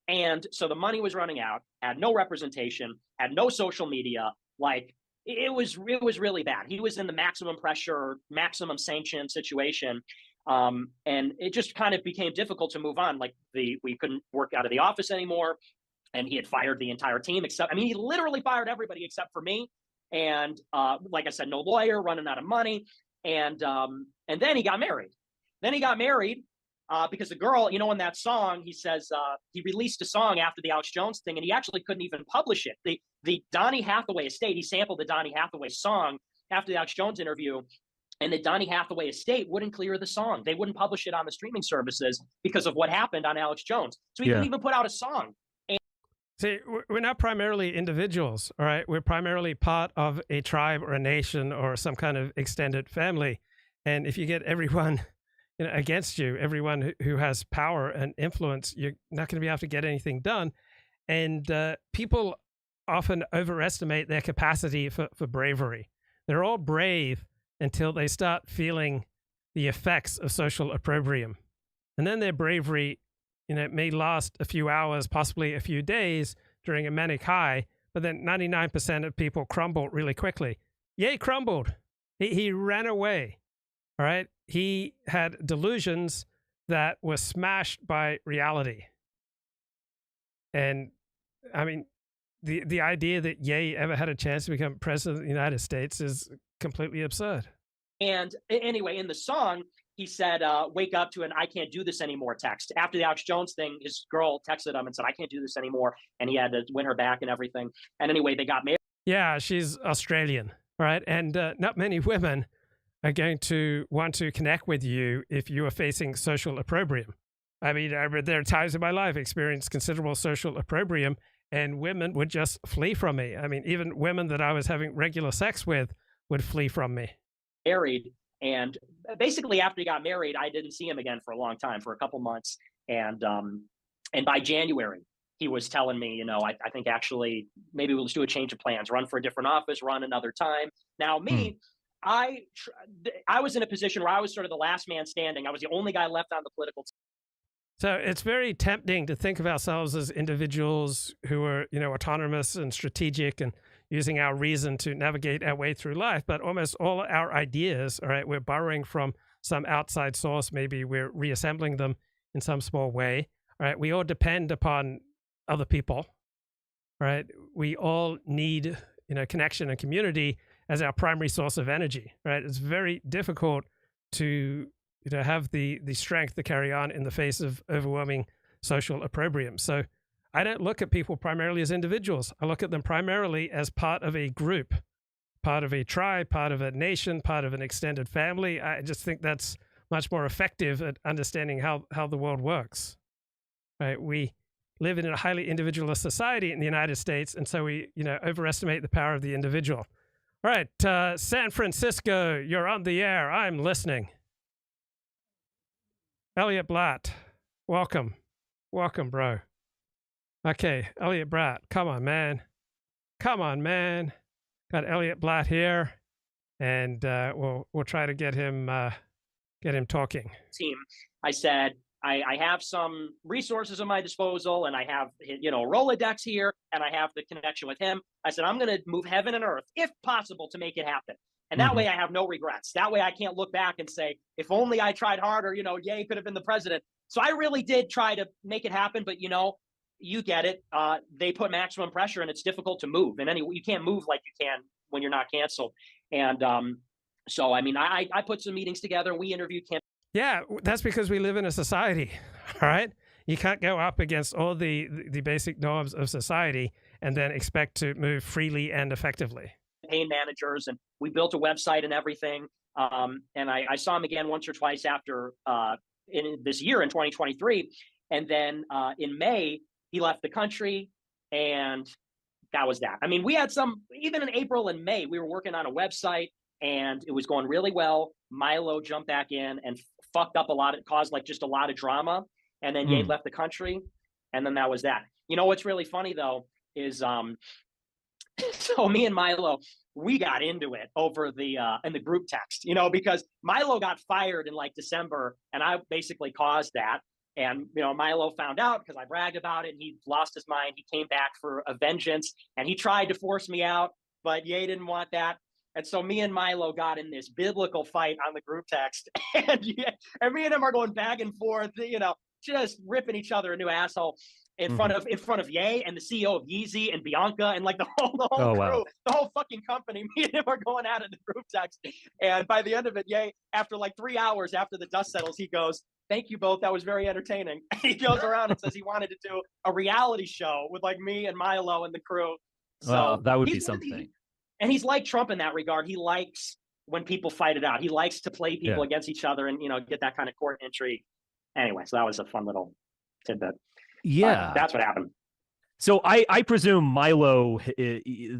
And so the money was running out, had no representation, had no social media. Like it was really bad. He was in the maximum pressure, maximum sanction situation. And it just kind of became difficult to move on. Like we couldn't work out of the office anymore. And he had fired the entire team he literally fired everybody except for me. And like I said, no lawyer, running out of money. And then he got married. Because the girl, in that song, he says he released a song after the Alex Jones thing, and he actually couldn't even publish it. The Donny Hathaway estate, he sampled the Donny Hathaway song after the Alex Jones interview, and the Donny Hathaway estate wouldn't clear the song. They wouldn't publish it on the streaming services because of what happened on Alex Jones. So he couldn't even put out a song. See, we're not primarily individuals, all right? We're primarily part of a tribe or a nation or some kind of extended family. And if you get everyone against you, everyone who has power and influence, you're not going to be able to get anything done. And people often overestimate their capacity for bravery. They're all brave until they start feeling the effects of social opprobrium. And then their bravery it may last a few hours, possibly a few days during a manic high, but then 99% of people crumble really quickly. Ye crumbled. He ran away. All right. He had delusions that were smashed by reality. And I mean, the idea that Ye ever had a chance to become president of the United States is completely absurd. And anyway, in the song, he said, wake up to an I can't do this anymore text. After the Alex Jones thing, his girl texted him and said, I can't do this anymore. And he had to win her back and everything. And anyway, they got married. Yeah, she's Australian, right? And not many women are going to want to connect with you if you are facing social opprobrium. I mean, there are times in my life I experienced considerable social opprobrium, and women would just flee from me. I mean, even women that I was having regular sex with would flee from me. Married, and basically after he got married, I didn't see him again for a long time, for a couple months. And by January, he was telling me, you know, I think actually maybe we'll just do a change of plans, run for a different office, run another time. Now me, I was in a position where I was sort of the last man standing. I was the only guy left on the political team. So it's very tempting to think of ourselves as individuals who are, you know, autonomous and strategic and using our reason to navigate our way through life. But almost all our ideas, all right, we're borrowing from some outside source. Maybe we're reassembling them in some small way. All right, we all depend upon other people, right? We all need, you know, connection and community as our primary source of energy, right? It's very difficult to, you know, have the strength to carry on in the face of overwhelming social opprobrium. So I don't look at people primarily as individuals. I look at them primarily as part of a group, part of a tribe, part of a nation, part of an extended family. I just think that's much more effective at understanding how the world works, right? We live in a highly individualist society in the United States, and so we, you know, overestimate the power of the individual. All right, San Francisco, you're on the air. I'm listening. Elliott Blatt, welcome. Welcome, bro. Okay, Elliott Blatt, come on, man. Come on, man. Got Elliott Blatt here, and we'll try to get him talking. Team, I said, I have some resources at my disposal, and I have, you know, Rolodex here, and I have the connection with him. I said, I'm going to move heaven and earth, if possible, to make it happen. And that way I have no regrets. That way I can't look back and say, if only I tried harder, you know, Ye could have been the president. So I really did try to make it happen, but, you know, you get it. They put maximum pressure, and it's difficult to move. And anyway, you can't move like you can when you're not canceled. And so, I mean, I put some meetings together. We interviewed Kim. Yeah, that's because we live in a society, all right? You can't go up against all the basic norms of society and then expect to move freely and effectively. Campaign managers, and we built a website and everything. And I saw him again once or twice after in this year in 2023. And then in May, he left the country, and that was that. I mean, we had some, even in April and May, we were working on a website, and it was going really well. Milo jumped back in and fucked up a lot. It caused like just a lot of drama. And then Ye left the country, and then that was that. You know, what's really funny though is so me and Milo, we got into it over the in the group text, you know, because Milo got fired in like December, and I basically caused that. And, you know, Milo found out because I bragged about it, and he lost his mind. He came back for a vengeance, and he tried to force me out, but Ye didn't want that. And so me and Milo got in this biblical fight on the group text, and me and him are going back and forth, you know, just ripping each other a new asshole in front of Ye and the CEO of Yeezy and Bianca and like the whole crew, the whole fucking company. Me and him are going out in the group text, and by the end of it, Ye, after like 3 hours after the dust settles, he goes, "Thank you both. That was very entertaining." He goes around and says he wanted to do a reality show with like me and Milo and the crew. So well, that would be something. And he's like Trump in that regard. He likes when people fight it out. He likes to play people against each other and, you know, get that kind of court intrigue. Anyway, so that was a fun little tidbit. Yeah. That's what happened. So I presume Milo,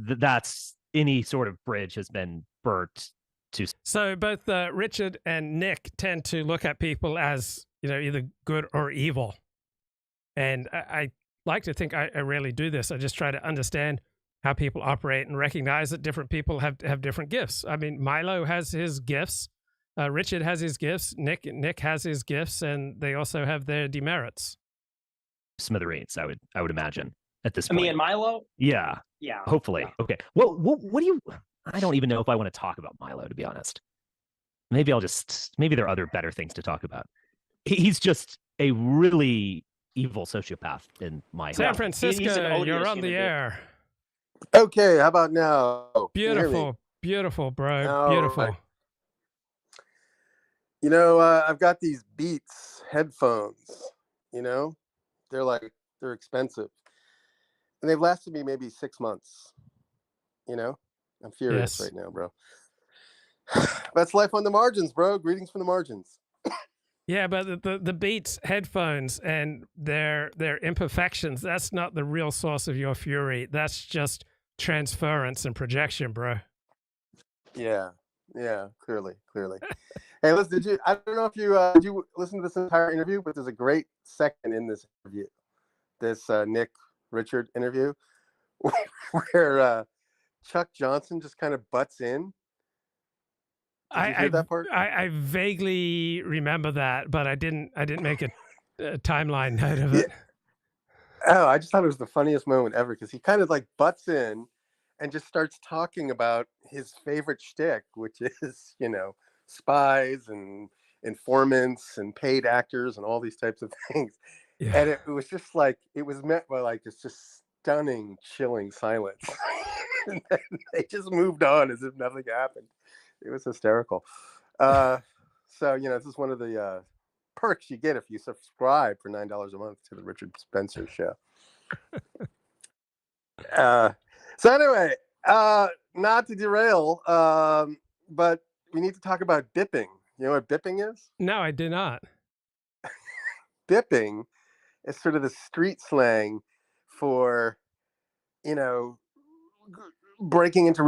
that's any sort of bridge has been burnt to. So both Richard and Nick tend to look at people as, you know, either good or evil. And I like to think I rarely do this. I just try to understand how people operate and recognize that different people have different gifts. I mean, Milo has his gifts. Richard has his gifts. Nick has his gifts, and they also have their demerits. Smithereens, I would imagine at this point. Me and Milo? Yeah. Yeah. Hopefully. Yeah. Okay. Well, what do you? I don't even know if I want to talk about Milo, to be honest. Maybe there are other better things to talk about. he's just a really evil sociopath in my San head. Francisco, you're on the air. Okay, how about now? Can you hear me? Beautiful, beautiful, bro. All Beautiful. right. You know, I've got these Beats headphones. You know, they're expensive, and they've lasted me maybe 6 months. You know, I'm furious right now, bro. That's life on the margins, bro. Greetings from the margins. Yeah, but the Beats headphones and their imperfections, that's not the real source of your fury. That's just transference and projection, bro. Yeah, clearly. Hey, listen, I don't know if did you listen to this entire interview, but there's a great second in this interview, this Nick Richard interview, where Chuck Johnson just kind of butts in. Did you hear that part? I vaguely remember that, but I didn't make a timeline note of it. Oh, I just thought it was the funniest moment ever because he kind of like butts in and just starts talking about his favorite shtick, which is, you know, spies and informants and paid actors and all these types of things. Yeah. And it was just like, it was met by like this just stunning, chilling silence. And then they just moved on as if nothing happened. It was hysterical. So, you know, this is one of the perks you get if you subscribe for $9 a month to the Richard Spencer Show. So anyway, not to derail, but we need to talk about bipping. You know what bipping is? No, I do not. Bipping is sort of the street slang for, you know, breaking into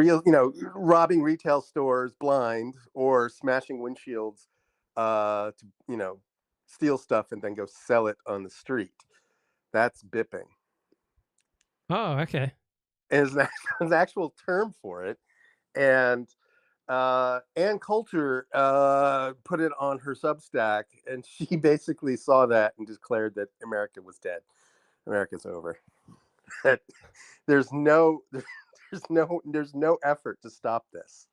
robbing retail stores blind or smashing windshields to, you know, steal stuff and then go sell it on the street. That's bipping. Oh, okay. Is an actual term for it. And Ann Coulter put it on her Substack, and she basically saw that and declared that America was dead. America's over. There's no effort to stop this,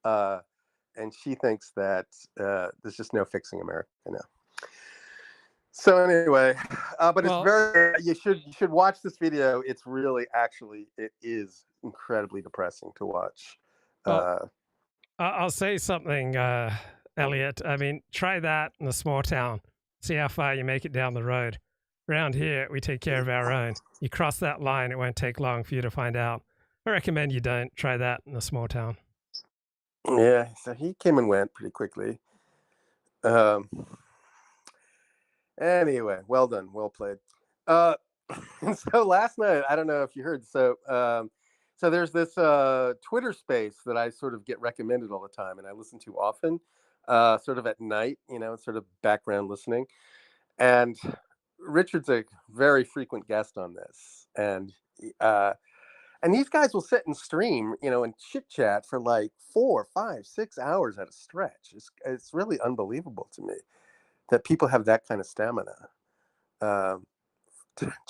and she thinks that there's just no fixing America now. So anyway, but it's very you should watch this video. It's really it is incredibly depressing to watch. I'll say something, Elliot. I mean, try that in a small town. See how far you make it down the road. Around here, we take care of our own. You cross that line, it won't take long for you to find out. I recommend you don't try that in a small town. Yeah, so he came and went pretty quickly. Anyway, well done, well played. And so last night, I don't know if you heard. So there's this Twitter space that I sort of get recommended all the time, and I listen to often, sort of at night, you know, sort of background listening. And Richard's a very frequent guest on this, and these guys will sit and stream, you know, and chit chat for like 4, 5, 6 hours at a stretch. It's really unbelievable to me that people have that kind of stamina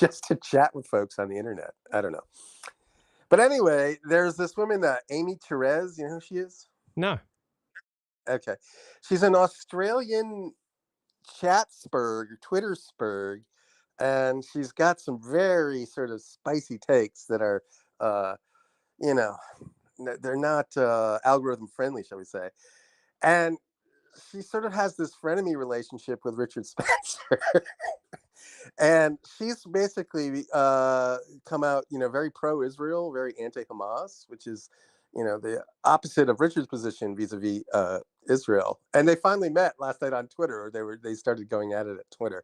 just to chat with folks on the internet. I don't know. But anyway, there's this woman, Amy Therese. You know who she is? No. Okay. She's an Australian Twitter spurg, and she's got some very sort of spicy takes that are, you know, they're not algorithm friendly, shall we say. And she sort of has this frenemy relationship with Richard Spencer. And she's basically come out, you know, very pro-Israel, very anti-Hamas, which is, you know, the opposite of Richard's position vis-a-vis Israel. And they finally met last night on Twitter, or they started going at it at Twitter.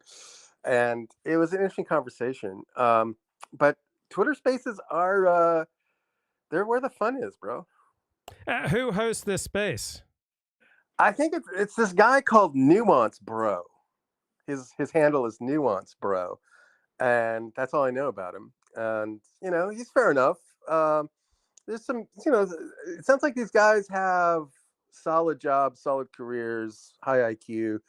And it was an interesting conversation. But Twitter Spaces are they're where the fun is, bro. Who hosts this space? I think it's this guy called Nuance Bro. His handle is Nuance Bro, and that's all I know about him. And you know, he's fair enough. There's some, you know, it sounds like these guys have solid jobs, solid careers, high IQ,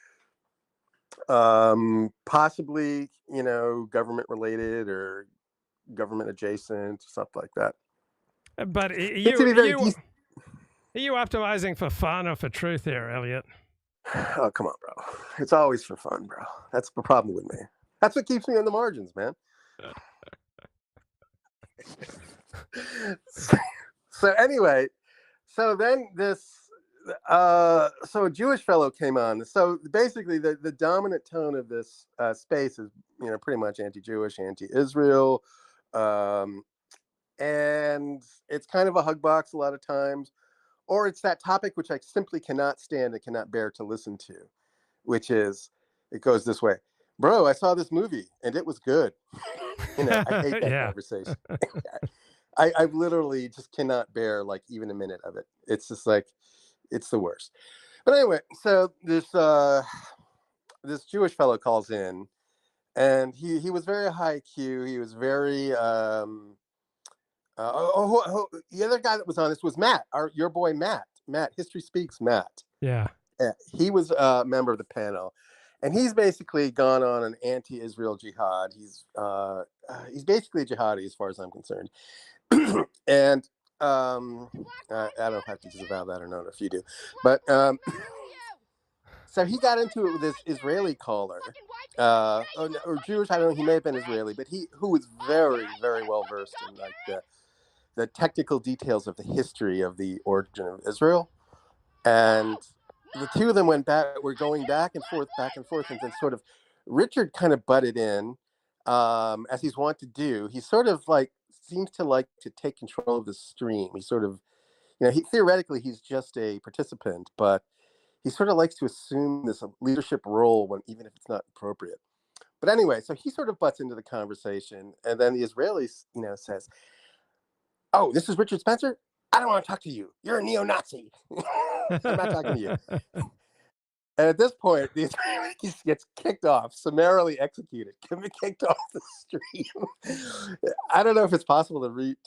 possibly, you know, government related or government adjacent, something like that. But are you optimizing for fun or for truth here, Elliot? Oh, come on, bro. It's always for fun, bro. That's the problem with me. That's what keeps me on the margins, man. So anyway, so then so a Jewish fellow came on. So basically the dominant tone of this space is, pretty much anti-Jewish, anti-Israel. And it's kind of a hug box a lot of times, or it's that topic which I simply cannot stand and cannot bear to listen to, which is, it goes this way. Bro, I saw this movie and it was good. I hate that conversation. I literally just cannot bear like even a minute of it. It's just like, it's the worst. But anyway, so this Jewish fellow calls in, and he was very high IQ. He was very the other guy that was on this was Matt, your boy Matt. History Speaks Matt. Yeah. He was a member of the panel, and he's basically gone on an anti-Israel jihad. He's basically a jihadi as far as I'm concerned. And I don't have to disavow that or not if you do, but so he got into it with this Israeli caller, or Jewish. I don't know. He may have been Israeli, but who was very, very well versed in like the technical details of the history of the origin of Israel. And the two of them were going back and forth, and then sort of Richard kind of butted in, as he's wont to do. He sort of like seems to like to take control of the stream. He sort of, theoretically he's just a participant, but he sort of likes to assume this leadership role even if it's not appropriate. But anyway, so he sort of butts into the conversation, and then the Israeli, says, "Oh, this is Richard Spencer? I don't want to talk to you. You're a neo-Nazi." I'm not talking to you. And at this point, the Israeli gets kicked off, summarily executed, kicked off the stream. I don't know if it's possible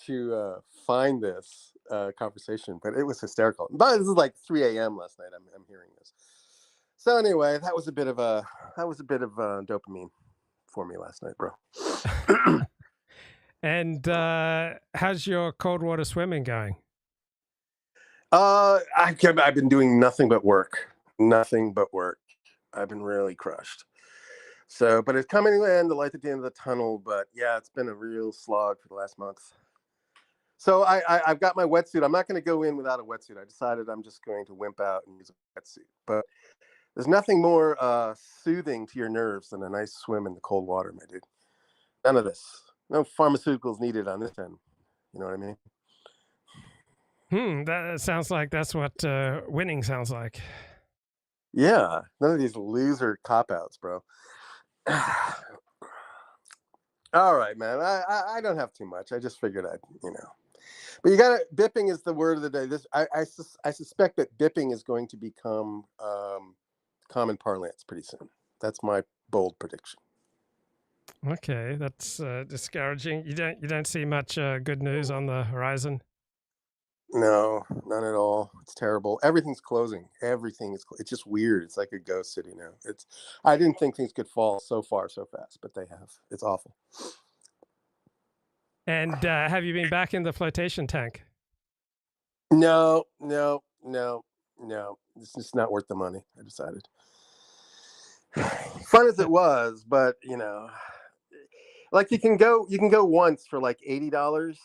to find this conversation, but it was hysterical. But this is like 3 a.m. last night. I'm hearing this. So anyway, that was a bit of dopamine for me last night, bro. And how's your cold water swimming going? I've been doing nothing but work. I've been really crushed. So, but it's coming to an end, the light at the end of the tunnel. But yeah, it's been a real slog for the last month. So I've got my wetsuit. I'm not going to go in without a wetsuit. I decided I'm just going to wimp out and use a wetsuit. But there's nothing more soothing to your nerves than a nice swim in the cold water, my dude. None of this. No pharmaceuticals needed on this end. You know what I mean? That sounds like that's what winning sounds like. Yeah, none of these loser cop-outs, bro. All right, man. I don't have too much. I just figured I'd. But you gotta. Bipping is the word of the day. I suspect that bipping is going to become common parlance pretty soon. That's my bold prediction. Okay, that's discouraging. You don't see much good news on the horizon. No, none at all. It's terrible. Everything's closing. It's just weird. It's like a ghost city now. I didn't think things could fall so far so fast, but they have. It's awful. And have you been back in the flotation tank? No. It's just not worth the money, I decided. Fun as it was, but like you can go once for like $80.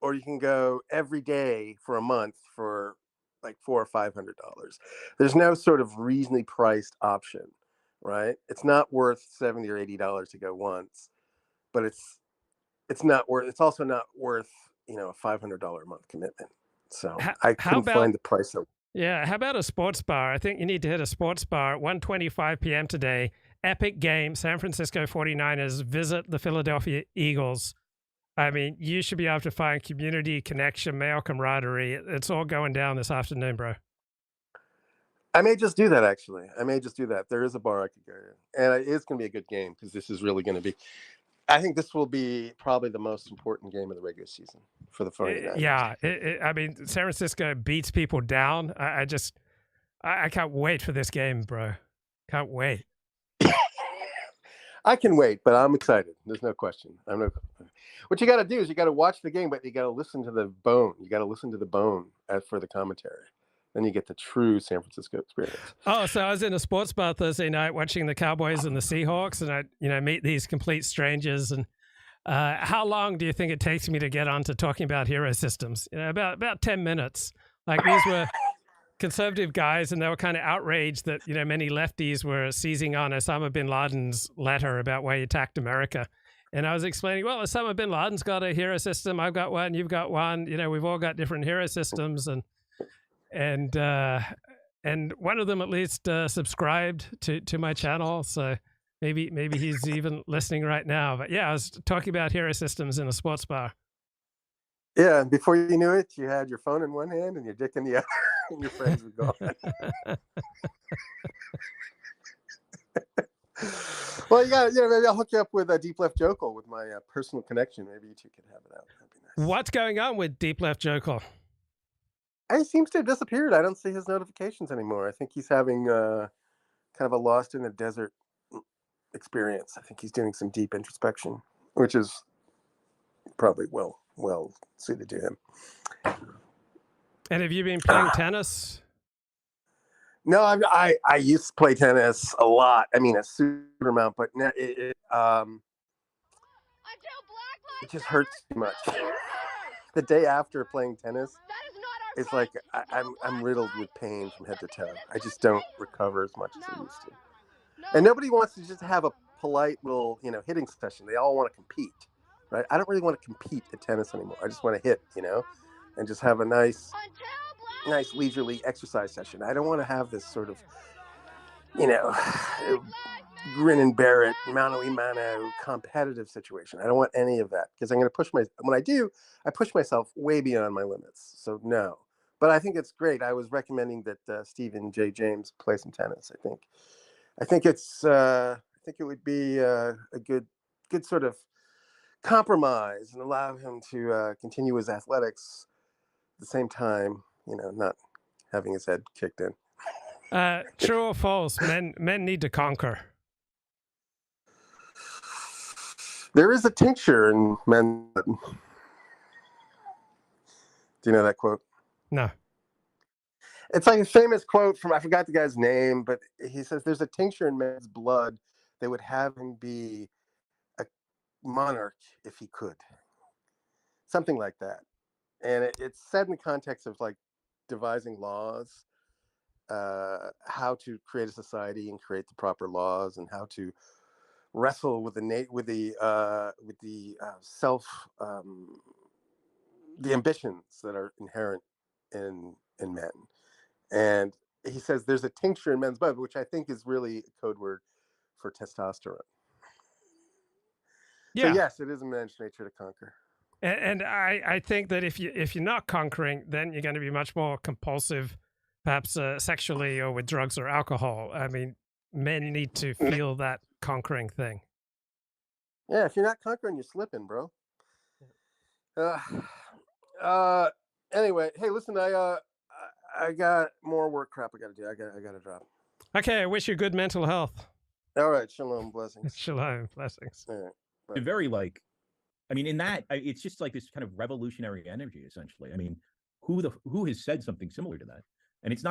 Or you can go every day for a month for like $400 or $500. There's no sort of reasonably priced option, right? It's not worth $70 or $80 to go once, but it's also not worth a $500 a month commitment. So I couldn't find the price. Yeah, how about a sports bar? I think you need to hit a sports bar at 1:25 p.m. today. Epic game, San Francisco 49ers visit the Philadelphia Eagles. I mean, you should be able to find community, connection, male camaraderie. It's all going down this afternoon, bro. I may just do that, actually. There is a bar I could go to. And it's going to be a good game because this is really going to be... I think this will be probably the most important game of the regular season for the 49ers. Yeah. I mean, San Francisco beats people down. I can't wait for this game, bro. Can't wait. I can wait, but I'm excited. There's no question. What you got to do is you got to watch the game, but you got to listen to the bone. You got to listen to the bone for the commentary. then you get the true San Francisco experience. Oh, so I was in a sports bar Thursday night watching the Cowboys and the Seahawks, and I meet these complete strangers. And how long do you think it takes me to get on to talking about hero systems? About 10 minutes. Like, these were conservative guys, and they were kind of outraged that many lefties were seizing on Osama bin Laden's letter about why he attacked America. And I was explaining, well, Osama bin Laden's got a hero system. I've got one. You've got one. We've all got different hero systems, and one of them at least subscribed to my channel. So maybe he's even listening right now. But yeah, I was talking about hero systems in a sports bar. Yeah, and before you knew it, you had your phone in one hand and your dick in the other, and your friends were gone. Well, maybe I'll hook you up with a Deep Left Jokel with my personal connection. Maybe you two could have it out. That'd be nice. What's going on with Deep Left Jokel? He seems to have disappeared. I don't see his notifications anymore. I think he's having kind of a lost in the desert experience. I think he's doing some deep introspection, which is probably well suited to him. And have you been playing tennis? No, I used to play tennis a lot. I mean, a super amount, but it just hurts too much. The day after playing tennis, it's like I'm riddled with pain from head to toe. I just don't recover as much as I used to. And nobody wants to just have a polite little, hitting session. They all want to compete, right? I don't really want to compete at tennis anymore. I just want to hit, and just have a nice leisurely exercise session. I don't want to have this sort of, grin and bear it, mano a mano competitive situation. I don't want any of that, because I'm going to when I do, I push myself way beyond my limits. So no, but I think it's great. I was recommending that Stephen J. James play some tennis. I think it would be a good sort of compromise and allow him to continue his athletics at the same time, not having his head kicked in. True or false? Men need to conquer. There is a tincture in men. Do you know that quote? No. It's like a famous quote from, I forgot the guy's name, but he says there's a tincture in men's blood that would have him be a monarch if he could. Something like that. And it's said in the context of like devising laws, how to create a society and create the proper laws, and how to wrestle with the ambitions that are inherent in men. And he says there's a tincture in men's blood, which I think is really a code word for testosterone. Yeah. So yes, it is in men's nature to conquer. And I think that if you're not conquering, then you're going to be much more compulsive, perhaps sexually or with drugs or alcohol. I mean, men need to feel that conquering thing. Yeah, if you're not conquering, you're slipping, bro. Anyway, hey, listen, I got more work crap I got to do. I got to drop. Okay, I wish you good mental health. All right, shalom, blessings. Shalom, blessings. All right, very in that, it's just like this kind of revolutionary energy, essentially. I mean, who has said something similar to that? And it's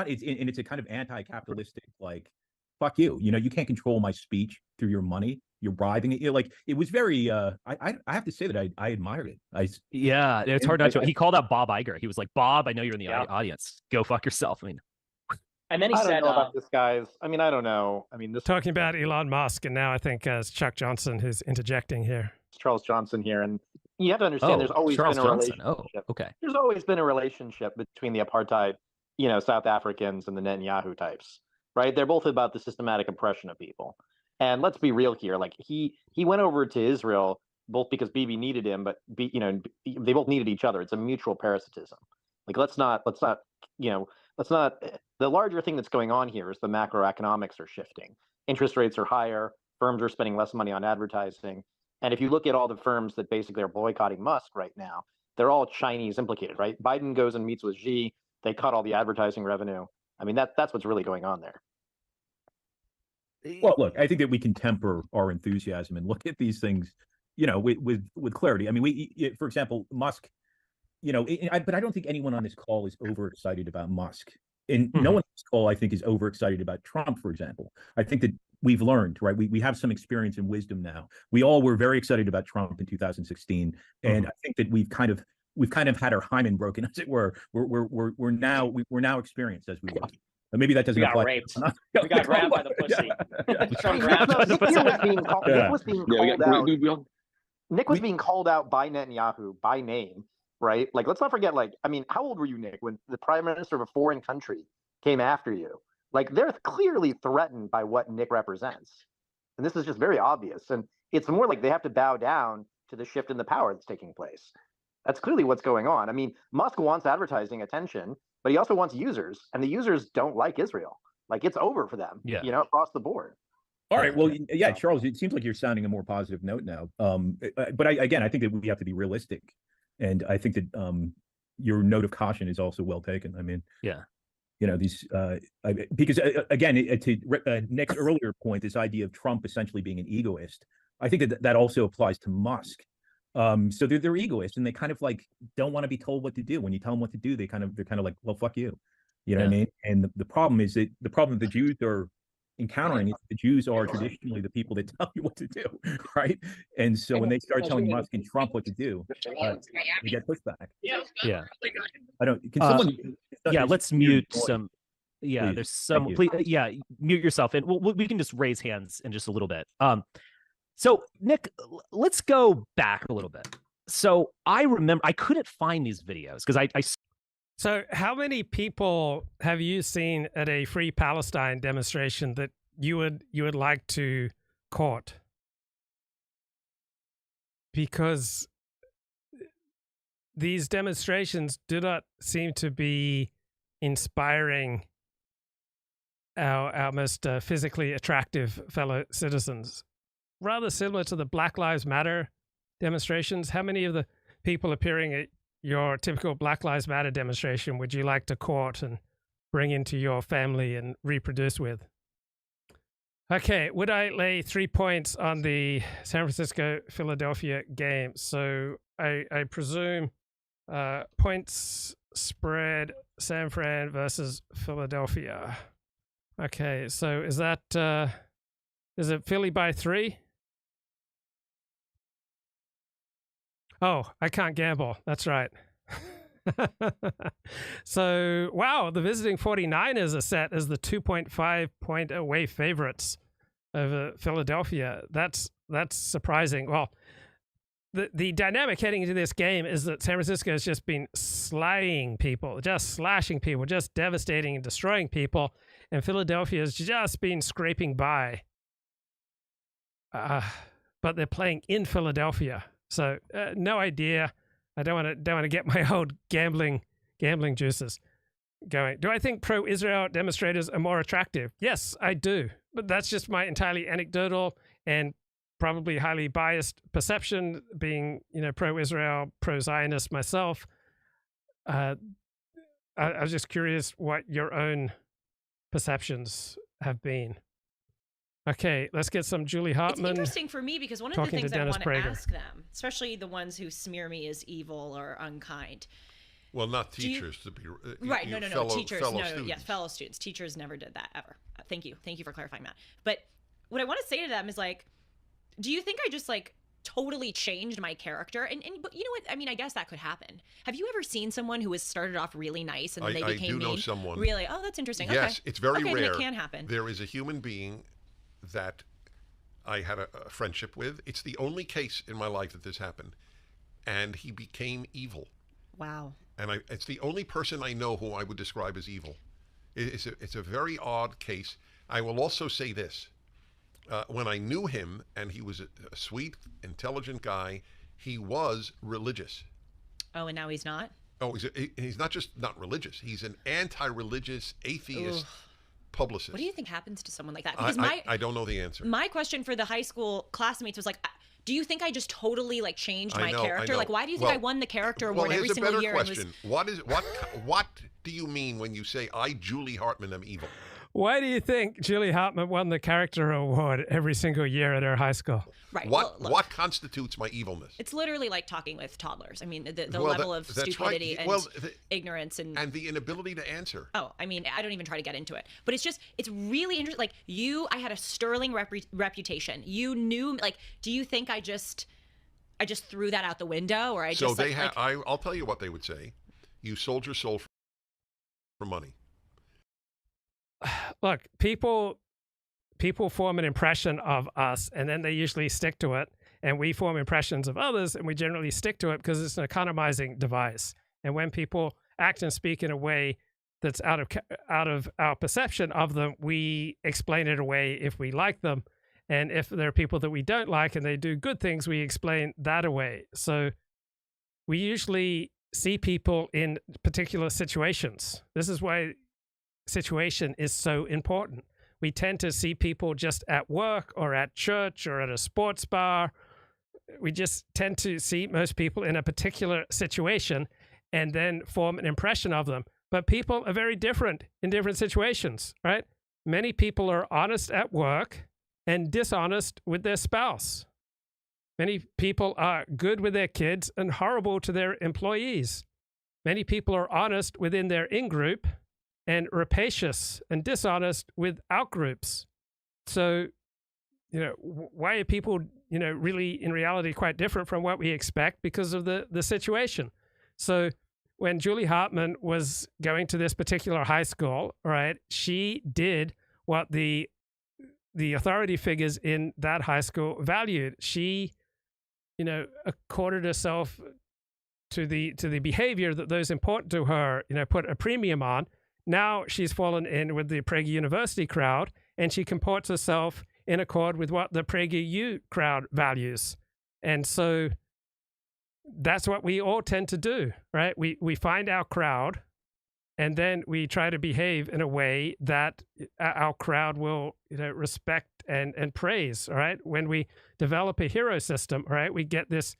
a kind of anti-capitalistic, like, fuck you. You can't control my speech through your money. You're bribing it. It was very. I have to say that I admired it. It's hard not to. He called out Bob Iger. He was like, Bob, I know you're in the audience. Go fuck yourself. I mean, and then he said, I don't know about this, guys. I mean, I don't know. I mean, this talking about Elon Musk, and now I think it's Chuck Johnson who's interjecting here. Charles Johnson here, and you have to understand there's always been a relationship. Oh, okay. There's always been a relationship between the apartheid, South Africans and the Netanyahu types, right? They're both about the systematic oppression of people. And let's be real here. Like he went over to Israel both because Bibi needed him, but they both needed each other. It's a mutual parasitism. Like let's not. The larger thing that's going on here is the macroeconomics are shifting. Interest rates are higher. Firms are spending less money on advertising. And if you look at all the firms that basically are boycotting Musk right now, they're all Chinese implicated, right? Biden goes and meets with Xi. They cut all the advertising revenue. I mean, that's what's really going on there. Well, look, I think that we can temper our enthusiasm and look at these things, with clarity. I mean, for example, Musk, but I don't think anyone on this call is overexcited about Musk And no one on this call, I think, is overexcited about Trump, for example. I think that we've learned, right? We have some experience and wisdom now. We all were very excited about Trump in 2016, and I think that we've kind of had our hymen broken, as it were. We're now experienced as we were. Maybe that doesn't apply. Raped. We got grabbed by the pussy. Nick was being called out by Netanyahu by name, right? Like, let's not forget, like, I mean, how old were you, Nick, when the prime minister of a foreign country came after you? Like, they're clearly threatened by what Nick represents. And this is just very obvious. And it's more like they have to bow down to the shift in the power that's taking place. That's clearly what's going on. I mean, Musk wants advertising attention, but he also wants users, and the users don't like Israel. Like, it's over for them, across the board. All right. Well, yeah, Charles, it seems like you're sounding a more positive note now. But I think that we have to be realistic. And I think that your note of caution is also well taken. I mean, these because again, to Nick's earlier point, this idea of Trump essentially being an egoist, I think that also applies to Musk. So they're egoists, and they kind of like don't want to be told what to do. When you tell them what to do, they're kind of like, well, fuck you. You know what I mean? And the problem is that the problem the Jews are encountering is the Jews are traditionally the people that tell you what to do, right? And so when they start telling Musk and Trump what to do, they get pushback. Yeah. I don't. Can someone? Let's mute some. Yeah, Please. there's some. Please, mute yourself, and we can just raise hands in just a little bit. So Nick, let's go back a little bit. So I remember I couldn't find these videos because I. So how many people have you seen at a Free Palestine demonstration that you would like to court? Because these demonstrations do not seem to be inspiring our most physically attractive fellow citizens. Rather similar to the Black Lives Matter demonstrations. How many of the people appearing at your typical Black Lives Matter demonstration would you like to court and bring into your family and reproduce with? Okay, would I lay 3 points on the San Francisco-Philadelphia game? So I presume points spread San Fran versus Philadelphia. Okay, so is it Philly by 3? Oh, I can't gamble. That's right. So, wow, the visiting 49ers are set as the 2.5-point away favorites over Philadelphia. That's surprising. Well, the dynamic heading into this game is that San Francisco has just been slaying people, just slashing people, just devastating and destroying people, and Philadelphia has just been scraping by. But they're playing in Philadelphia. So no idea. I don't want to get my old gambling juices going. Do I think pro-Israel demonstrators are more attractive? Yes, I do. But that's just my entirely anecdotal and probably highly biased perception, being pro-Israel, pro-Zionist myself. I was just curious what your own perceptions have been. Okay, let's get some Julie Hartman. It's interesting for me because one of the things I want to ask them, especially the ones who smear me as evil or unkind. Well, not teachers to be right. No, teachers. Fellow students. Teachers never did that ever. Thank you for clarifying that. But what I want to say to them is like, do you think I just like totally changed my character? But you know what? I mean, I guess that could happen. Have you ever seen someone who has started off really nice and then they became mean? I do know someone. Really? Oh, that's interesting. Yes, okay. It's very rare. Then it can happen. There is a human being that I had a friendship with. It's the only case in my life that this happened, and he became evil. Wow. And it's the only person I know who I would describe as evil. It's a very odd case. I will also say this. When I knew him, and he was a sweet, intelligent guy, he was religious. Oh, and now he's not? Oh, he's not just not religious. He's an anti-religious atheist. Publicist. What do you think happens to someone like that? Because I don't know the answer. My question for the high school classmates was like, do you think I just totally like changed my character? Like, why do you think I won the character award every single year? Question. What do you mean when you say I, Julie Hartman, am evil? Why do you think Julie Hartman won the character award every single year at her high school? Right. What constitutes my evilness? It's literally like talking with toddlers. I mean, the level of stupidity and ignorance and the inability to answer. Oh, I mean, I don't even try to get into it. But it's really interesting. Like I had a sterling reputation. You knew, like, do you think I just threw that out the window, or So they have. I'll tell you what they would say. You sold your soul for money. Look, people form an impression of us, and then they usually stick to it. And we form impressions of others, and we generally stick to it because it's an economizing device. And when people act and speak in a way that's out of our perception of them, we explain it away if we like them. And if there are people that we don't like and they do good things, we explain that away. So we usually see people in particular situations. This is why situation is so important. We tend to see people just at work or at church or at a sports bar. We just tend to see most people in a particular situation and then form an impression of them. But people are very different in different situations, right? Many people are honest at work and dishonest with their spouse. Many people are good with their kids and horrible to their employees. Many people are honest within their in-group and rapacious and dishonest with out-groups. So, why are people, really in reality quite different from what we expect because of the situation? So when Julie Hartman was going to this particular high school, right, she did what the authority figures in that high school valued. She, accorded herself to the behavior that those important to her, put a premium on. Now she's fallen in with the Prager University crowd, and she comports herself in accord with what the Prager U crowd values. And so that's what we all tend to do, right? We find our crowd, and then we try to behave in a way that our crowd will respect and praise, all right? When we develop a hero system, all right, we get this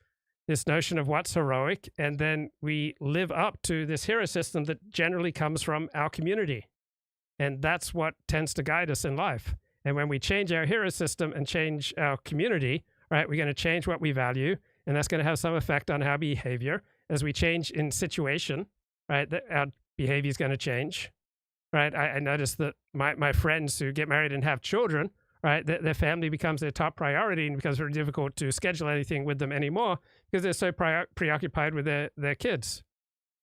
notion of what's heroic, and then we live up to this hero system that generally comes from our community. And that's what tends to guide us in life. And when we change our hero system and change our community, right, we're going to change what we value, and that's going to have some effect on our behavior. As we change in situation, right, our behavior is going to change, right? I noticed that my friends who get married and have children, right, their family becomes their top priority, and it becomes very difficult to schedule anything with them anymore because they're so preoccupied with their kids.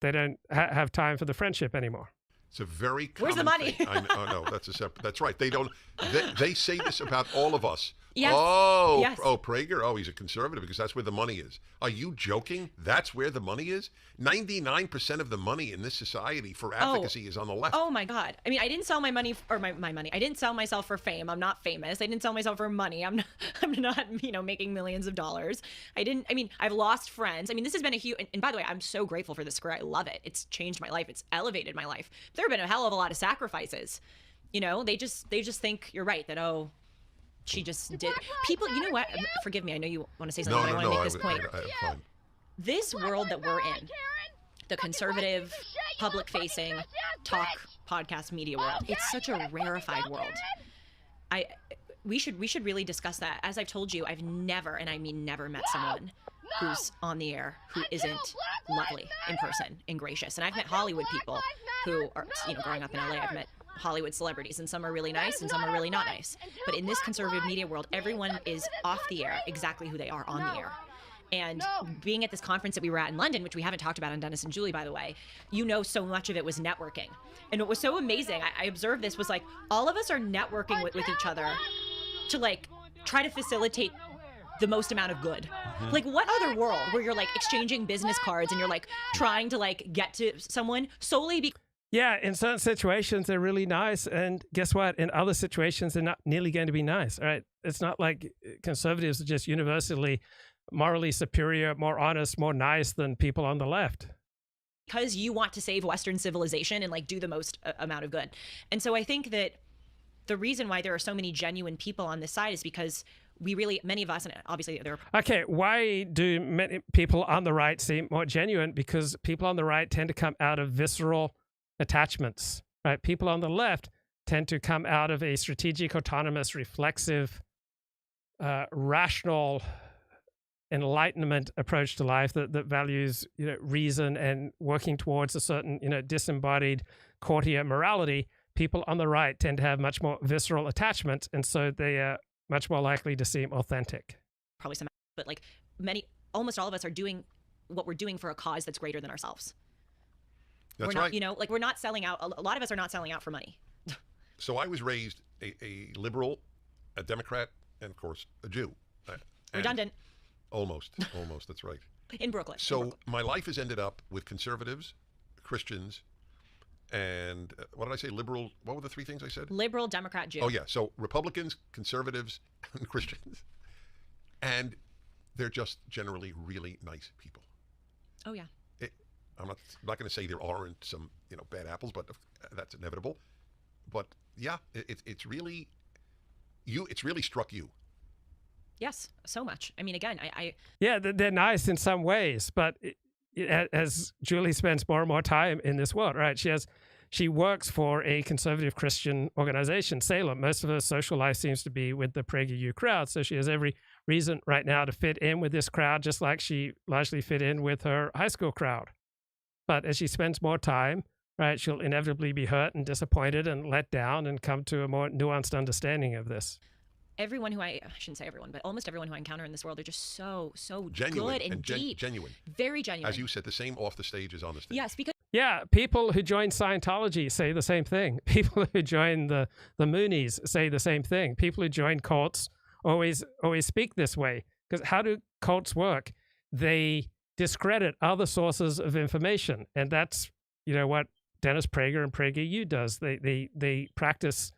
They don't have time for the friendship anymore. It's a very common Where's the money? thing. No, that's a separate. That's right. They don't. They say this about all of us. Yes. Oh, yes. Prager. Oh, he's a conservative because that's where the money is. Are you joking? That's where the money is? 99% of the money in this society for advocacy is on the left. Oh my God. I mean, I didn't sell my money or my money. I didn't sell myself for fame. I'm not famous. I didn't sell myself for money. I'm not, making millions of dollars. I've lost friends. I mean, this has been a huge, and by the way, I'm so grateful for this career. I love it. It's changed my life. It's elevated my life. There have been a hell of a lot of sacrifices. They just think you're right that, she just did. People, you know what? Forgive me. I know you want to say something, but I want to make this point. This world that we're in, the conservative, public-facing, talk, podcast, media world, it's such a rarefied world. We should really discuss that. As I've told you, I've never, and I mean never, met someone who's on the air who isn't lovely in person and gracious. And I've met Hollywood people who are, growing up in LA, I've met Hollywood celebrities, and some are really nice and some are really not nice. But in this conservative media world, everyone is off the air exactly who they are on the air. And being at this conference that we were at in London, which we haven't talked about on Dennis and Julie, by the way, so much of it was networking. And what was so amazing, I observed this, was like all of us are networking with each other to try to facilitate the most amount of good. Mm-hmm. Like, what other world where you're exchanging business cards and you're trying to get to someone solely because Yeah, in certain situations, they're really nice. And guess what? In other situations, they're not nearly going to be nice. All right. It's not like conservatives are just universally morally superior, more honest, more nice than people on the left. Because you want to save Western civilization and do the most amount of good. And so I think that the reason why there are so many genuine people on this side is because many of us, and obviously there are... Okay, why do many people on the right seem more genuine? Because people on the right tend to come out of visceral attachments, right? People on the left tend to come out of a strategic, autonomous, reflexive, rational enlightenment approach to life that values reason and working towards a certain disembodied courtier morality. People on the right tend to have much more visceral attachment, and so they are much more likely to seem authentic. Probably some, but like almost all of us are doing what we're doing for a cause that's greater than ourselves. That's we're not, right. like we're not selling out. A lot of us are not selling out for money. So I was raised a liberal, a Democrat, and of course a Jew. Redundant. Almost, that's right. In Brooklyn. So my life has ended up with conservatives, Christians, and what did I say? Liberal. What were the three things I said? Liberal, Democrat, Jew. Oh yeah. So Republicans, conservatives, and Christians, and they're just generally really nice people. Oh yeah. I'm not going to say there aren't some bad apples, but that's inevitable. But yeah, it's really it's really struck you. Yes, so much. I mean, again, Yeah, they're nice in some ways, but as Julie spends more and more time in this world, right? She works for a conservative Christian organization, Salem. Most of her social life seems to be with the PragerU crowd, so she has every reason right now to fit in with this crowd, just like she largely fit in with her high school crowd. But as she spends more time, right, she'll inevitably be hurt and disappointed and let down and come to a more nuanced understanding of this. Everyone who I shouldn't say everyone, but almost everyone who I encounter in this world are just so genuine good and deep. Genuine. Very genuine. As you said, the same off the stage as on the stage. Yes, because... Yeah, people who join Scientology say the same thing. People who join the Moonies say the same thing. People who join cults always speak this way. Because how do cults work? They discredit other sources of information. And that's, what Dennis Prager and PragerU does. They practice,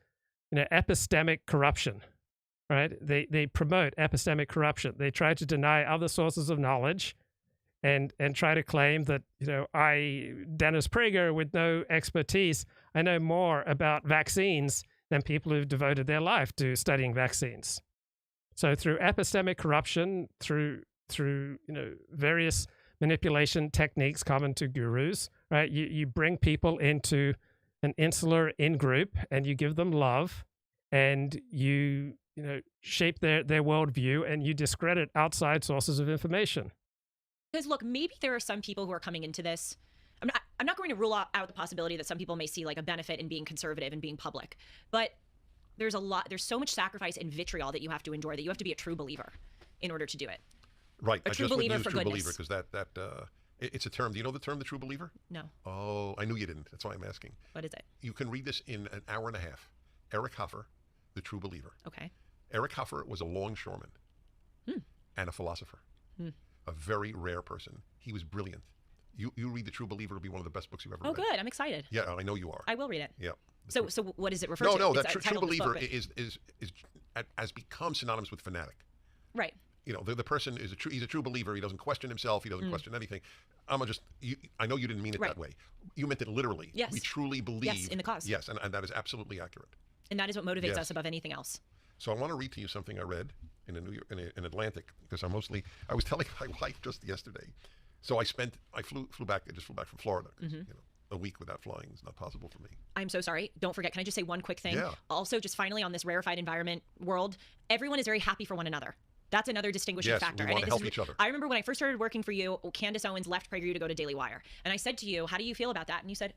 epistemic corruption. Right? They promote epistemic corruption. They try to deny other sources of knowledge and try to claim that, I, Dennis Prager, with no expertise, I know more about vaccines than people who've devoted their life to studying vaccines. So through epistemic corruption, through various manipulation techniques common to gurus, right? You bring people into an insular in-group and you give them love and you shape their worldview and you discredit outside sources of information. Because look, maybe there are some people who are coming into this. I'm not going to rule out the possibility that some people may see like a benefit in being conservative and being public, but there's so much sacrifice and vitriol that you have to endure that you have to be a true believer in order to do it. Right. A true believer for true goodness. Believer because it's a term. Do you know the term, the true believer? No. Oh, I knew you didn't. That's why I'm asking. What is it? You can read this in an hour and a half. Eric Hoffer, the true believer. Okay. Eric Hoffer was a longshoreman and a philosopher. A very rare person. He was brilliant. You read The True Believer, it'll be one of the best books you've ever read. Oh, good. I'm excited. Yeah, I know you are. I will read it. Yeah. So what does it refer to? No, that True Believer has become synonymous with fanatic. Right. The person is he's a true believer. He doesn't question himself. He doesn't question anything. I know you didn't mean it that way. You meant it literally. Yes. We truly believe. Yes, in the cause. Yes, and that is absolutely accurate. And that is what motivates us above anything else. So I want to read to you something I read in in Atlantic because I was telling my wife just yesterday. So I flew back from Florida. A week without flying is not possible for me. I'm so sorry. Don't forget. Can I just say one quick thing? Yeah. Also, just finally on this rarefied environment world, everyone is very happy for one another. That's another distinguishing factor. We want to help each other. I remember when I first started working for you, Candace Owens left PragerU to go to Daily Wire. And I said to you, how do you feel about that? And you said,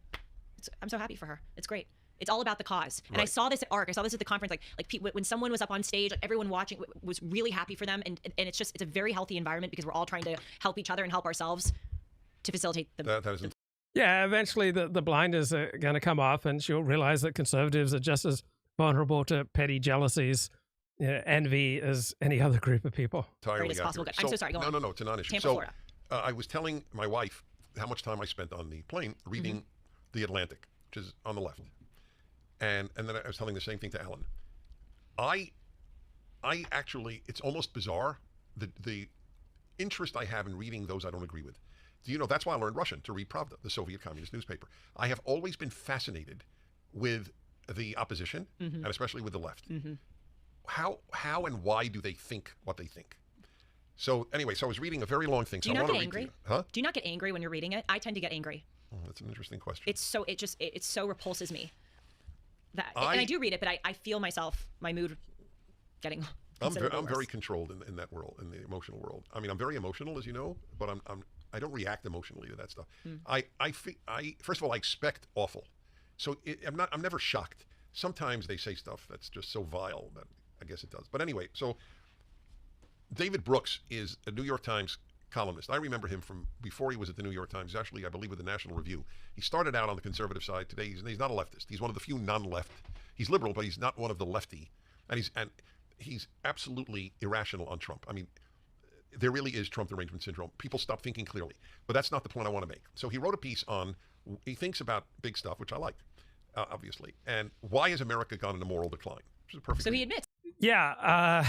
I'm so happy for her. It's great. It's all about the cause. And I saw this at ARC. I saw this at the conference. Like when someone was up on stage, like everyone watching was really happy for them. And it's a very healthy environment because we're all trying to help each other and help ourselves to facilitate the... Yeah, eventually the blinders are going to come off and she'll realize that conservatives are just as vulnerable to petty jealousies, envy as any other group of people. Entirely possible. I'm so sorry. Go on. No, it's a non-issue. Tampa, Florida. I was telling my wife how much time I spent on the plane reading The Atlantic, which is on the left. And then I was telling the same thing to Alan. I actually, it's almost bizarre, the interest I have in reading those I don't agree with. That's why I learned Russian, to read Pravda, the Soviet communist newspaper. I have always been fascinated with the opposition, and especially with the left. How and why do they think what they think? So anyway, I was reading a very long thing. Do you not get angry? Huh? Do you not get angry when you're reading it? I tend to get angry. Oh, that's an interesting question. It so repulses me. that, and I do read it, but I feel my mood getting. I'm very controlled in that world, in the emotional world. I mean, I'm very emotional, as you know, but I don't react emotionally to that stuff. I first of all, I expect awful, so I'm never shocked. Sometimes they say stuff that's just so vile that I guess it does. But anyway, so David Brooks is a New York Times columnist. I remember him from before he was at the New York Times, actually, I believe, with the National Review. He started out on the conservative side. Today, he's not a leftist. He's one of the few non-left. He's liberal, but he's not one of the lefty. And he's absolutely irrational on Trump. I mean, there really is Trump derangement syndrome. People stop thinking clearly. But that's not the point I want to make. So he wrote a piece on, he thinks about big stuff, which I like, obviously. And why has America gone into moral decline? Which is a perfect. So he admits. Yeah,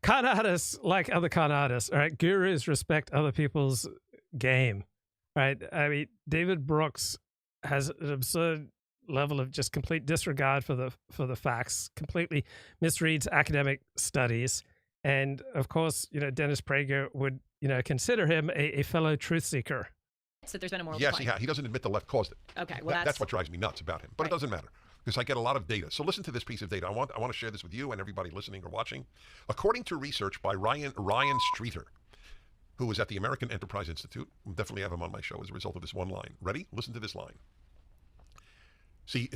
con artists, like other con artists, all right, gurus respect other people's game, right? I mean, David Brooks has an absurd level of just complete disregard for the facts, completely misreads academic studies, and of course, Dennis Prager would consider him a fellow truth seeker. So there's been a moral yes, decline. he doesn't admit the left caused it. Okay, well that's what drives me nuts about him. But it doesn't matter, because I get a lot of data. So listen to this piece of data. I want to share this with you and everybody listening or watching. According to research by Ryan Streeter, who is at the American Enterprise Institute, we'll definitely have him on my show as a result of this one line. Ready? Listen to this line. See,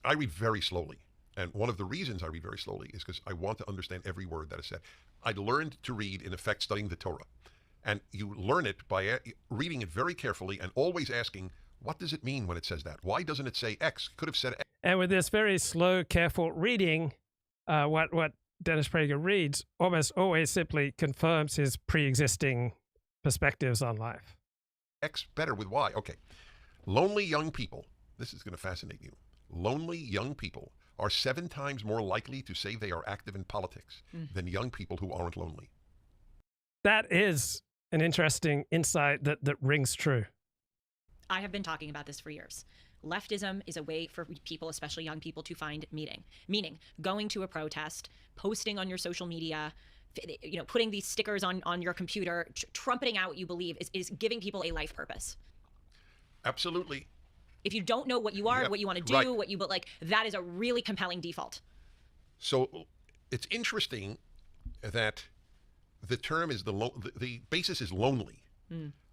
I read very slowly. And one of the reasons I read very slowly is because I want to understand every word that is said. I learned to read, in effect, studying the Torah. And you learn it by reading it very carefully and always asking, what does it mean when it says that? Why doesn't it say X? Could have said X. And with this very slow, careful reading, what Dennis Prager reads almost always simply confirms his pre-existing perspectives on life. X better with Y. Okay. Lonely young people, this is going to fascinate you. Lonely young people are 7 times more likely to say they are active in politics than young people who aren't lonely. That is an interesting insight that rings true. I have been talking about this for years. Leftism is a way for people, especially young people, to find meaning. Going to a protest, posting on your social media, putting these stickers on your computer, trumpeting out what you believe is giving people a life purpose. Absolutely. If you don't know what you are, what you want to do, but that is a really compelling default. So it's interesting that the term is the basis is lonely.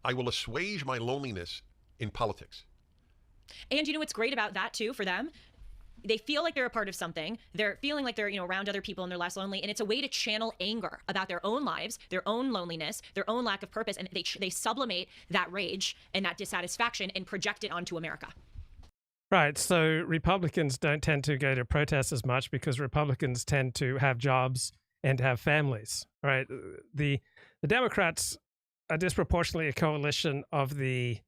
I will assuage my loneliness in politics. And what's great about that too for them? They feel like they're a part of something. They're feeling like they're around other people and they're less lonely. And it's a way to channel anger about their own lives, their own loneliness, their own lack of purpose, and they sublimate that rage and that dissatisfaction and project it onto America. Right. So Republicans don't tend to go to protests as much because Republicans tend to have jobs and have families. Right. The Democrats are disproportionately a coalition of the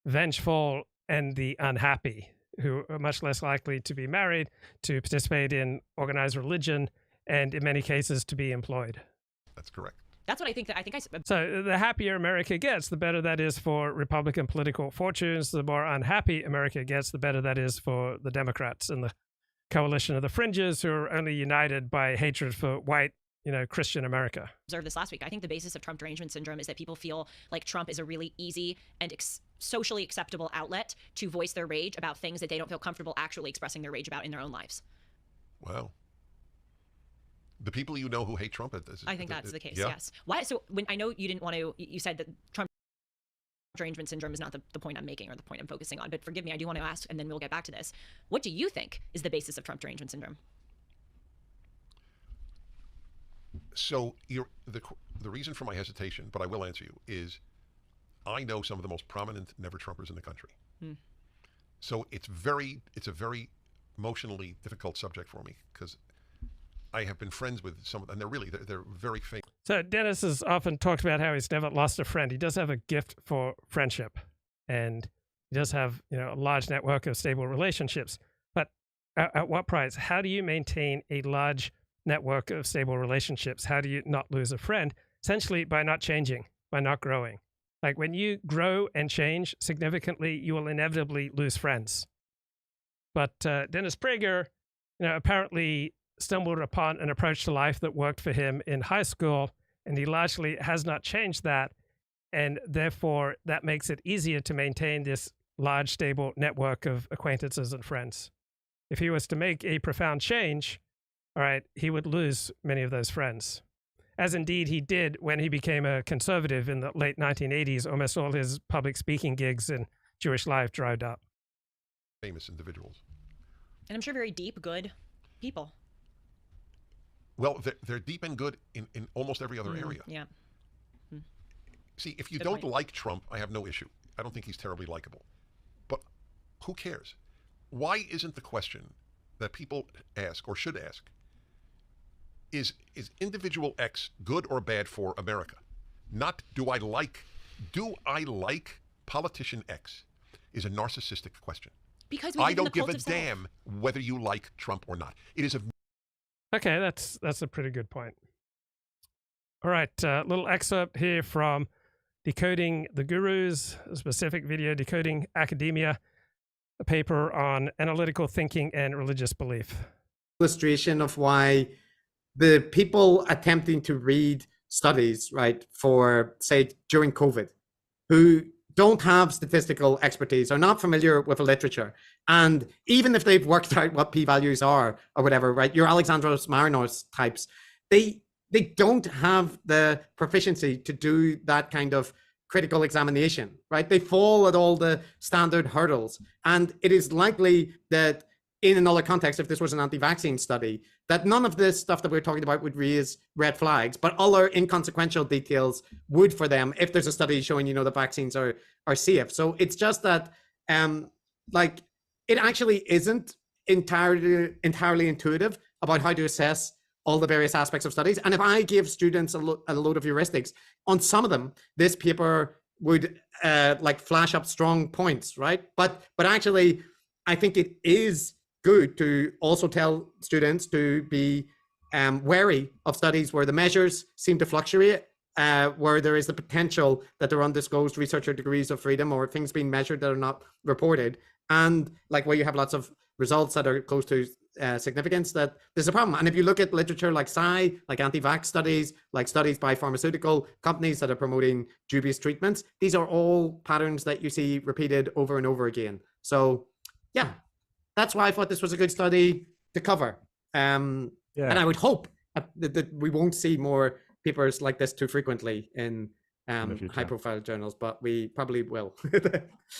vengeful and the unhappy, who are much less likely to be married, to participate in organized religion, and in many cases to be employed. That's correct. That's what I think. So the happier America gets, the better that is for Republican political fortunes. The more unhappy America gets, the better that is for the Democrats and the coalition of the fringes, who are only united by hatred for white, Christian America. Observed this last week. I think the basis of Trump derangement syndrome is that people feel like Trump is a really easy and socially acceptable outlet to voice their rage about things that they don't feel comfortable actually expressing their rage about in their own lives. Wow. The people who hate Trump. I think that's the case. Yeah? Yes. Why? So when I know you didn't want to, you said that Trump derangement syndrome is not the point I'm making or the point I'm focusing on. But forgive me, I do want to ask, and then we'll get back to this. What do you think is the basis of Trump derangement syndrome? So the reason for my hesitation, but I will answer you, is I know some of the most prominent Never Trumpers in the country. So it's a very emotionally difficult subject for me because I have been friends with some of them, and they're very famous. So Dennis has often talked about how he's never lost a friend. He does have a gift for friendship, and he does have a large network of stable relationships. But at what price? How do you maintain a large network of stable relationships? How do you not lose a friend? Essentially by not changing, by not growing. Like when you grow and change significantly, you will inevitably lose friends. But Dennis Prager, apparently stumbled upon an approach to life that worked for him in high school, and he largely has not changed that. And therefore, that makes it easier to maintain this large, stable network of acquaintances and friends. if he was to make a profound change, all right, he would lose many of those friends. As indeed he did when he became a conservative in the late 1980s. Almost all his public speaking gigs in Jewish life dried up. Famous individuals. And I'm sure very deep, good people. Well, they're deep and good in almost every other area. Yeah. See, if you Good don't point. like Trump, I have no issue. I don't think he's terribly likable. But who cares? Why isn't the question that people ask or should ask, is individual X good or bad for America? Not do I like politician X is a narcissistic question. Because we I live in don't the give cult a of self. damn whether you like Trump or not. It is a Okay, that's a pretty good point. All right, a little excerpt here from Decoding the Gurus, a specific video, Decoding Academia, a paper on analytical thinking and religious belief. Illustration of why the people attempting to read studies, right, for, say, during COVID, who don't have statistical expertise, are not familiar with the literature, and even if they've worked out what p-values are or whatever, right, your Alexandros Marinos types, they don't have the proficiency to do that kind of critical examination, right? They fall at all the standard hurdles. And it is likely that in another context, if this was an anti-vaccine study, that none of this stuff that we're talking about would raise red flags, but other inconsequential details would for them if there's a study showing, you know, the vaccines are safe. So it's just that, like, it actually isn't entirely intuitive about how to assess all the various aspects of studies. And if I give students a load of heuristics, on some of them, this paper would like flash up strong points, right? But actually, I think it is good to also tell students to be wary of studies where the measures seem to fluctuate, where there is the potential that there are undisclosed researcher degrees of freedom or things being measured that are not reported, and like where you have lots of results that are close to significance, that there's a problem. And if you look at literature like Psy, like anti-vax studies, like studies by pharmaceutical companies that are promoting dubious treatments, these are all patterns that you see repeated over and over again. So yeah, that's why I thought this was a good study to cover. And I would hope that we won't see more papers like this too frequently in high-profile journals, but we probably will.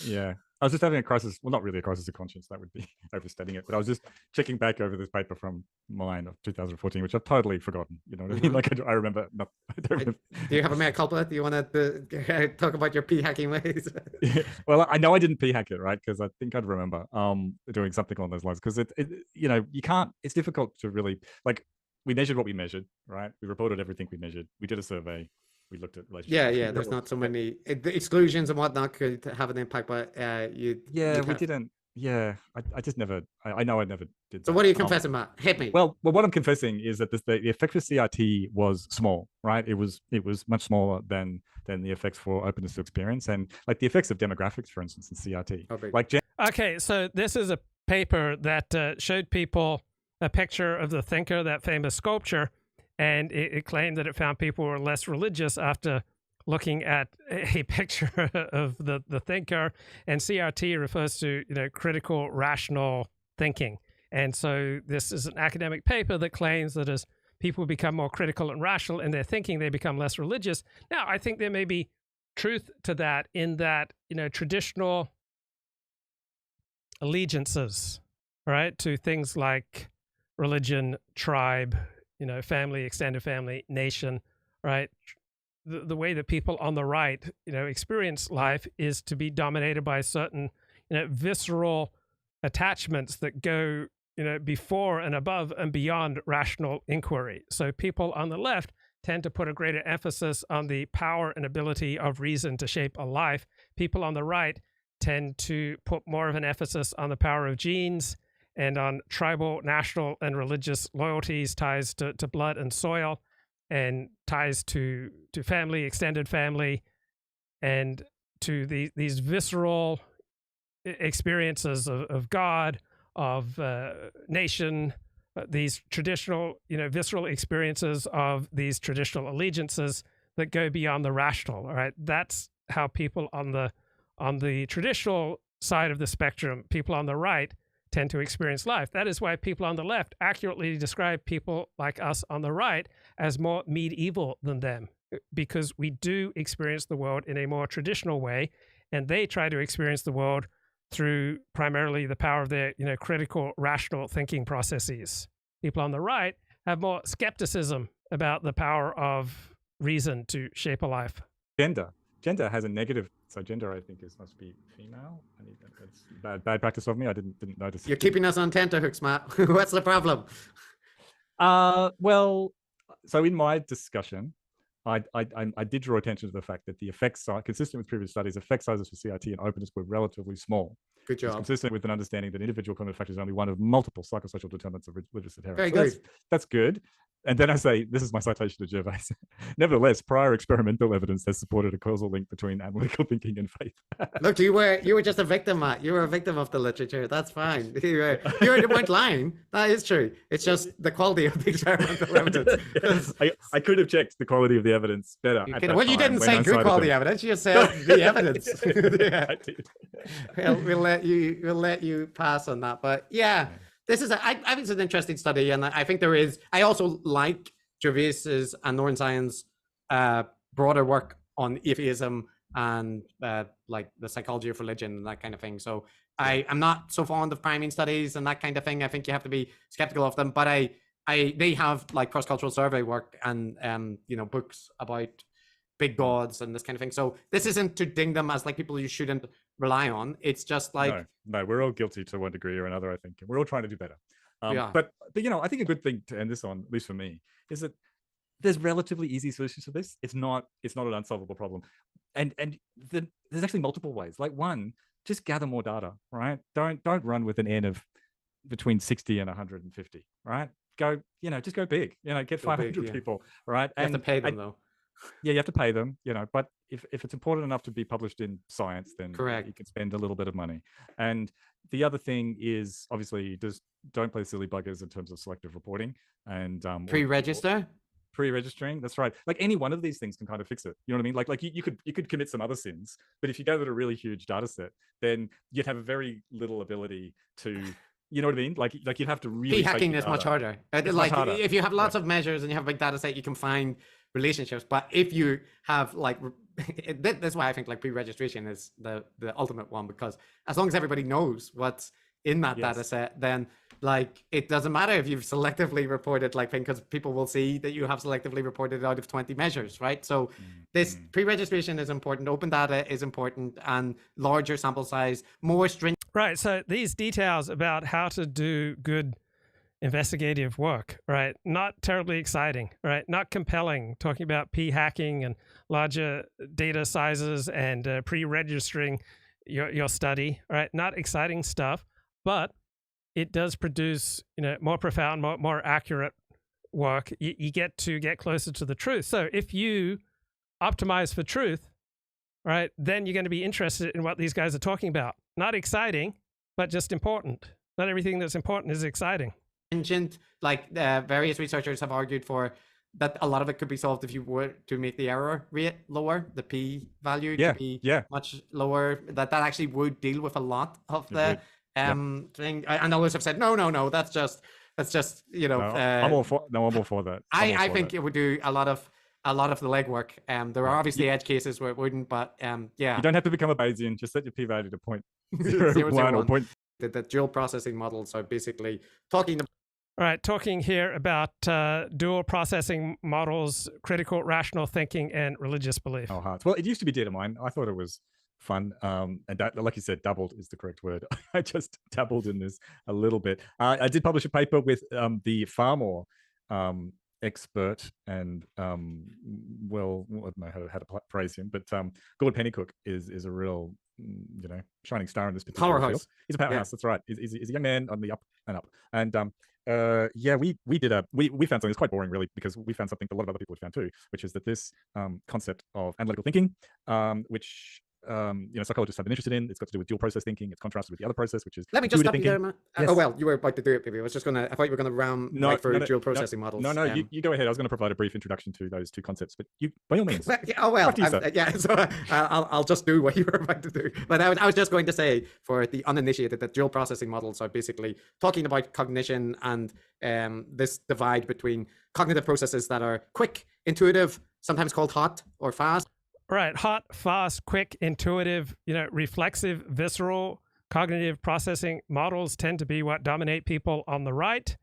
Yeah. I was just having a crisis, well, not really a crisis of conscience, that would be overstating it, but I was just checking back over this paper from mine of 2014, which I've totally forgotten. You know what I mean? Like, I remember. Do you have a mea culpa? Do you want to talk about your p-hacking ways? Yeah. Well, I know I didn't p-hack it, right? Because I think I'd remember doing something along those lines. Because it, you know, you can't, it's difficult to really, like, we measured what we measured, right? We reported everything we measured. We did a survey. We looked at relationships. Yeah. There's not so many the exclusions and whatnot could have an impact, but we didn't. Yeah, I just never. I know I never did. So what are you confessing, Matt? Hit me. Well, what I'm confessing is that the effect for CRT was small, right? It was much smaller than the effects for openness to experience, and like the effects of demographics, for instance, in CRT. Okay, so this is a paper that showed people a picture of the thinker, that famous sculpture. And it claimed that it found people were less religious after looking at a picture of the thinker. And CRT refers to, you know, critical, rational thinking. And so this is an academic paper that claims that as people become more critical and rational in their thinking, they become less religious. Now, I think there may be truth to that in that, you know, traditional allegiances, right, to things like religion, tribe, you know, family, extended family, nation, right? The way that people on the right, you know, experience life is to be dominated by certain, you know, visceral attachments that go, you know, before and above and beyond rational inquiry. So people on the left tend to put a greater emphasis on the power and ability of reason to shape a life. People on the right tend to put more of an emphasis on the power of genes and on tribal, national, and religious loyalties, ties to blood and soil, and ties to family, extended family, and to these visceral experiences of God, of nation, these traditional, you know, visceral experiences of these traditional allegiances that go beyond the rational. All right, that's how people on the traditional side of the spectrum, people on the right, tend to experience life. That is why people on the left accurately describe people like us on the right as more medieval than them, because we do experience the world in a more traditional way, and they try to experience the world through primarily the power of their, critical, rational thinking processes. People on the right have more skepticism about the power of reason to shape a life. Gender has a negative. So gender, I think, must be female. That's bad practice of me. I didn't notice. You're keeping us on tenterhooks, Matt. What's the problem? Well, so in my discussion, I did draw attention to the fact that the effect size, consistent with previous studies, effect sizes for CRT and openness were relatively small. Good job. It's consistent with an understanding that individual cognitive factor is only one of multiple psychosocial determinants of religious adherence. Very good. That's good. And then I say, this is my citation to Gervais. Nevertheless, prior experimental evidence has supported a causal link between analytical thinking and faith. Look, you were just a victim, Matt. You were a victim of the literature. That's fine. You weren't lying. That is true. It's just the quality of the experimental evidence. I could have checked the quality of the evidence better. Well, you didn't say good quality evidence. You just said the evidence. Yeah. I did. Well, we'll let you pass on that. But yeah. This is, I think it's an interesting study, and I think there is, I also like Gervais's and Norensayan's broader work on atheism and like the psychology of religion and that kind of thing. So I'm not so fond of priming studies and that kind of thing. I think you have to be skeptical of them, but they have like cross-cultural survey work and books about big gods and this kind of thing. So this isn't to ding them as like people you shouldn't rely on. It's just like no, we're all guilty to one degree or another, I think, and we're all trying to do better. But I think a good thing to end this on, at least for me, is that there's relatively easy solutions to this. It's not an unsolvable problem, and there's actually multiple ways. Like one, just gather more data, right? Don't run with an N of between 60 and 150, right? Just go big. Get 500 people, right? You have to pay them though. Yeah, you have to pay them, but if it's important enough to be published in Science, then correct, you can spend a little bit of money. And the other thing is obviously just don't play silly buggers in terms of selective reporting and pre-registering. That's right. Like any one of these things can kind of fix it. You know what I mean? Like you could commit some other sins, but if you gathered a really huge data set, then you'd have a very little ability to. You know what I mean? Like you'd have to really. P-hacking is much harder. If you have lots of measures and you have a big data set, you can find relationships. But if you have that's why I think like pre-registration is the ultimate one, because as long as everybody knows what's in that data set, then like it doesn't matter if you've selectively reported like thing, because people will see that you have selectively reported out of 20 measures, right? So this pre-registration is important, open data is important, and larger sample size, more stringent. Right. So these details about how to do good investigative work, right? Not terribly exciting, right? Not compelling, talking about p-hacking and larger data sizes and pre-registering your study, right? Not exciting stuff, but it does produce, more profound, more accurate work. You get closer to the truth. So if you optimize for truth, right, then you're going to be interested in what these guys are talking about. Not exciting, but just important. Not everything that's important is exciting. Like various researchers have argued for that a lot of it could be solved if you were to make the error rate lower, the p value to be much lower. That actually would deal with a lot of the thing. And others have said no, that's just I'm all for that. I think it would do a lot of the legwork. There are obviously edge cases where it wouldn't, but you don't have to become a Bayesian. Just set your p-value to 0.01 or point. The dual processing models are basically talking. All right, talking here about dual processing models, critical rational thinking, and religious belief. Oh, hearts. Well, it used to be data mine. I thought it was fun. And like you said, doubled is the correct word. I just dabbled in this a little bit. I did publish a paper with the Pharma expert and I don't know how to praise him, but Gord Pennycook is a real shining star in this particular field. He's a powerhouse. That's right. He's a young man on the up and up. And we found something that's quite boring, really, because we found something that a lot of other people had found too, which is that this concept of analytical thinking, which psychologists have been interested in. It's got to do with dual process thinking. It's contrasted with the other process, which is Let me just stop you there, thinking. Matt. Oh, well, you were about to do it, maybe. I thought you were going to round for dual processing models. No, you go ahead. I was going to provide a brief introduction to those two concepts, but you, by all means. So I'll just do what you were about to do. But I was just going to say, for the uninitiated, that dual processing models are basically talking about cognition and this divide between cognitive processes that are quick, intuitive, sometimes called hot or fast. Right. Hot, fast, quick, intuitive, reflexive, visceral, cognitive processing models tend to be what dominate people on the right.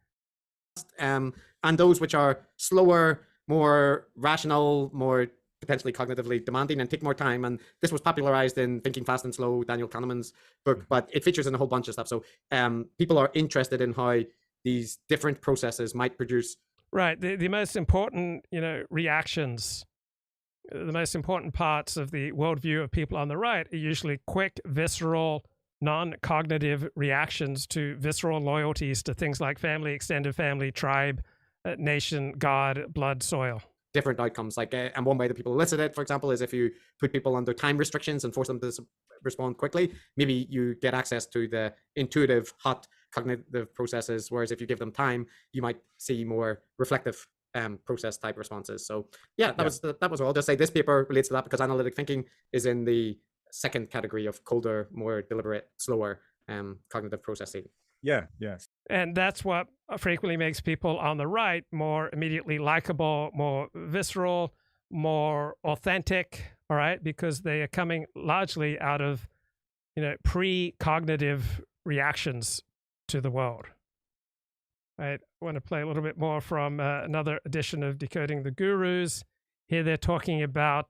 And those which are slower, more rational, more potentially cognitively demanding and take more time. And this was popularized in Thinking Fast and Slow, Daniel Kahneman's book, but it features in a whole bunch of stuff. So people are interested in how these different processes might produce. Right. The most important, reactions, the most important parts of the worldview of people on the right are usually quick, visceral, non-cognitive reactions to visceral loyalties to things like family, extended family, tribe, nation, God, blood, soil. Different outcomes. And one way that people elicit it, for example, is if you put people under time restrictions and force them to respond quickly, maybe you get access to the intuitive, hot cognitive processes, whereas if you give them time, you might see more reflective process type responses. So that was all. I'll just say this paper relates to that because analytic thinking is in the second category of colder, more deliberate, slower cognitive processing. Yeah. And that's what frequently makes people on the right more immediately likable, more visceral, more authentic, all right, because they are coming largely out of, pre-cognitive reactions to the world. I want to play a little bit more from another edition of Decoding the Gurus. Here they're talking about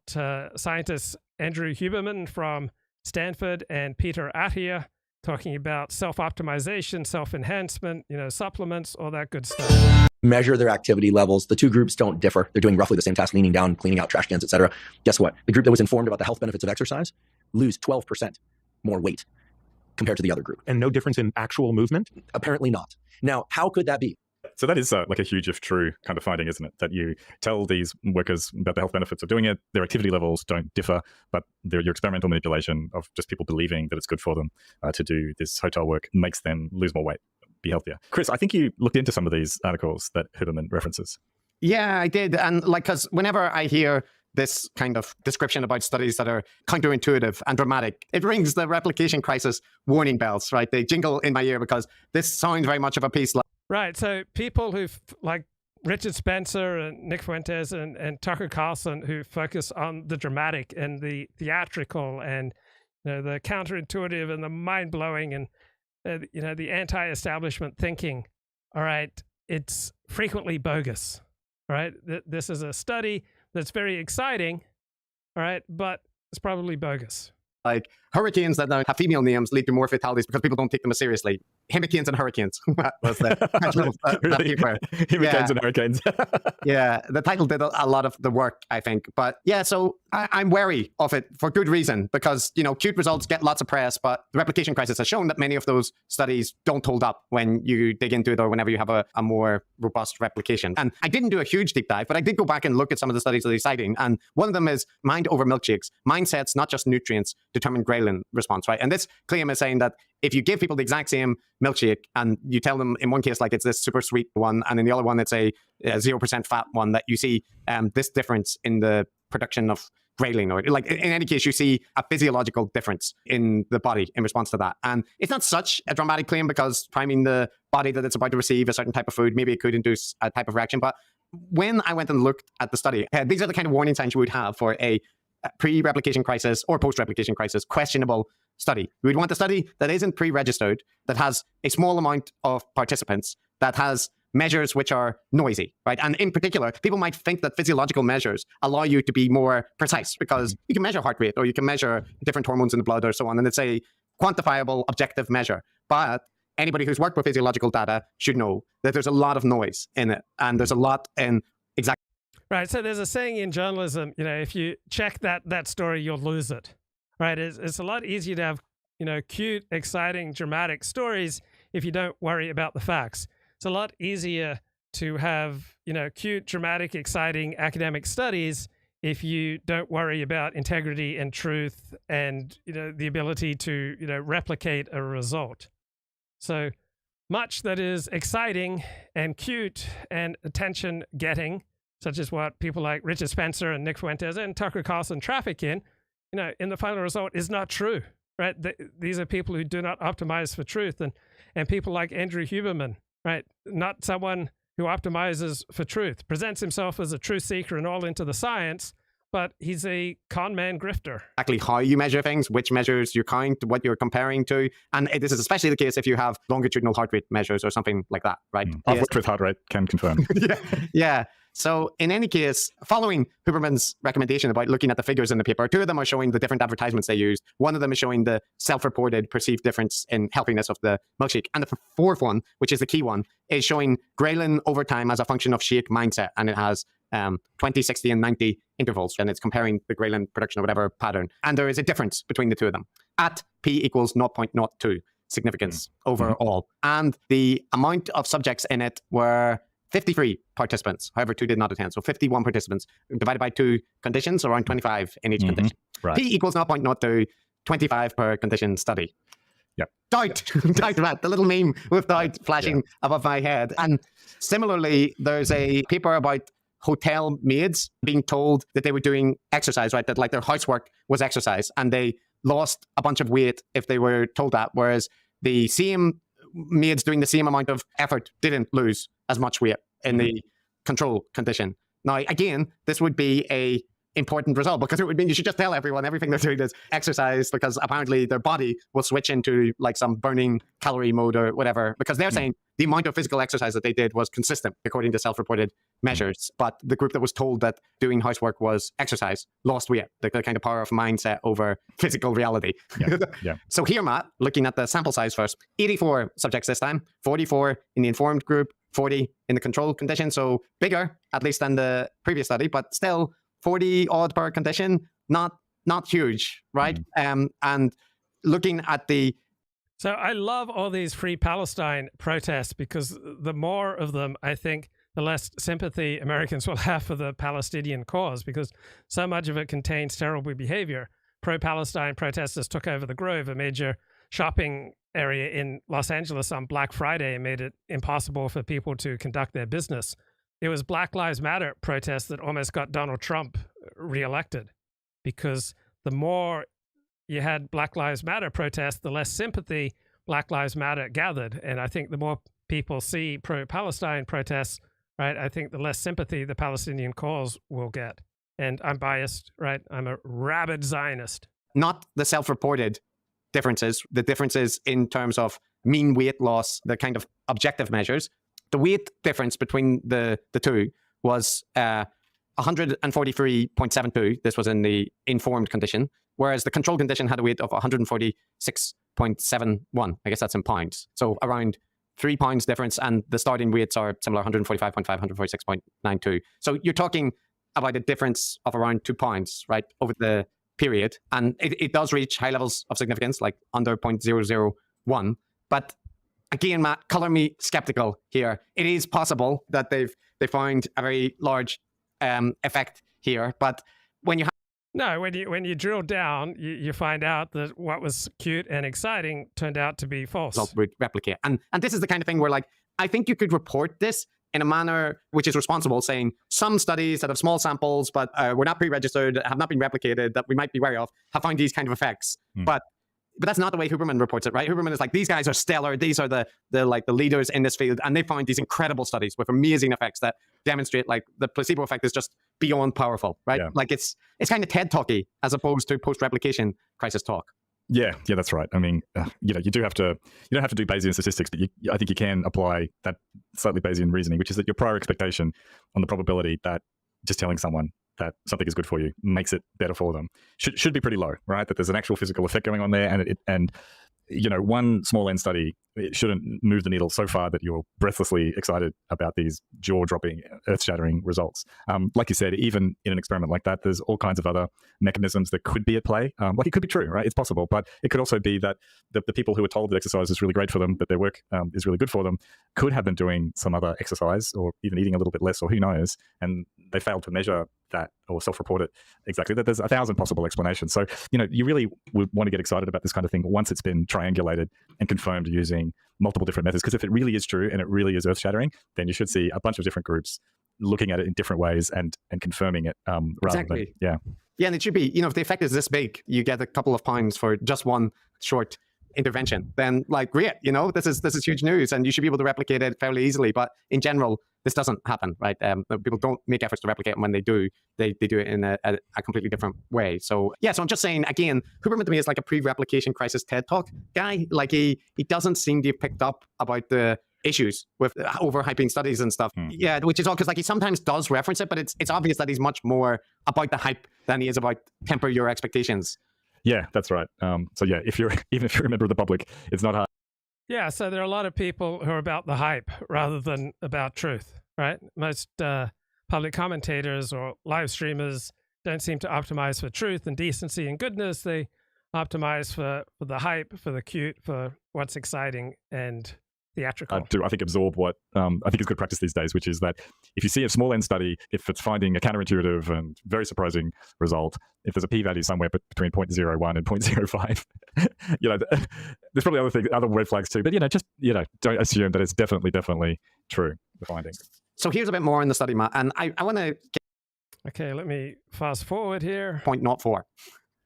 scientists Andrew Huberman from Stanford and Peter Attia, talking about self-optimization, self-enhancement, supplements, all that good stuff. Measure their activity levels. The two groups don't differ. They're doing roughly the same task, leaning down, cleaning out trash cans, etc. Guess what? The group that was informed about the health benefits of exercise lose 12% more weight compared to the other group. And no difference in actual movement? Apparently not. Now, how could that be? So that is like a huge if true kind of finding, isn't it? That you tell these workers about the health benefits of doing it, their activity levels don't differ, but your experimental manipulation of just people believing that it's good for them to do this hotel work makes them lose more weight, be healthier. Chris, I think you looked into some of these articles that Huberman references. Yeah, I did. And because whenever I hear this kind of description about studies that are counterintuitive and dramatic, it rings the replication crisis warning bells, right? They jingle in my ear because this sounds very much of a piece like... Right. So people who like Richard Spencer and Nick Fuentes and Tucker Carlson, who focus on the dramatic and the theatrical and the counterintuitive and the mind-blowing and the anti-establishment thinking, all right, it's frequently bogus, all right? This is a study that's very exciting, all right, but it's probably bogus. Like hurricanes that now have female names lead to more fatalities because people don't take them as seriously. Hurricanes and hurricanes. That was the title of that paper. Hurricanes and hurricanes. Yeah, the title did a lot of the work, I think. But yeah, so I'm wary of it for good reason because, cute results get lots of press, but the replication crisis has shown that many of those studies don't hold up when you dig into it or whenever you have a more robust replication. And I didn't do a huge deep dive, but I did go back and look at some of the studies that he's citing. And one of them is mind over milkshakes. Mindsets, not just nutrients, determine ghrelin response, right? And this claim is saying that if you give people the exact same milkshake and you tell them in one case like it's this super sweet one and in the other one it's a 0% fat one, that you see this difference in the production of ghrelin, or like in any case you see a physiological difference in the body in response to that. And it's not such a dramatic claim because priming the body that it's about to receive a certain type of food, maybe it could induce a type of reaction. But when I went and looked at the study, these are the kind of warning signs you would have for a pre-replication crisis or post-replication crisis questionable study. We would want a study that isn't pre-registered, that has a small amount of participants, that has measures which are noisy, right? And in particular, people might think that physiological measures allow you to be more precise because you can measure heart rate or you can measure different hormones in the blood or so on, and it's a quantifiable, objective measure. But anybody who's worked with physiological data should know that there's a lot of noise in it, and there's a lot in exact. Right. So there's a saying in journalism, if you check that story, you'll lose it. Right. It's a lot easier to have, cute, exciting, dramatic stories if you don't worry about the facts. It's a lot easier to have, cute, dramatic, exciting academic studies if you don't worry about integrity and truth and, the ability to, replicate a result. So much that is exciting and cute and attention-getting, such as what people like Richard Spencer and Nick Fuentes and Tucker Carlson traffic in the final result is not true, right? These are people who do not optimize for truth, and people like Andrew Huberman, right? Not someone who optimizes for truth, presents himself as a truth seeker and all into the science, but he's a con man grifter. Exactly how you measure things, which measures you count, what you're comparing to. And this is especially the case if you have longitudinal heart rate measures or something like that, right? I've worked with heart rate, can confirm. Yeah. So in any case, following Huberman's recommendation about looking at the figures in the paper, two of them are showing the different advertisements they used. One of them is showing the self-reported perceived difference in healthiness of the milkshake. And the fourth one, which is the key one, is showing ghrelin over time as a function of shake mindset. And it has 20, 60, and 90 intervals. And it's comparing the ghrelin production or whatever pattern. And there is a difference between the two of them at p equals 0.02 significance overall. And the amount of subjects in it were 53 participants. However, 2 did not attend. So 51 participants divided by 2 conditions, around 25 in each condition. Right. P equals 0.02, 25 per condition study. Yep. Doubt that, the little meme with doubt flashing above my head. And similarly, there's a paper about hotel maids being told that they were doing exercise, right? That like their housework was exercise, and they lost a bunch of weight if they were told that, whereas the same maids doing the same amount of effort didn't lose as much weight in the control condition. Now, again, this would be a important result, because it would mean you should just tell everyone everything they're doing is exercise, because apparently their body will switch into like some burning calorie mode or whatever, because they're saying the amount of physical exercise that they did was consistent according to self-reported measures. But the group that was told that doing housework was exercise lost weight, the kind of power of mindset over physical reality. So here, Matt, looking at the sample size first, 84 subjects this time, 44 in the informed group, 40 in the control condition. So bigger, at least than the previous study, but still 40 odd per condition, not huge, right? And looking at the... So I love all these Free Palestine protests, because the more of them, I think, the less sympathy Americans will have for the Palestinian cause, because so much of it contains terrible behavior. Pro-Palestine protesters took over the Grove, a major shopping area in Los Angeles, on Black Friday, and made it impossible for people to conduct their business. It was Black Lives Matter protests that almost got Donald Trump reelected, because the more you had Black Lives Matter protests, the less sympathy Black Lives Matter gathered. And I think the more people see pro-Palestine protests, right, I think the less sympathy the Palestinian cause will get. And I'm biased, right? I'm a rabid Zionist. Not the self-reported differences, the differences in terms of mean weight loss, the kind of objective measures. The weight difference between the two was 143.72. This was in the informed condition, whereas the control condition had a weight of 146.71. I guess that's in pounds. So around 3 pounds difference, and the starting weights are similar, 145.5, 146.92. So you're talking about a difference of around 2 pounds, right, over the period. And it does reach high levels of significance, like under 0.001. But again, Matt, color me skeptical here. It is possible that they found a very large effect here, but when you when you drill down, you find out that what was cute and exciting turned out to be false. Would replicate, and this is the kind of thing where, like, I think you could report this in a manner which is responsible, saying some studies that have small samples but were not pre-registered, have not been replicated, that we might be wary of, have found these kind of effects, but that's not the way Huberman reports it, right? Huberman is like, these guys are stellar. These are the leaders in this field. And they found these incredible studies with amazing effects that demonstrate like the placebo effect is just beyond powerful, right? Yeah. Like it's kind of TED talky as opposed to post-replication crisis talk. Yeah, that's right. I mean, you don't have to do Bayesian statistics, but I think you can apply that slightly Bayesian reasoning, which is that your prior expectation on the probability that just telling someone that something is good for you makes it better for them should be pretty low, right? That there's an actual physical effect going on there, and one small n study it shouldn't move the needle so far that you're breathlessly excited about these jaw-dropping, earth-shattering results. Like you said, even in an experiment like that, there's all kinds of other mechanisms that could be at play. Like it could be true, right? It's possible, but it could also be that the people who are told that exercise is really great for them, that their work is really good for them, could have been doing some other exercise or even eating a little bit less, or who knows, and they failed to measure that or self-report it exactly. That there's 1,000 possible explanations. So, you really would want to get excited about this kind of thing once it's been triangulated and confirmed using multiple different methods. Because if it really is true and it really is earth-shattering, then you should see a bunch of different groups looking at it in different ways and confirming it. Exactly. Yeah, and it should be, if the effect is this big, you get a couple of pounds for just one short intervention, then great, this is huge news, and you should be able to replicate it fairly easily. But in general, this doesn't happen, right? People don't make efforts to replicate, and when they do, they do it in a completely different way. So so I'm just saying, again, Huberman to me is like a pre-replication crisis TED Talk guy. He doesn't seem to have picked up about the issues with overhyping studies and stuff. Yeah, which is all because he sometimes does reference it, but it's obvious that he's much more about the hype than he is about temper your expectations. Yeah, that's right. So yeah, even if you're a member of the public, it's not hard. Yeah, so there are a lot of people who are about the hype rather than about truth, right? Most public commentators or live streamers don't seem to optimize for truth and decency and goodness. They optimize for the hype, for the cute, for what's exciting and theatrical. I think absorb what I think is good practice these days, which is that if you see a small n study, if it's finding a counterintuitive and very surprising result, if there's a p-value somewhere between 0.01 and 0.05, there's probably other red flags too. But just don't assume that it's definitely true, the finding. So here's a bit more in the study, Matt, and I want to. Okay, let me fast forward here. 0.04.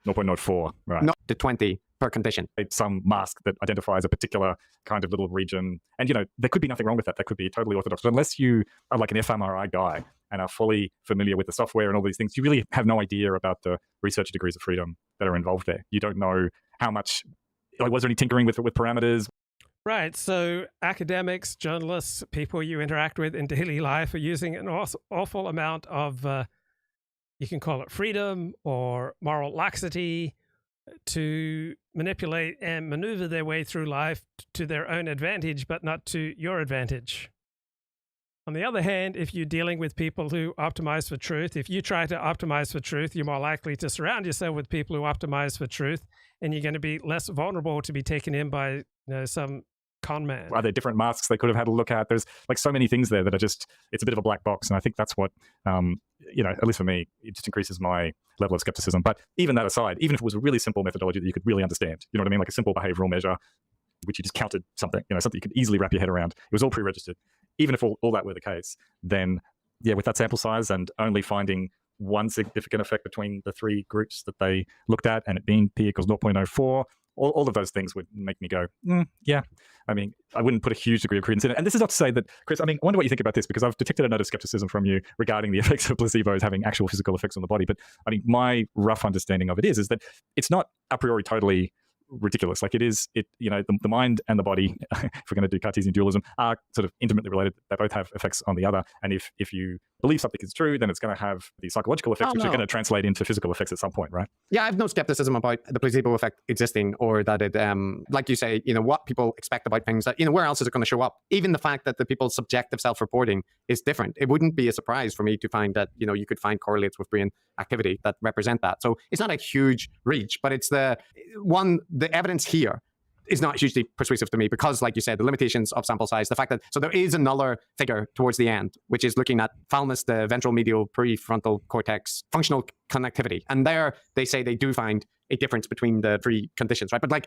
0.04, right? Not to 20 per condition. It's some mask that identifies a particular kind of little region. And, there could be nothing wrong with that. That could be totally orthodox. But unless you are like an fMRI guy and are fully familiar with the software and all these things, you really have no idea about the research degrees of freedom that are involved there. You don't know how much, was there any tinkering with parameters? Right. So academics, journalists, people you interact with in daily life are using an awful amount of, you can call it freedom or moral laxity, to manipulate and maneuver their way through life to their own advantage, but not to your advantage. On the other hand, if you're dealing with people who optimize for truth, if you try to optimize for truth, you're more likely to surround yourself with people who optimize for truth, and you're going to be less vulnerable to be taken in by some con man. Are there different masks they could have had a look at? There's so many things there that are just, it's a bit of a black box. And I think that's what, at least for me, it just increases my level of skepticism. But even that aside, even if it was a really simple methodology that you could really understand, you know what I mean? Like a simple behavioral measure, which you just counted something, something you could easily wrap your head around. It was all pre-registered. Even if all that were the case, then with that sample size and only finding one significant effect between the three groups that they looked at, and it being p equals 0.04, all of those things would make me go, yeah. I mean, I wouldn't put a huge degree of credence in it. And this is not to say that, Chris, I wonder what you think about this, because I've detected a note of skepticism from you regarding the effects of placebos having actual physical effects on the body. But my rough understanding of it is that it's not a priori totally ridiculous. Like the mind and the body, if we're going to do Cartesian dualism, are sort of intimately related. They both have effects on the other. And if you believe something is true, then it's going to have the psychological effects, which are going to translate into physical effects at some point, right? Yeah, I have no skepticism about the placebo effect existing, or that it, like you say, what people expect about things, that, where else is it going to show up? Even the fact that the people's subjective self-reporting is different. It wouldn't be a surprise for me to find that, you could find correlates with brain activity that represent that. So it's not a huge reach, but it's the evidence here is not hugely persuasive to me because, like you said, the limitations of sample size, the fact that, so there is another figure towards the end, which is looking at thalamus, the ventral medial prefrontal cortex, functional connectivity. And there they say they do find a difference between the three conditions, right? But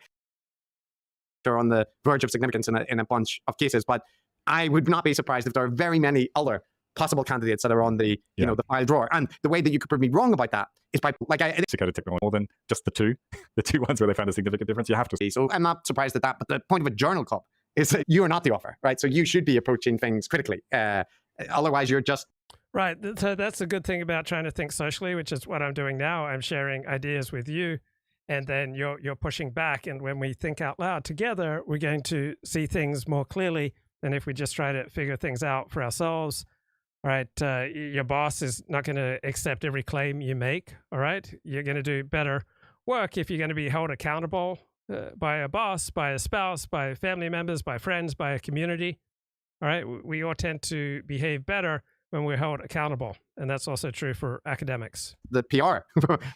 they're on the verge of significance in a bunch of cases. But I would not be surprised if there are very many other possible candidates that are on the the file drawer. And the way that you could prove me wrong about that is by Decoded technology more than just the two ones where they found a significant difference. You have to. So I'm not surprised at that. But the point of a journal club is that you are not the author, right? So you should be approaching things critically. Otherwise, you're just right. So that's a good thing about trying to think socially, which is what I'm doing now. I'm sharing ideas with you, and then you're pushing back. And when we think out loud together, we're going to see things more clearly than if we just try to figure things out for ourselves. All right, your boss is not going to accept every claim you make. All right, you're going to do better work if you're going to be held accountable by a boss, by a spouse, by family members, by friends, by a community. All right, we all tend to behave better when we're held accountable, and that's also true for academics. The PR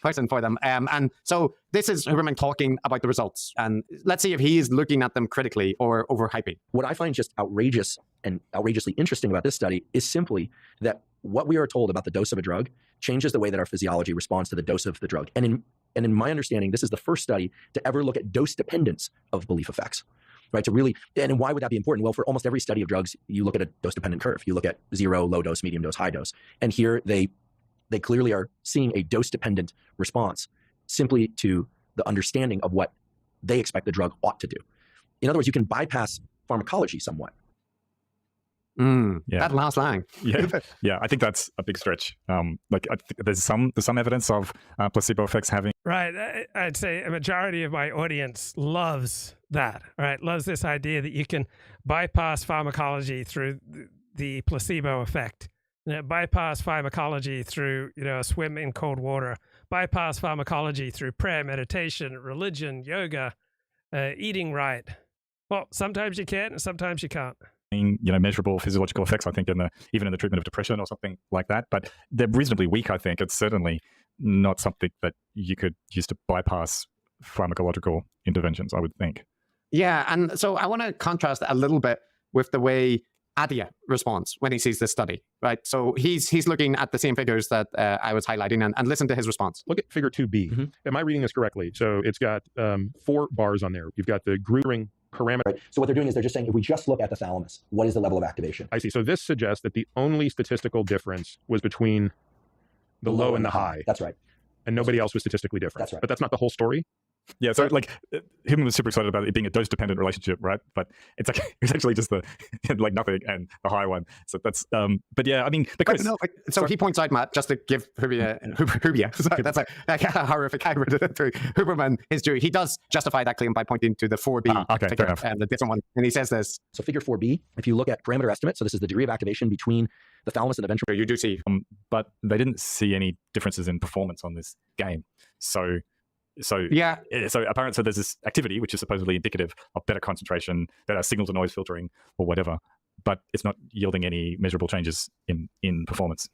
person for them. And so this is Huberman talking about the results, and let's see if he is looking at them critically or overhyping. What I find just outrageous and outrageously interesting about this study is simply that what we are told about the dose of a drug changes the way that our physiology responds to the dose of the drug. And in my understanding, this is the first study to ever look at dose dependence of belief effects. Right, to really, and why would that be important? Well, for almost every study of drugs, you look at a dose-dependent curve. You look at 0, low dose, medium dose, high dose. And here they clearly are seeing a dose-dependent response simply to the understanding of what they expect the drug ought to do. In other words, you can bypass pharmacology somewhat. That last line. Yeah, I think that's a big stretch. Like I think there's some evidence of placebo effects having. Right, I'd say a majority of my audience loves that. Right, loves this idea that you can bypass pharmacology through the placebo effect. Bypass pharmacology through a swim in cold water. Bypass pharmacology through prayer, meditation, religion, yoga, eating right. Well, sometimes you can, and sometimes you can't. Measurable physiological effects, I think, even in the treatment of depression or something like that. But they're reasonably weak, I think. It's certainly not something that you could use to bypass pharmacological interventions, I would think. Yeah, and so I want to contrast a little bit with the way Attia responds when he sees this study, right? So he's looking at the same figures that I was highlighting and listen to his response. Look at figure 2B. Am I reading this correctly? So it's got 4 bars on there. You've got the grouping parameter. Right. So what they're doing is they're just saying, if we just look at the thalamus, what is the level of activation? I see. So this suggests that the only statistical difference was between the low and the high. That's right. And nobody else was statistically different. That's right. But that's not the whole story. Yeah, so like Huberman was super excited about it being a dose-dependent relationship, right? But it's actually just the like nothing and the high one. So that's but yeah, I mean, because so he points out, Matt, just to give Hubia, sorry, that's a horrific hybrid through Huberman his due. He does justify that claim by pointing to the 4B, the different one, and he says this. So figure 4B, if you look at parameter estimate, so this is the degree of activation between the thalamus and the ventral. You do see, but they didn't see any differences in performance on this game. So apparently, so there's this activity which is supposedly indicative of better concentration, better signal to noise filtering, or whatever, but it's not yielding any measurable changes in performance.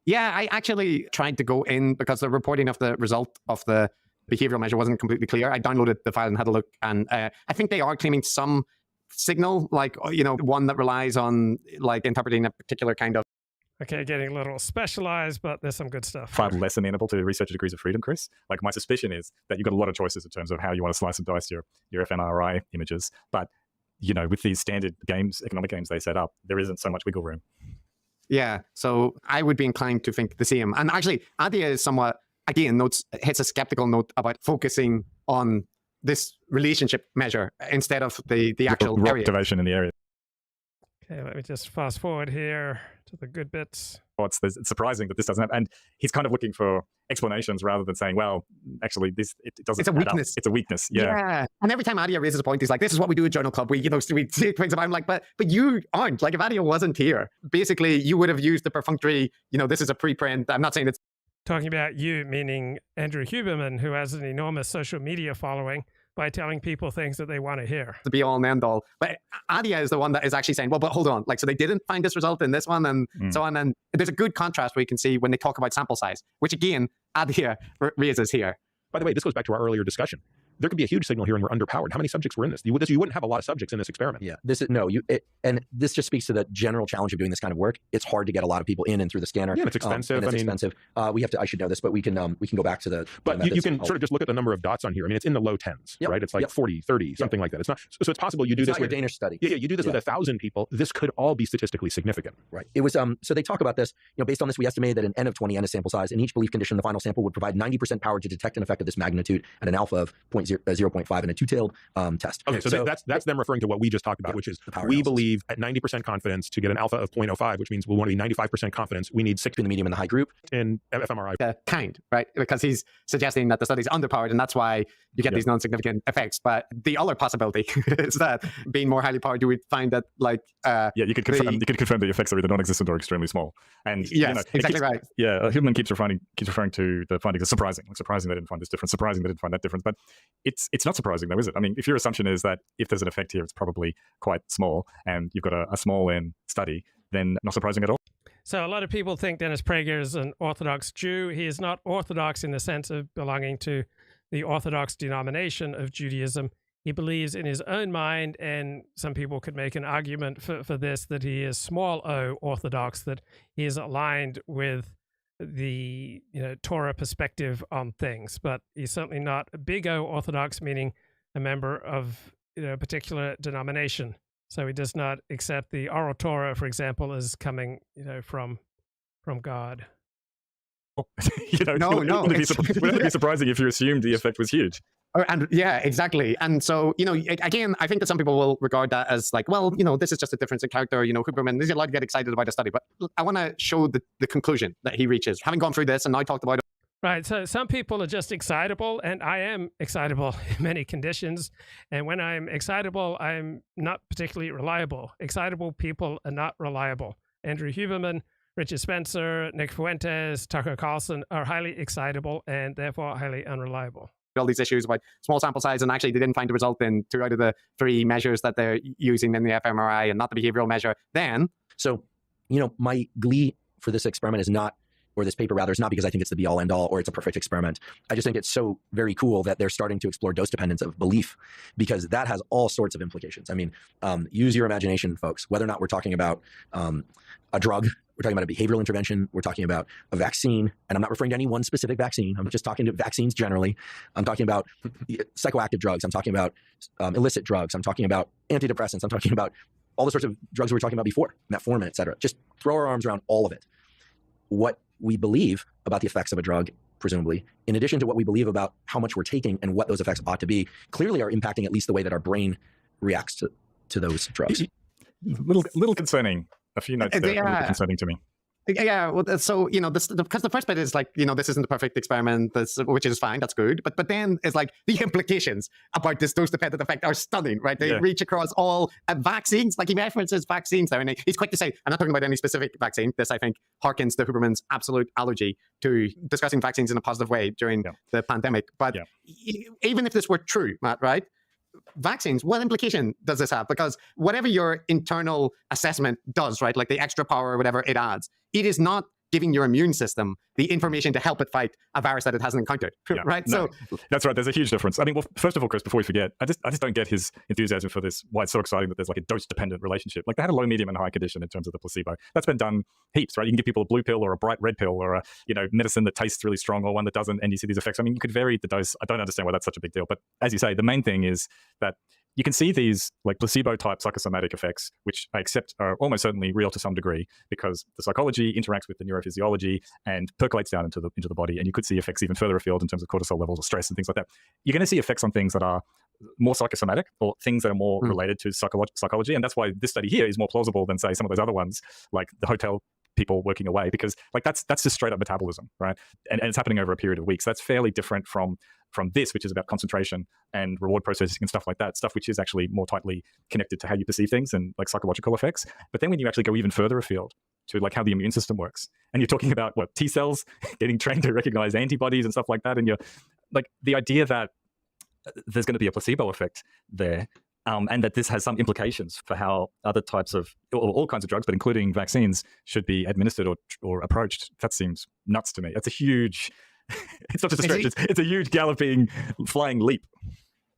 Yeah, I actually tried to go in because the reporting of the result of the behavioral measure wasn't completely clear. I downloaded the file and had a look, and I think they are claiming some signal, like one that relies on like interpreting a particular kind of. Okay, getting a little specialized, but there's some good stuff. Far less amenable to researcher degrees of freedom, Chris. Like my suspicion is that you've got a lot of choices in terms of how you want to slice and dice your fMRI images. But, with these standard games, economic games they set up, there isn't so much wiggle room. Yeah, so I would be inclined to think the same. And actually, Attia is somewhat, again, hits a skeptical note about focusing on this relationship measure instead of the actual area. Activation in the area. Okay, let me just fast forward here to the good bits. It's surprising that this doesn't happen. And he's kind of looking for explanations rather than saying, well, actually, it doesn't. It's a weakness. It's a weakness. Yeah. And every time Attia raises a point, he's like, this is what we do at Journal Club. We see points of, I'm like, but you aren't. Like, if Attia wasn't here, basically, you would have used the perfunctory, this is a preprint. I'm not saying it's. Talking about you, meaning Andrew Huberman, who has an enormous social media following, by telling people things that they want to hear. The be all and end all. But Attia is the one that is actually saying, well, but hold on. Like, so they didn't find this result in this one and so on. And there's a good contrast where you can see when they talk about sample size, which again, Attia raises here. By the way, this goes back to our earlier discussion. There could be a huge signal here and we're underpowered. How many subjects were in this? You wouldn't have a lot of subjects in this experiment. Yeah, and this just speaks to the general challenge of doing this kind of work. It's hard to get a lot of people in and through the scanner. Yeah, it's expensive. Expensive. I should know this, but we can go back to the. But you can sort of just look at the number of dots on here. I mean, it's in the low tens, right? It's like 40, 30, something like that. It's not. So it's possible you do this with a Danish study. Yeah, you do this with 1,000 people. This could all be statistically significant. Right. It was. So they talk about this. Based on this, we estimated that an N of 20 N is sample size. In each belief condition, the final sample would provide 90% power to detect an effect of this magnitude and an alpha of 0.5 and a two-tailed test. Okay, so that's them referring to what we just talked about, which is we believe at 90% confidence to get an alpha of 0.05, which means we'll want to be 95% confidence. We need 6 in the medium and the high group in fMRI. Right? Because he's suggesting that the study's underpowered, and that's why you get these non-significant effects. But the other possibility is that being more highly powered, you would find that you could confirm the effects are either non-existent or extremely small. And yes, exactly right. Yeah, Huberman keeps referring to the findings as surprising. Like, surprising they didn't find this difference. Surprising they didn't find that difference. But it's not surprising though, is it? I mean, if your assumption is that if there's an effect here, it's probably quite small, and you've got a small n study, then not surprising at all. So a lot of people think Dennis Prager is an Orthodox Jew. He is not Orthodox in the sense of belonging to the Orthodox denomination of Judaism. He believes in his own mind, and some people could make an argument for this, that he is small o Orthodox, that he is aligned with the Torah perspective on things. But he's certainly not a big O Orthodox, meaning a member of a particular denomination. So he does not accept the oral Torah, for example, as coming from God. No. Wouldn't it be surprising if you assumed the effect was huge? And yeah, exactly. And so, again, I think that some people will regard that as like, well, this is just a difference in character. Huberman, there's a lot to get excited about a study, but I want to show the conclusion that he reaches, having gone through this and I talked about it. Right. So some people are just excitable, and I am excitable in many conditions. And when I'm excitable, I'm not particularly reliable. Excitable people are not reliable. Andrew Huberman, Richard Spencer, Nick Fuentes, Tucker Carlson are highly excitable and therefore highly unreliable. All these issues about small sample size, and actually they didn't find a result in 2 out of the 3 measures that they're using in the fMRI, and not the behavioral measure. Then, so my glee for this experiment is not, or this paper rather, is not because I think it's the be all end all or it's a perfect experiment. I just think it's so very cool that they're starting to explore dose dependence of belief, because that has all sorts of implications. I mean, use your imagination, folks. Whether or not we're talking about a drug, we're talking about a behavioral intervention, we're talking about a vaccine, and I'm not referring to any one specific vaccine. I'm just talking to vaccines generally. I'm talking about psychoactive drugs. I'm talking about illicit drugs. I'm talking about antidepressants. I'm talking about all the sorts of drugs we were talking about before, metformin, et cetera. Just throw our arms around all of it. What we believe about the effects of a drug, presumably, in addition to what we believe about how much we're taking and what those effects ought to be, clearly are impacting at least the way that our brain reacts to those drugs. Little concerning. A few notes there are concerning to me. Yeah, well, so because the first bit is like, this isn't the perfect experiment, which is fine, that's good. But then it's like the implications about this dose-dependent effect are stunning, right? They reach across all vaccines. Like he references vaccines there, and he's quick to say, I'm not talking about any specific vaccine. This, I think, harkens to Huberman's absolute allergy to discussing vaccines in a positive way during the pandemic. But even if this were true, Matt, right? Vaccines, what implication does this have? Because whatever your internal assessment does, right, like the extra power or whatever it adds, it is not giving your immune system the information to help it fight a virus that it hasn't encountered, right? No, so that's right. There's a huge difference. I mean, well, first of all, Chris, before we forget, I just don't get his enthusiasm for this. Why it's so exciting that there's like a dose-dependent relationship. Like they had a low, medium, and high condition in terms of the placebo. That's been done heaps, right? You can give people a blue pill or a bright red pill or a medicine that tastes really strong or one that doesn't, and you see these effects. I mean, you could vary the dose. I don't understand why that's such a big deal. But as you say, the main thing is that you can see these like placebo-type psychosomatic effects, which I accept are almost certainly real to some degree, because the psychology interacts with the neurophysiology and percolates down into the body, and you could see effects even further afield in terms of cortisol levels or stress and things like that. You're going to see effects on things that are more psychosomatic or things that are more related to psychology, and that's why this study here is more plausible than, say, some of those other ones, like the hotel people working away, because like that's just straight up metabolism, right? And it's happening over a period of weeks. That's fairly different from this, which is about concentration and reward processing and stuff like that, stuff which is actually more tightly connected to how you perceive things and like psychological effects. But then when you actually go even further afield to like how the immune system works, and you're talking about what T cells getting trained to recognize antibodies and stuff like that, and you're like the idea that there's going to be a placebo effect there, and that this has some implications for how other types of, or all kinds of drugs, but including vaccines, should be administered or approached. That seems nuts to me. That's a huge, it's not just a stretch, it's a huge galloping, flying leap.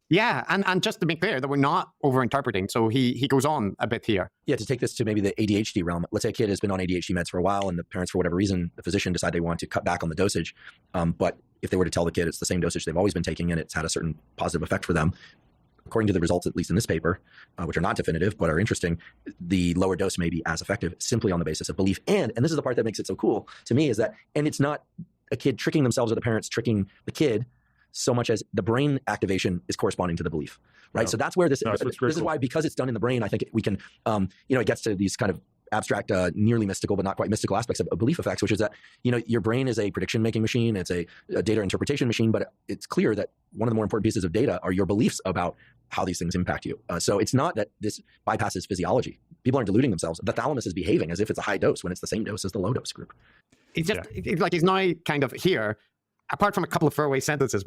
Yeah, and just to be clear, that we're not over-interpreting. So he goes on a bit here. Yeah, to take this to maybe the ADHD realm. Let's say a kid has been on ADHD meds for a while, and the parents, for whatever reason, the physician decide they want to cut back on the dosage. But if they were to tell the kid it's the same dosage they've always been taking and it's had a certain positive effect for them, according to the results, at least in this paper, which are not definitive but are interesting, the lower dose may be as effective simply on the basis of belief. And this is the part that makes it so cool to me, is that, and it's not a kid tricking themselves or the parents tricking the kid, so much as the brain activation is corresponding to the belief, right? So that's where this is cool. why, because it's done in the brain, I think we can, it gets to these kind of abstract, nearly mystical, but not quite mystical aspects of belief effects, which is that, your brain is a prediction-making machine. It's a data interpretation machine, but it's clear that one of the more important pieces of data are your beliefs about how these things impact you. So it's not that this bypasses physiology. People aren't deluding themselves. The thalamus is behaving as if it's a high dose when it's the same dose as the low dose group. It's just like he's now kind of here, apart from a couple of throwaway sentences,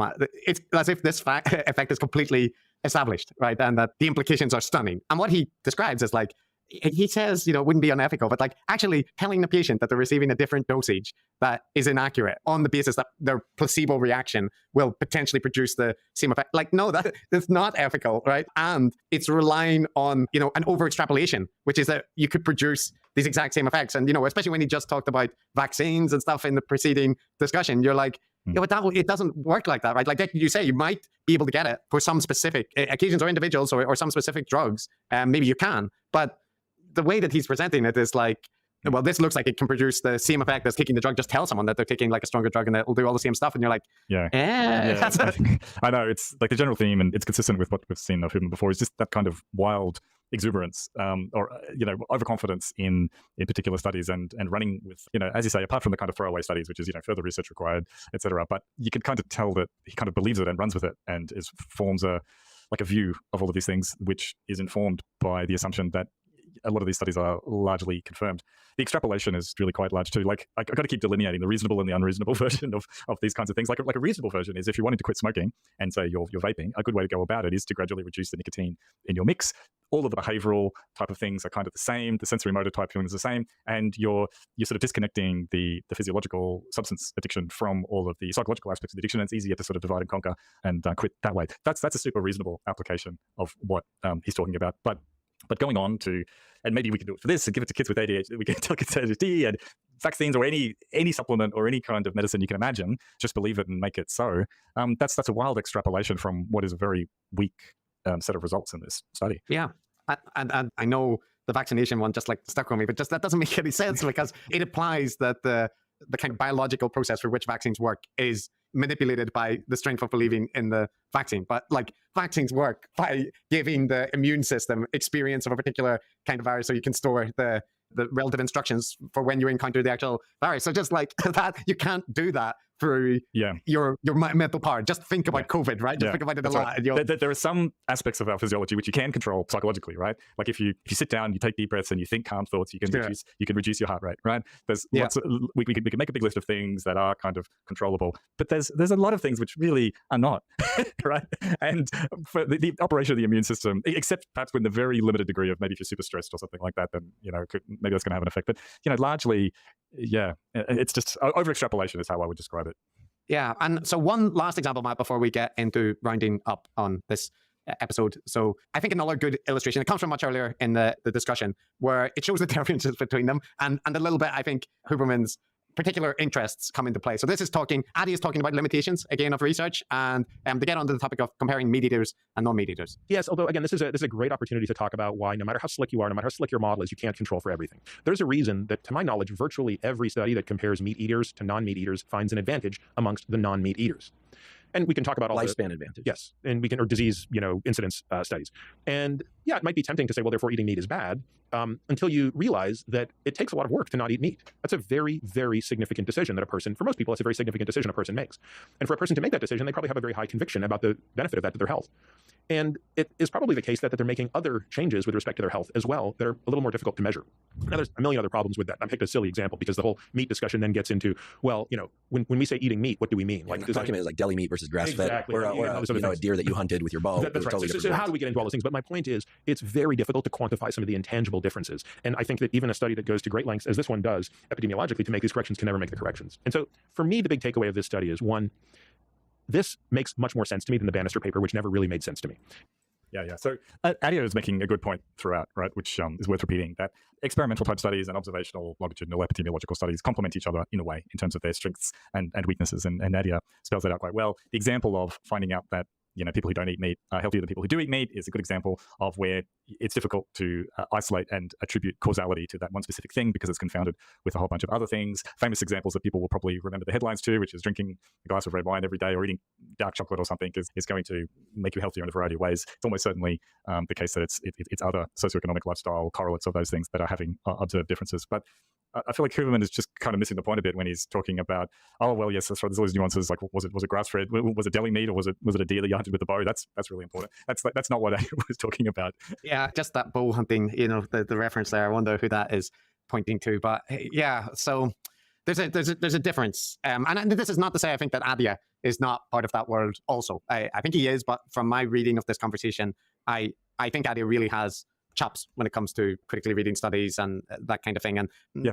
it's as if this effect is completely established, right? And that the implications are stunning. And what he describes is like, he says, it wouldn't be unethical, but like actually telling the patient that they're receiving a different dosage that is inaccurate on the basis that their placebo reaction will potentially produce the same effect. Like, no, that's not ethical, right? And it's relying on, an over extrapolation, which is that you could produce these exact same effects. And, especially when he just talked about vaccines and stuff in the preceding discussion, you're like, but it doesn't work like that, right? Like you say, you might be able to get it for some specific occasions or individuals or some specific drugs. Maybe you can, but the way that he's presenting it is like, well, this looks like it can produce the same effect as taking the drug. Just tell someone that they're taking like a stronger drug and it'll do all the same stuff. And you're like, I know it's like the general theme, and it's consistent with what we've seen of Huberman before. Is just that kind of wild exuberance or overconfidence in particular studies and running with, as you say, apart from the kind of throwaway studies, which is, further research required, etc. But you can kind of tell that he kind of believes it and runs with it and forms a view of all of these things, which is informed by the assumption that a lot of these studies are largely confirmed. The extrapolation is really quite large too. Like, I've got to keep delineating the reasonable and the unreasonable version of these kinds of things. Like a reasonable version is if you're wanting to quit smoking and say you're vaping, a good way to go about it is to gradually reduce the nicotine in your mix. All of the behavioral type of things are kind of the same. The sensory motor type feelings are the same. And you're sort of disconnecting the physiological substance addiction from all of the psychological aspects of the addiction. And it's easier to sort of divide and conquer and quit that way. That's a super reasonable application of what he's talking about. But going on to, and maybe we can do it for this and give it to kids with ADHD, we can tell kids ADHD and vaccines or any supplement or any kind of medicine you can imagine, just believe it and make it so. That's a wild extrapolation from what is a very weak set of results in this study. Yeah. And I know the vaccination one just like stuck with me, but just that doesn't make any sense because it implies that the kind of biological process for which vaccines work is manipulated by the strength of believing in the vaccine. But like vaccines work by giving the immune system experience of a particular kind of virus so you can store the relative instructions for when you encounter the actual virus. So just like that, you can't do that through your mental power. Just think about COVID, right? Just think about it a lot. Right. There are some aspects of our physiology which you can control psychologically, right? Like if you sit down, you take deep breaths, and you think calm thoughts, you can reduce your heart rate, right? There's lots of, we can make a big list of things that are kind of controllable, but there's a lot of things which really are not, right? And for the operation of the immune system, except perhaps when the very limited degree of maybe if you're super stressed or something like that, then maybe that's going to have an effect. But largely, it's just over extrapolation is how I would describe it. Yeah, and so one last example, Matt, before we get into rounding up on this episode. So I think another good illustration, it comes from much earlier in the discussion, where it shows the differences between them, and a little bit, I think, Huberman's particular interests come into play. So this is Addy is talking about limitations, again, of research, and to get onto the topic of comparing meat eaters and non-meat eaters. Yes, although, again, this is a great opportunity to talk about why no matter how slick you are, no matter how slick your model is, you can't control for everything. There's a reason that, to my knowledge, virtually every study that compares meat eaters to non-meat eaters finds an advantage amongst the non-meat eaters. And we can talk about all lifespan advantage. Yes, and we can, or disease, incidence studies. And yeah, it might be tempting to say, well, therefore eating meat is bad, until you realize that it takes a lot of work to not eat meat. That's a very, very significant decision that for most people, that's a very significant decision a person makes. And for a person to make that decision, they probably have a very high conviction about the benefit of that to their health. And it is probably the case that they're making other changes with respect to their health as well that are a little more difficult to measure. Now, there's a million other problems with that. I picked a silly example because the whole meat discussion then gets into, well, when we say eating meat, what do we mean? Like the document is like deli meat versus grass-fed, or a deer that you hunted with your bow. That's right. Totally so how do we get into all those things? But my point is, it's very difficult to quantify some of the intangible differences. And I think that even a study that goes to great lengths, as this one does, epidemiologically, to make these corrections can never make the corrections. And so for me, the big takeaway of this study is, one, this makes much more sense to me than the Bannister paper, which never really made sense to me. Yeah. So Attia is making a good point throughout, right, which is worth repeating, that experimental type studies and observational longitudinal epidemiological studies complement each other in a way in terms of their strengths and weaknesses. And Attia spells that out quite well. The example of finding out that people who don't eat meat are healthier than people who do eat meat is a good example of where it's difficult to isolate and attribute causality to that one specific thing because it's confounded with a whole bunch of other things. Famous examples that people will probably remember the headlines to, which is drinking a glass of red wine every day or eating dark chocolate or something is going to make you healthier in a variety of ways. It's almost certainly the case that it's other socioeconomic lifestyle correlates of those things that are having observed differences. But I feel like Huberman is just kind of missing the point a bit when he's talking about, oh well, yes, that's right. There's all these nuances. Like, was it grass fed? Was it deli meat, or was it a deer that you hunted with a bow? That's really important. That's not what I was talking about. Yeah, just that bow hunting. The reference there. I wonder who that is pointing to. But yeah, so there's a difference. And this is not to say I think that Attia is not part of that world. Also, I think he is. But from my reading of this conversation, I think Attia really has chops when it comes to critically reading studies and that kind of thing. And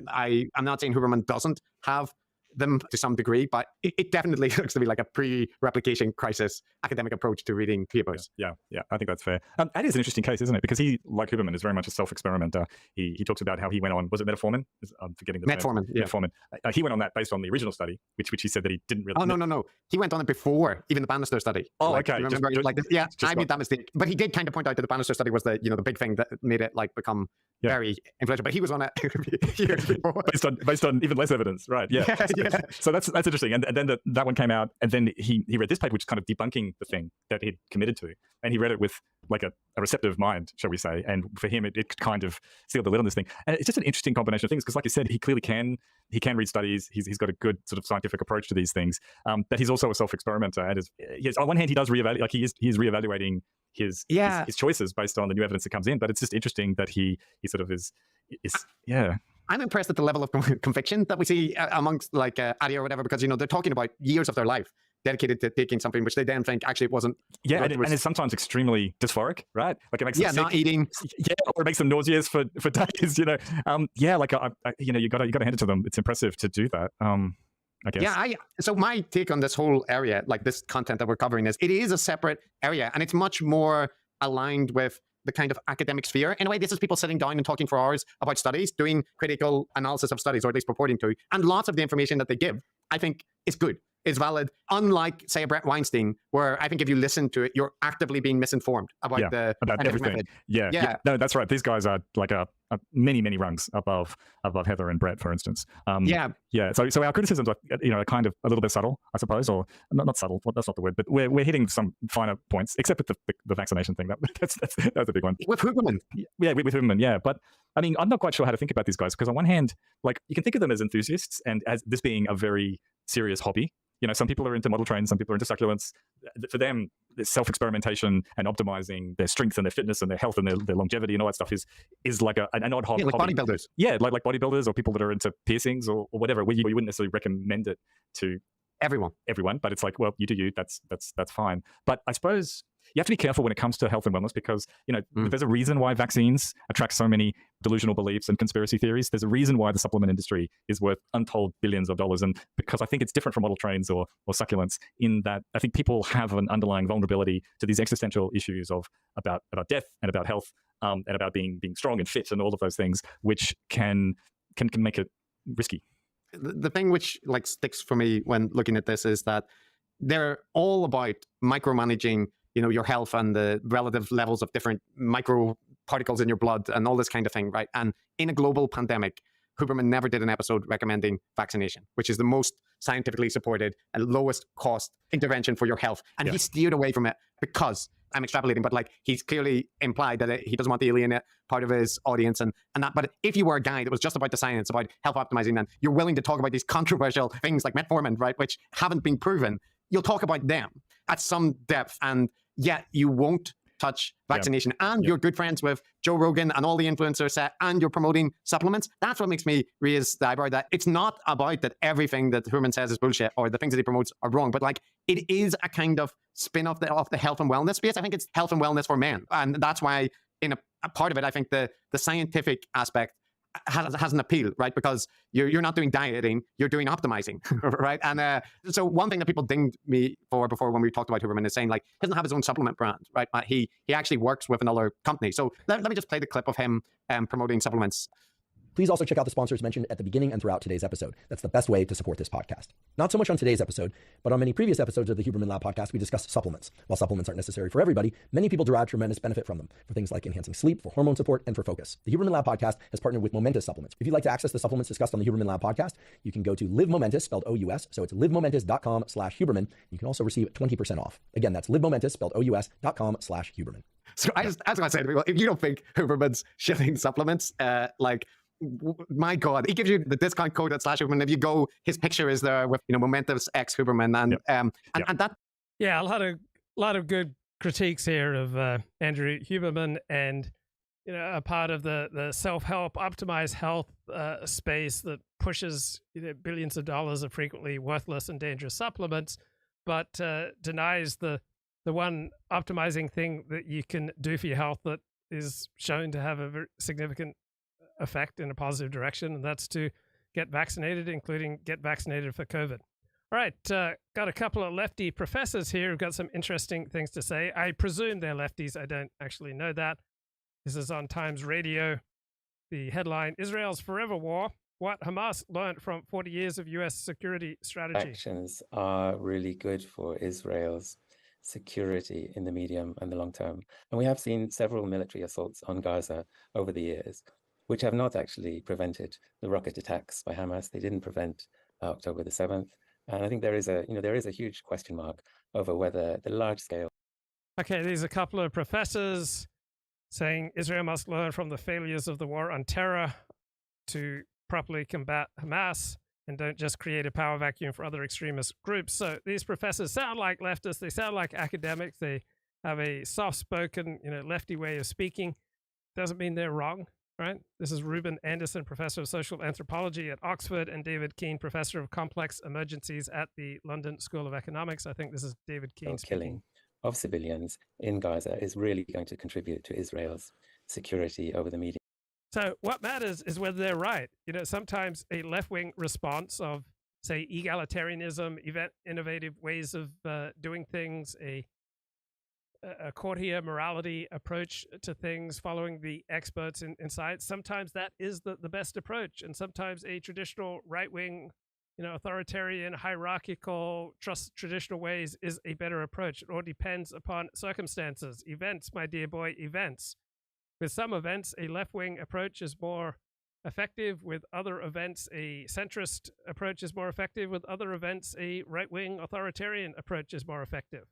I'm not saying Huberman doesn't have them to some degree, but it definitely looks to be like a pre-replication crisis academic approach to reading papers. Yeah, I think that's fair. That is an interesting case, isn't it? Because he, like Huberman, is very much a self-experimenter. He talks about how he went on, was it metformin? I'm forgetting the metformin. Yeah. Metformin. He went on that based on the original study, which he said that he didn't really. Oh no. He went on it before even the Bannister study. Oh, okay. Remember, I made that mistake. But he did kind of point out that the Bannister study was the big thing that made it become very influential. But he was on it years before. based on even less evidence, right? Yeah. So that's interesting. And then that one came out, and then he read this paper, which is kind of debunking the thing that he'd committed to, and he read it with like a receptive mind, shall we say? And for him, it kind of sealed the lid on this thing. And it's just an interesting combination of things because, like you said, he clearly can read studies. He's got a good sort of scientific approach to these things. But he's also a self-experimenter, and on one hand, he does reevaluate, like he is reevaluating his choices based on the new evidence that comes in. But it's just interesting that he sort of is. I'm impressed at the level of conviction that we see amongst Attia or whatever, because they're talking about years of their life dedicated to taking something which they then think actually it wasn't. Yeah, and it's sometimes extremely dysphoric, right? Like it makes them sick. Not eating. Yeah, or it makes them nauseous for days. You got to hand it to them. It's impressive to do that. I guess. Yeah, so my take on this whole area, like this content that we're covering, is it is a separate area, and it's much more aligned with the kind of academic sphere. In a way, this is people sitting down and talking for hours about studies, doing critical analysis of studies, or at least purporting to. And lots of the information that they give, I think, is good, is valid. Unlike, say, a Brett Weinstein, where I think if you listen to it, you're actively being misinformed about about everything. Method. Yeah. No, that's right. These guys are like a many rungs above Heather and Brett, for instance. So our criticisms are kind of a little bit subtle, I suppose, or not subtle. Well, that's not the word, but we're hitting some finer points, except with the vaccination thing. That's a big one. With Huberman. Yeah, with Huberman. Yeah, but I mean, I'm not quite sure how to think about these guys because on one hand, like you can think of them as enthusiasts and as this being a very serious hobby. Some people are into model trains, some people are into succulents. For them, self-experimentation and optimizing their strength and their fitness and their health and their longevity and all that stuff is like an odd hobby. Like bodybuilders. Yeah, like bodybuilders or people that are into piercings or whatever. You wouldn't necessarily recommend it to everyone, but it's like, well, you do you. That's fine. But I suppose you have to be careful when it comes to health and wellness because there's a reason why vaccines attract so many delusional beliefs and conspiracy theories. There's a reason why the supplement industry is worth untold billions of dollars, and because I think it's different from model trains or succulents in that I think people have an underlying vulnerability to these existential issues about death and about health and about being strong and fit and all of those things, which can make it risky. The thing which sticks for me when looking at this is that they're all about micromanaging your health and the relative levels of different micro particles in your blood and all this kind of thing, right? And in a global pandemic, Huberman never did an episode recommending vaccination, which is the most scientifically supported and lowest cost intervention for your health. And he steered away from it because, I'm extrapolating, but he's clearly implied that he doesn't want to alienate part of his audience and that. But if you were a guy that was just about the science, about health optimizing, then you're willing to talk about these controversial things like metformin, right, which haven't been proven. You'll talk about them at some depth, and yet you won't touch vaccination. And you're good friends with Joe Rogan and all the influencers set, and you're promoting supplements. That's what makes me raise the eyebrow, that it's not about that everything that Huberman says is bullshit or the things that he promotes are wrong, but it is a kind of spin off the health and wellness space. I think it's health and wellness for men. And that's why in a part of it, I think the scientific aspect has an appeal, right? Because you're not doing dieting, you're doing optimizing, right? And so one thing that people dinged me for before when we talked about Huberman is saying he doesn't have his own supplement brand, right? He actually works with another company. So let me just play the clip of him promoting supplements. Please also check out the sponsors mentioned at the beginning and throughout today's episode. That's the best way to support this podcast. Not so much on today's episode, but on many previous episodes of the Huberman Lab podcast, we discussed supplements. While supplements aren't necessary for everybody, many people derive tremendous benefit from them, for things like enhancing sleep, for hormone support, and for focus. The Huberman Lab podcast has partnered with Momentous Supplements. If you'd like to access the supplements discussed on the Huberman Lab podcast, you can go to Live Momentous, spelled O-U-S, so it's livemomentous.com/Huberman. You can also receive 20% off. Again, that's livemomentous, spelled O-U-S.com/Huberman. So I was going to say to people, if you don't think Huberman's shilling supplements, my God, he gives you the discount code at /Huberman. If you go, his picture is there with Momentous X Huberman, and that. Yeah, a lot of good critiques here of Andrew Huberman, and a part of the self-help, optimized health space that pushes billions of dollars of frequently worthless and dangerous supplements, but denies the one optimizing thing that you can do for your health that is shown to have a very significant effect in a positive direction, and that's to get vaccinated, including get vaccinated for COVID. All right, got a couple of lefty professors here who've got some interesting things to say. I presume they're lefties. I don't actually know that. This is on Times Radio. The headline, Israel's Forever War, what Hamas learned from 40 years of U.S. security strategy. Actions are really good for Israel's security in the medium and the long term. And we have seen several military assaults on Gaza over the years, which have not actually prevented the rocket attacks by Hamas. They didn't prevent October the 7th. And I think there is a huge question mark over whether the large scale. Okay, these are a couple of professors saying Israel must learn from the failures of the war on terror to properly combat Hamas and don't just create a power vacuum for other extremist groups. So these professors sound like leftists. They sound like academics. They have a soft-spoken, lefty way of speaking. Doesn't mean they're wrong, right? This is Ruben Anderson, professor of social anthropology at Oxford, and David Keane, professor of complex emergencies at the London School of Economics. I think this is David Keane speaking. Killing of civilians in Gaza is really going to contribute to Israel's security over the medium. So what matters is whether they're right. Sometimes a left-wing response of, say, egalitarianism, innovative ways of doing things, a courtier morality approach to things, following the experts in science, sometimes that is the best approach. And sometimes a traditional right-wing, authoritarian, hierarchical, trust traditional ways is a better approach. It all depends upon circumstances, events, my dear boy, events. With some events, a left-wing approach is more effective. With other events, a centrist approach is more effective. With other events, a right-wing authoritarian approach is more effective.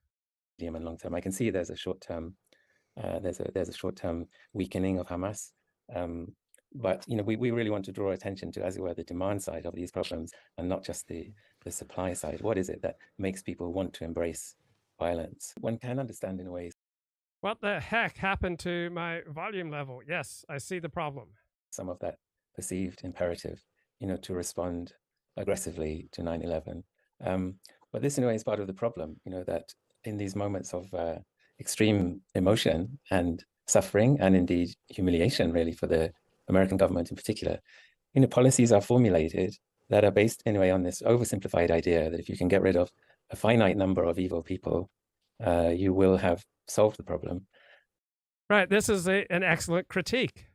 Medium and long term, I can see there's a short-term, there's a short-term weakening of Hamas, but we really want to draw attention to, as it were, the demand side of these problems and not just the supply side. What is it that makes people want to embrace violence? One can understand in a way. What the heck happened to my volume level? Yes, I see the problem. Some of that perceived imperative, to respond aggressively to 9/11. But this, in a way, is part of the problem, that in these moments of extreme emotion and suffering, and indeed humiliation, really, for the American government in particular, policies are formulated that are based, in a way, on this oversimplified idea that if you can get rid of a finite number of evil people, you will have solved the problem. Right. This is an excellent critique,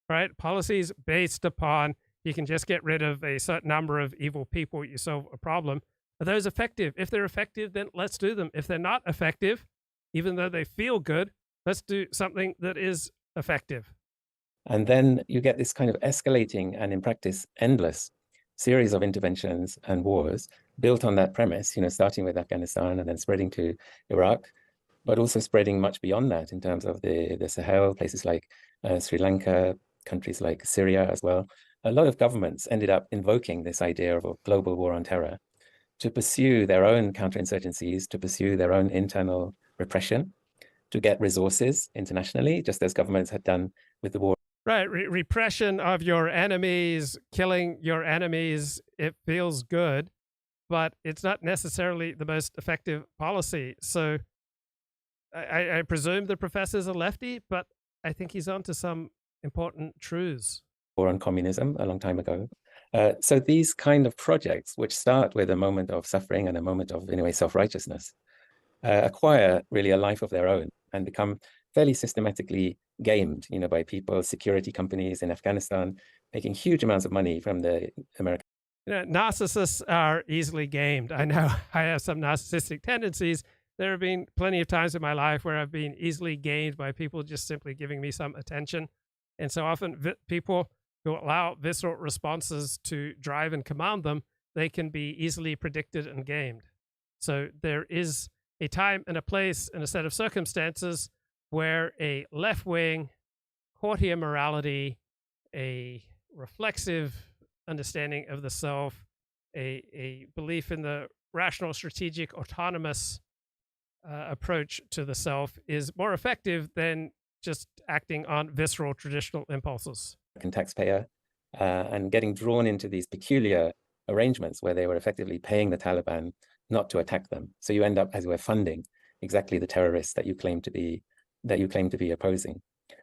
right? Policies based upon you can just get rid of a certain number of evil people, you solve a problem. Are those effective? If they're effective, then let's do them. If they're not effective, even though they feel good, let's do something that is effective. And then you get this kind of escalating and, in practice, endless series of interventions and wars built on that premise, starting with Afghanistan and then spreading to Iraq, but also spreading much beyond that in terms of the Sahel, places like Sri Lanka, countries like Syria as well. A lot of governments ended up invoking this idea of a global war on terror to pursue their own counterinsurgencies, to pursue their own internal repression, to get resources internationally, just as governments had done with the war. Right, repression of your enemies, killing your enemies, it feels good, but it's not necessarily the most effective policy. So I presume the professor's a lefty, but I think he's onto some important truths. War on communism a long time ago. So these kind of projects, which start with a moment of suffering and a moment of, in a way, self-righteousness, acquire really a life of their own and become fairly systematically gamed, by people, security companies in Afghanistan, making huge amounts of money from the American. Narcissists are easily gamed. I know I have some narcissistic tendencies. There have been plenty of times in my life where I've been easily gamed by people just simply giving me some attention. And so often people who allow visceral responses to drive and command them, they can be easily predicted and gamed. So there is a time and a place and a set of circumstances where a left-wing courtier morality, a reflexive understanding of the self, a belief in the rational, strategic, autonomous approach to the self is more effective than just acting on visceral traditional impulses. Taxpayer and getting drawn into these peculiar arrangements where they were effectively paying the Taliban not to attack them. So you end up, as it were, funding exactly the terrorists that you claim to be opposing.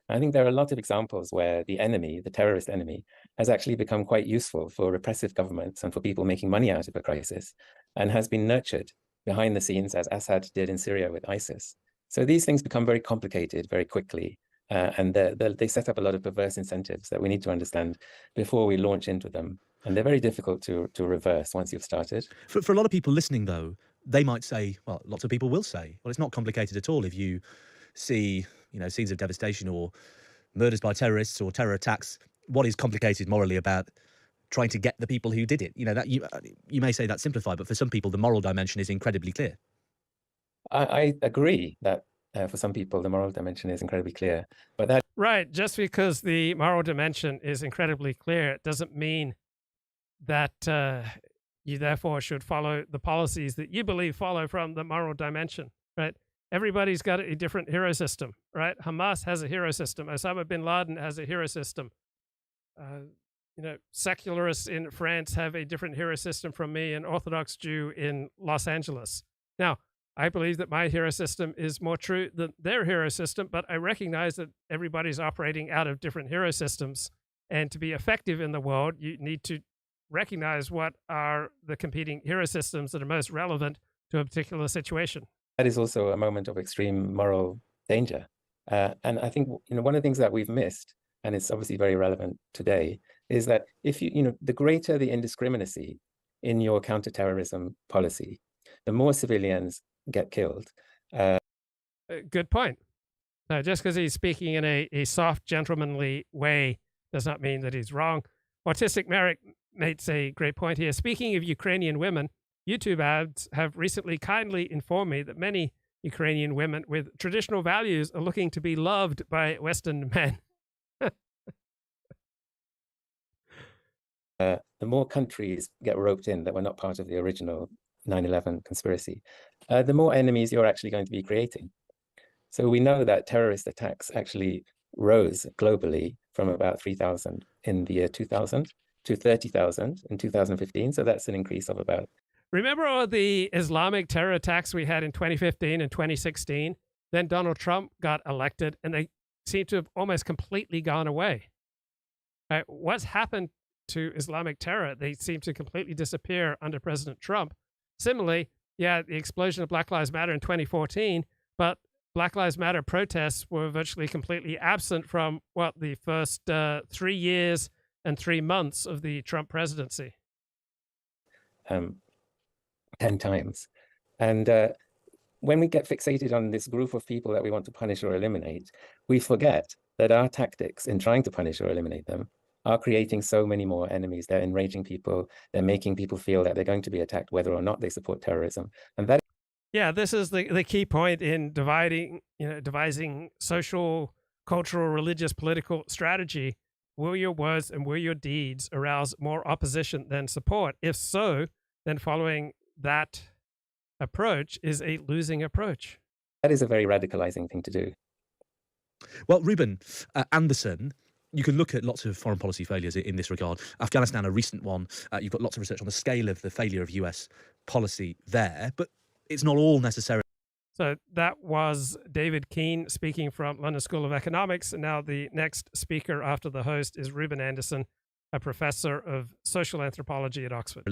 I think there are a lot of examples where the enemy, the terrorist enemy, has actually become quite useful for repressive governments and for people making money out of a crisis, and has been nurtured behind the scenes, as Assad did in Syria with ISIS. So these things become very complicated very quickly, and they set up a lot of perverse incentives that we need to understand before we launch into them. And they're very difficult to reverse once you've started. For a lot of people listening, though, they might say, well, lots of people will say, well, it's not complicated at all if you see, scenes of devastation or murders by terrorists or terror attacks. What is complicated morally about trying to get the people who did it? That you may say that's simplified, but for some people, the moral dimension is incredibly clear. I agree that for some people, the moral dimension is incredibly clear, but that right. Just because the moral dimension is incredibly clear, it doesn't mean that you therefore should follow the policies that you believe follow from the moral dimension, right? Everybody's got a different hero system, right? Hamas has a hero system. Osama bin Laden has a hero system. Secularists in France have a different hero system from me, an Orthodox Jew in Los Angeles. Now, I believe that my hero system is more true than their hero system, but I recognize that everybody's operating out of different hero systems. And to be effective in the world, you need to recognize what are the competing hero systems that are most relevant to a particular situation. That is also a moment of extreme moral danger. And I think one of the things that we've missed, and it's obviously very relevant today, is that if the greater the indiscriminacy in your counterterrorism policy, the more civilians get killed. Good point. Just because he's speaking in a soft, gentlemanly way does not mean that he's wrong. Autistic Merrick makes a great point here. Speaking of Ukrainian women, YouTube ads have recently kindly informed me that many Ukrainian women with traditional values are looking to be loved by Western men. The more countries get roped in that were not part of the original 9/11 conspiracy, the more enemies you're actually going to be creating. So we know that terrorist attacks actually rose globally from about 3,000 in the year 2000 to 30,000 in 2015. So that's an increase of about. Remember all the Islamic terror attacks we had in 2015 and 2016? Then Donald Trump got elected, and they seem to have almost completely gone away. What's happened to Islamic terror? They seem to completely disappear under President Trump. Similarly, the explosion of Black Lives Matter in 2014, but Black Lives Matter protests were virtually completely absent from the first 3 years and 3 months of the Trump presidency. 10 times. And when we get fixated on this group of people that we want to punish or eliminate, we forget that our tactics in trying to punish or eliminate them are creating so many more enemies. They're enraging people. They're making people feel that they're going to be attacked whether or not they support terrorism. And that. Yeah, this is the key point in devising social, cultural, religious, political strategy. Will your words and will your deeds arouse more opposition than support? If so, then following that approach is a losing approach. That is a very radicalizing thing to do. Well, Ruben Anderson, you can look at lots of foreign policy failures in this regard. Afghanistan, a recent one. You've got lots of research on the scale of the failure of US policy there, but it's not all necessary. So that was David Keane speaking from London School of Economics. And now the next speaker after the host is Ruben Anderson, a professor of social anthropology at Oxford.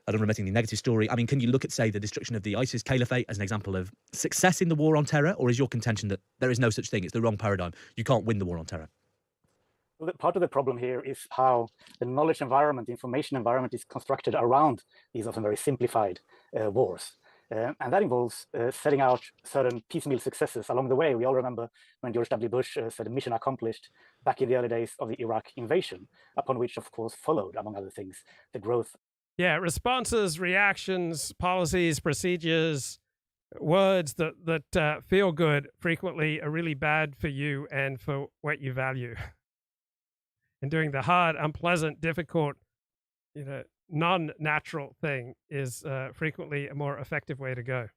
I don't remember any negative story. I mean, can you look at, say, the destruction of the ISIS caliphate as an example of success in the war on terror? Or is your contention that there is no such thing? It's the wrong paradigm. You can't win the war on terror. Part of the problem here is how the knowledge environment, the information environment is constructed around these often very simplified wars. And that involves setting out certain piecemeal successes along the way. We all remember when George W. Bush said mission accomplished back in the early days of the Iraq invasion, upon which, of course, followed, among other things, the growth. Yeah, responses, reactions, policies, procedures, words that feel good frequently are really bad for you and for what you value. And doing the hard, unpleasant, difficult, non-natural thing is frequently a more effective way to go.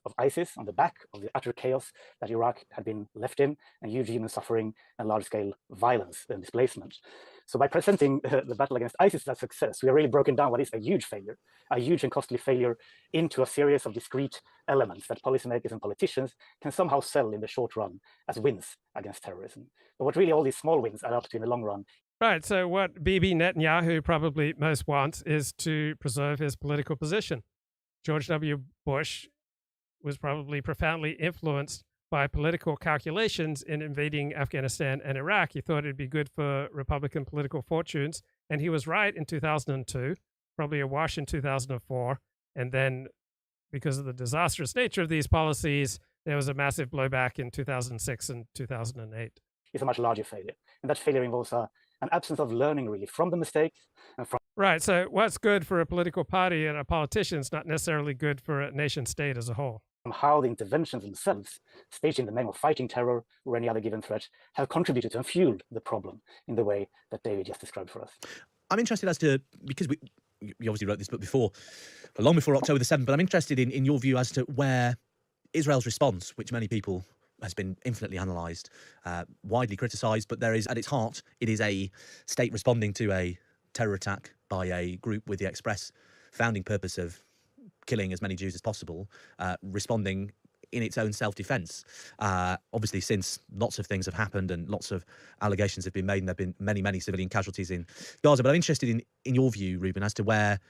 Of ISIS on the back of the utter chaos that Iraq had been left in, and huge human suffering and large-scale violence and displacement. So by presenting the battle against ISIS as a success, we have really broken down what is a huge failure, a huge and costly failure, into a series of discrete elements that policymakers and politicians can somehow sell in the short run as wins against terrorism. But what really all these small wins add up to in the long run. Right, so what Bibi Netanyahu probably most wants is to preserve his political position. George W. Bush was probably profoundly influenced by political calculations in invading Afghanistan and Iraq. He thought it'd be good for Republican political fortunes, and he was right in 2002, probably a wash in 2004, and then because of the disastrous nature of these policies, there was a massive blowback in 2006 and 2008. It's a much larger failure, and that failure involves an absence of learning really from the mistakes and from. Right, so what's good for a political party and a politician is not necessarily good for a nation state as a whole. How the interventions themselves, staged in the name of fighting terror or any other given threat, have contributed to and fueled the problem in the way that David just described for us. I'm interested as to, because we obviously wrote this book before, long before October the 7th, but I'm interested in your view as to where Israel's response, which many people has been infinitely analysed, widely criticised, but there is, at its heart, it is a state responding to a terror attack by a group with the express founding purpose of killing as many Jews as possible, responding in its own self-defense. Obviously, since lots of things have happened and lots of allegations have been made, and there have been many, many civilian casualties in Gaza. But I'm interested in your view, Ruben, as to where,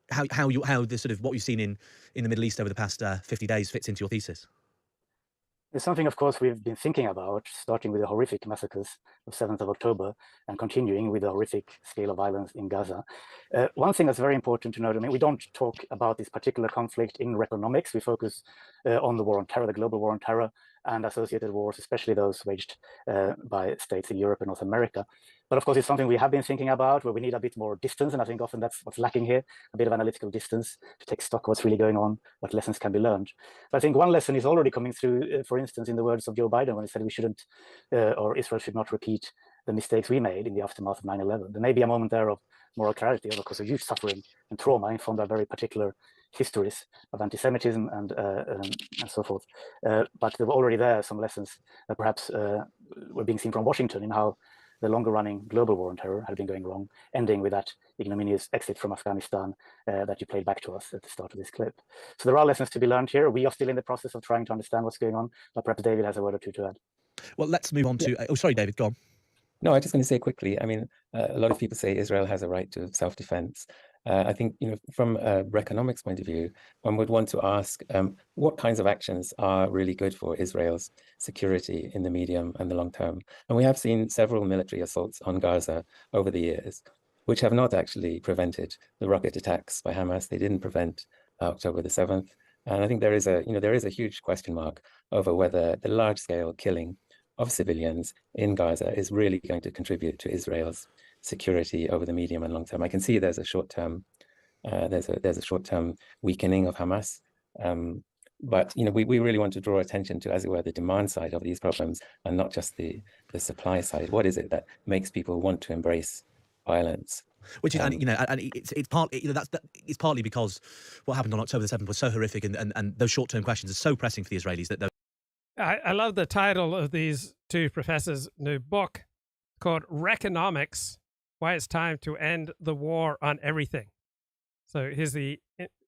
how the sort of what you've seen in the Middle East over the past 50 days fits into your thesis. It's something, of course, we've been thinking about, starting with the horrific massacres of 7th of October and continuing with the horrific scale of violence in Gaza. One thing that's very important to note, I mean, we don't talk about this particular conflict in Wreckonomics. We focus on the war on terror, the global war on terror, and associated wars, especially those waged by states in Europe and North America. But of course, it's something we have been thinking about, where we need a bit more distance, and I think often that's what's lacking here, a bit of analytical distance to take stock of what's really going on, what lessons can be learned. But I think one lesson is already coming through, for instance, in the words of Joe Biden, when he said we shouldn't, or Israel should not repeat the mistakes we made in the aftermath of 9/11. There may be a moment there of moral clarity, of course, of huge suffering and trauma informed by very particular histories of anti-Semitism and so forth. But there were already there some lessons that perhaps were being seen from Washington in how the longer-running global war on terror had been going wrong, ending with that ignominious exit from Afghanistan that you played back to us at the start of this clip. So there are lessons to be learned here. We are still in the process of trying to understand what's going on, but perhaps David has a word or two to add. Well, let's move on to... Oh, sorry, David, go on. No, I'm just going to say quickly, I mean, a lot of people say Israel has a right to self-defense. I think, from a Wreckonomics point of view, one would want to ask what kinds of actions are really good for Israel's security in the medium and the long term. And we have seen several military assaults on Gaza over the years, which have not actually prevented the rocket attacks by Hamas. They didn't prevent October the 7th. And I think there is a huge question mark over whether the large-scale killing of civilians in Gaza is really going to contribute to Israel's security over the medium and long term. I can see there's a short-term weakening of Hamas, but we really want to draw attention to, as it were, the demand side of these problems and not just the supply side. What is it that makes people want to embrace violence? Which is, and it's partly, it's partly because what happened on October the 7th was so horrific, and those short-term questions are so pressing for the Israelis that. I love the title of these two professors' new book called Wreckonomics: Why It's Time to End the War on Everything. So here's the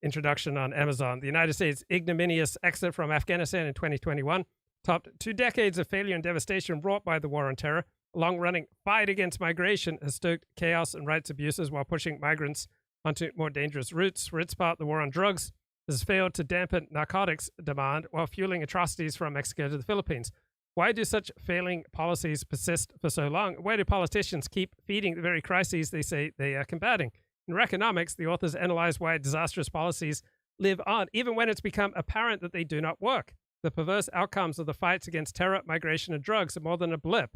introduction on Amazon. The United States' ignominious exit from Afghanistan in 2021 topped 2 decades of failure and devastation wrought by the war on terror. A long-running fight against migration has stoked chaos and rights abuses while pushing migrants onto more dangerous routes. For its part, the war on drugs has failed to dampen narcotics demand while fueling atrocities from Mexico to the Philippines. Why do such failing policies persist for so long? Why do politicians keep feeding the very crises they say they are combating? In Wreckonomics, the authors analyze why disastrous policies live on, even when it's become apparent that they do not work. The perverse outcomes of the fights against terror, migration, and drugs are more than a blip.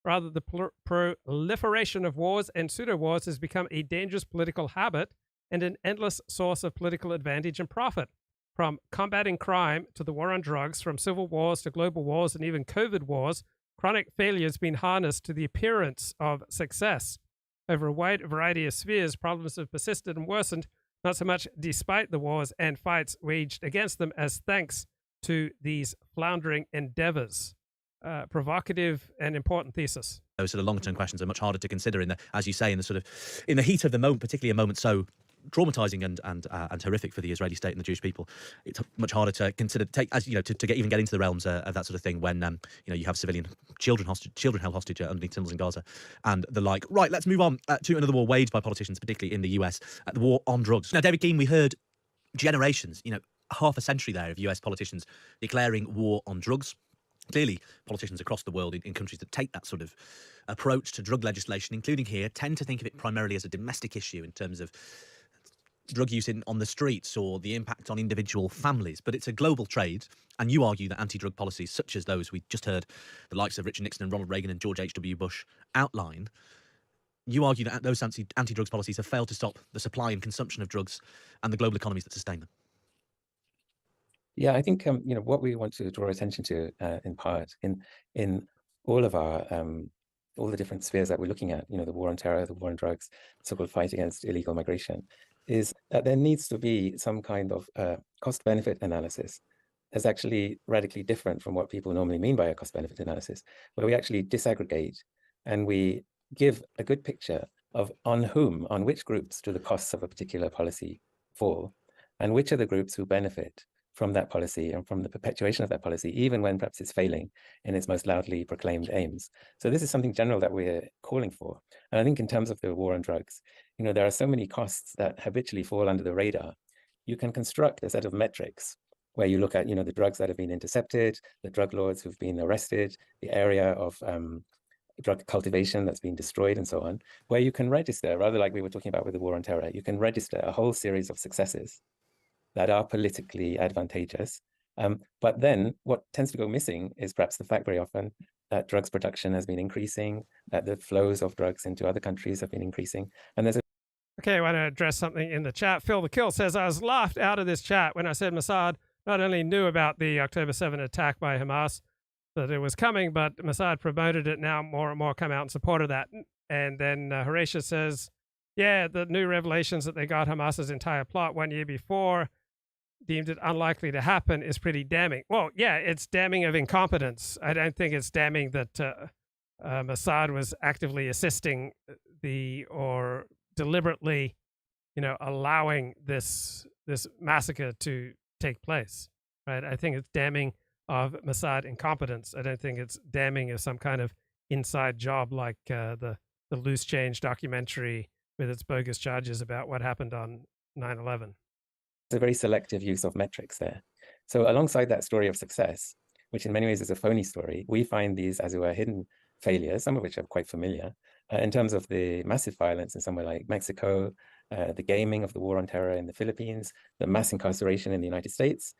Rather, the proliferation of wars and pseudo-wars has become a dangerous political habit and an endless source of political advantage and profit. From combating crime to the war on drugs, from civil wars to global wars and even COVID wars, chronic failure has been harnessed to the appearance of success. Over a wide variety of spheres, problems have persisted and worsened, not so much despite the wars and fights waged against them as thanks to these floundering endeavors. Provocative and important thesis. Those sort of long-term questions are much harder to consider in the, as you say, in the sort of, in the heat of the moment, particularly a moment so traumatizing and horrific for the Israeli state and the Jewish people. It's much harder to consider, to get into the realms of that sort of thing when you have civilian children held hostage underneath tunnels in Gaza and the like. Right, let's move on to another war waged by politicians, particularly in the US, the war on drugs. Now, David Keane, we heard generations, half a century there of US politicians declaring war on drugs. Clearly, politicians across the world in countries that take that sort of approach to drug legislation, including here, tend to think of it primarily as a domestic issue in terms of drug use on the streets or the impact on individual families. But it's a global trade, and you argue that anti-drug policies such as those we just heard the likes of Richard Nixon and Ronald Reagan and George H.W. Bush outline, you argue that those anti-drugs policies have failed to stop the supply and consumption of drugs and the global economies that sustain them. Yeah, I think what we want to draw attention to, in part, in all of our all the different spheres that we're looking at, the war on terror, the war on drugs, so-called fight against illegal migration, is that there needs to be some kind of cost-benefit analysis that's actually radically different from what people normally mean by a cost-benefit analysis, where we actually disaggregate and we give a good picture of on which groups do the costs of a particular policy fall, and which are the groups who benefit from that policy and from the perpetuation of that policy, even when perhaps it's failing in its most loudly proclaimed aims. So this is something general that we're calling for. And I think in terms of the war on drugs, there are so many costs that habitually fall under the radar. You can construct a set of metrics where you look at, the drugs that have been intercepted, the drug lords who've been arrested, the area of drug cultivation that's been destroyed and so on, where you can register, rather like we were talking about with the war on terror, you can register a whole series of successes that are politically advantageous. But then what tends to go missing is perhaps the fact very often that drugs production has been increasing, that the flows of drugs into other countries have been increasing. And there's Okay, I want to address something in the chat. Phil the Kill says, I was laughed out of this chat when I said Mossad not only knew about the October 7 attack by Hamas, that it was coming, but Mossad promoted it. Now more and more come out in support of that. And then Horatio says, yeah, the new revelations that they got Hamas's entire plot 1 year before, deemed it unlikely to happen, is pretty damning. Well, yeah, it's damning of incompetence. I don't think it's damning that Mossad was actively assisting or deliberately, allowing this massacre to take place, right? I think it's damning of Mossad incompetence. I don't think it's damning of some kind of inside job like the Loose Change documentary with its bogus charges about what happened on 9/11. a very selective use of metrics there. So alongside that story of success, which in many ways is a phony story, we find these, as it were, hidden failures, some of which are quite familiar, in terms of the massive violence in somewhere like Mexico, the gaming of the war on terror in the Philippines, the mass incarceration in the United States,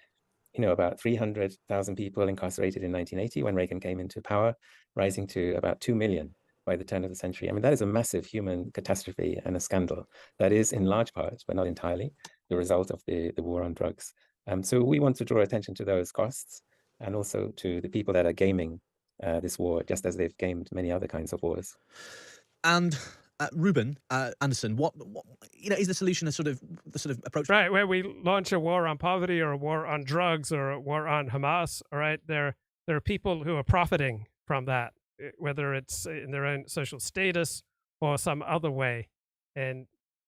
about 300,000 people incarcerated in 1980 when Reagan came into power, rising to about 2 million by the turn of the century. I mean, that is a massive human catastrophe and a scandal that is in large part, but not entirely, the result of the war on drugs. So we want to draw attention to those costs and also to the people that are gaming this war, just as they've gamed many other kinds of wars. And Ruben Anderson, what is the solution? The sort of approach, right? Where we launch a war on poverty or a war on drugs or a war on Hamas. All right, there are people who are profiting from that, whether it's in their own social status or some other way. And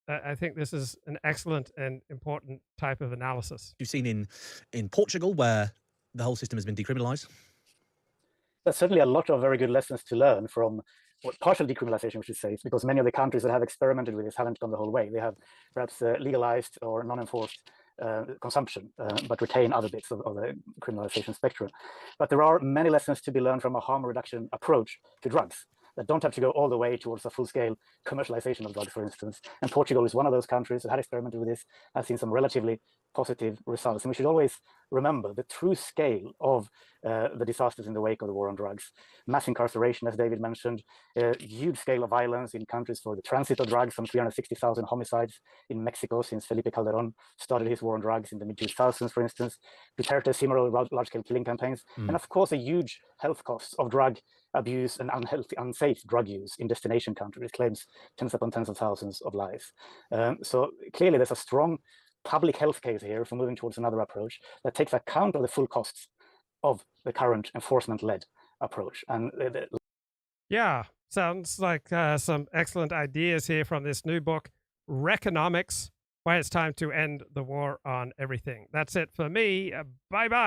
I think this is an excellent and important type of analysis. You've seen in Portugal, where the whole system has been decriminalized. There's certainly a lot of very good lessons to learn from partial decriminalization, we should say, because many of the countries that have experimented with this haven't gone the whole way. They have perhaps legalized or non-enforced consumption, but retain other bits of the criminalization spectrum. But there are many lessons to be learned from a harm reduction approach to drugs that don't have to go all the way towards a full-scale commercialization of drugs, for instance. And Portugal is one of those countries that had experimented with this, has seen some relatively positive results. And we should always remember the true scale of the disasters in the wake of the war on drugs. Mass incarceration, as David mentioned, huge scale of violence in countries for the transit of drugs, some 360,000 homicides in Mexico since Felipe Calderon started his war on drugs in the mid-2000s, for instance. Duterte, similar large-scale killing campaigns. And of course, a huge health costs of drug abuse and unsafe drug use in destination countries. It claims tens upon tens of thousands of lives. So clearly there's a strong public health case here for moving towards another approach that takes account of the full costs of the current enforcement-led approach. And yeah, sounds like some excellent ideas here from this new book, Wreckonomics, Why It's Time to End the War on Everything. That's it for me. Bye-bye.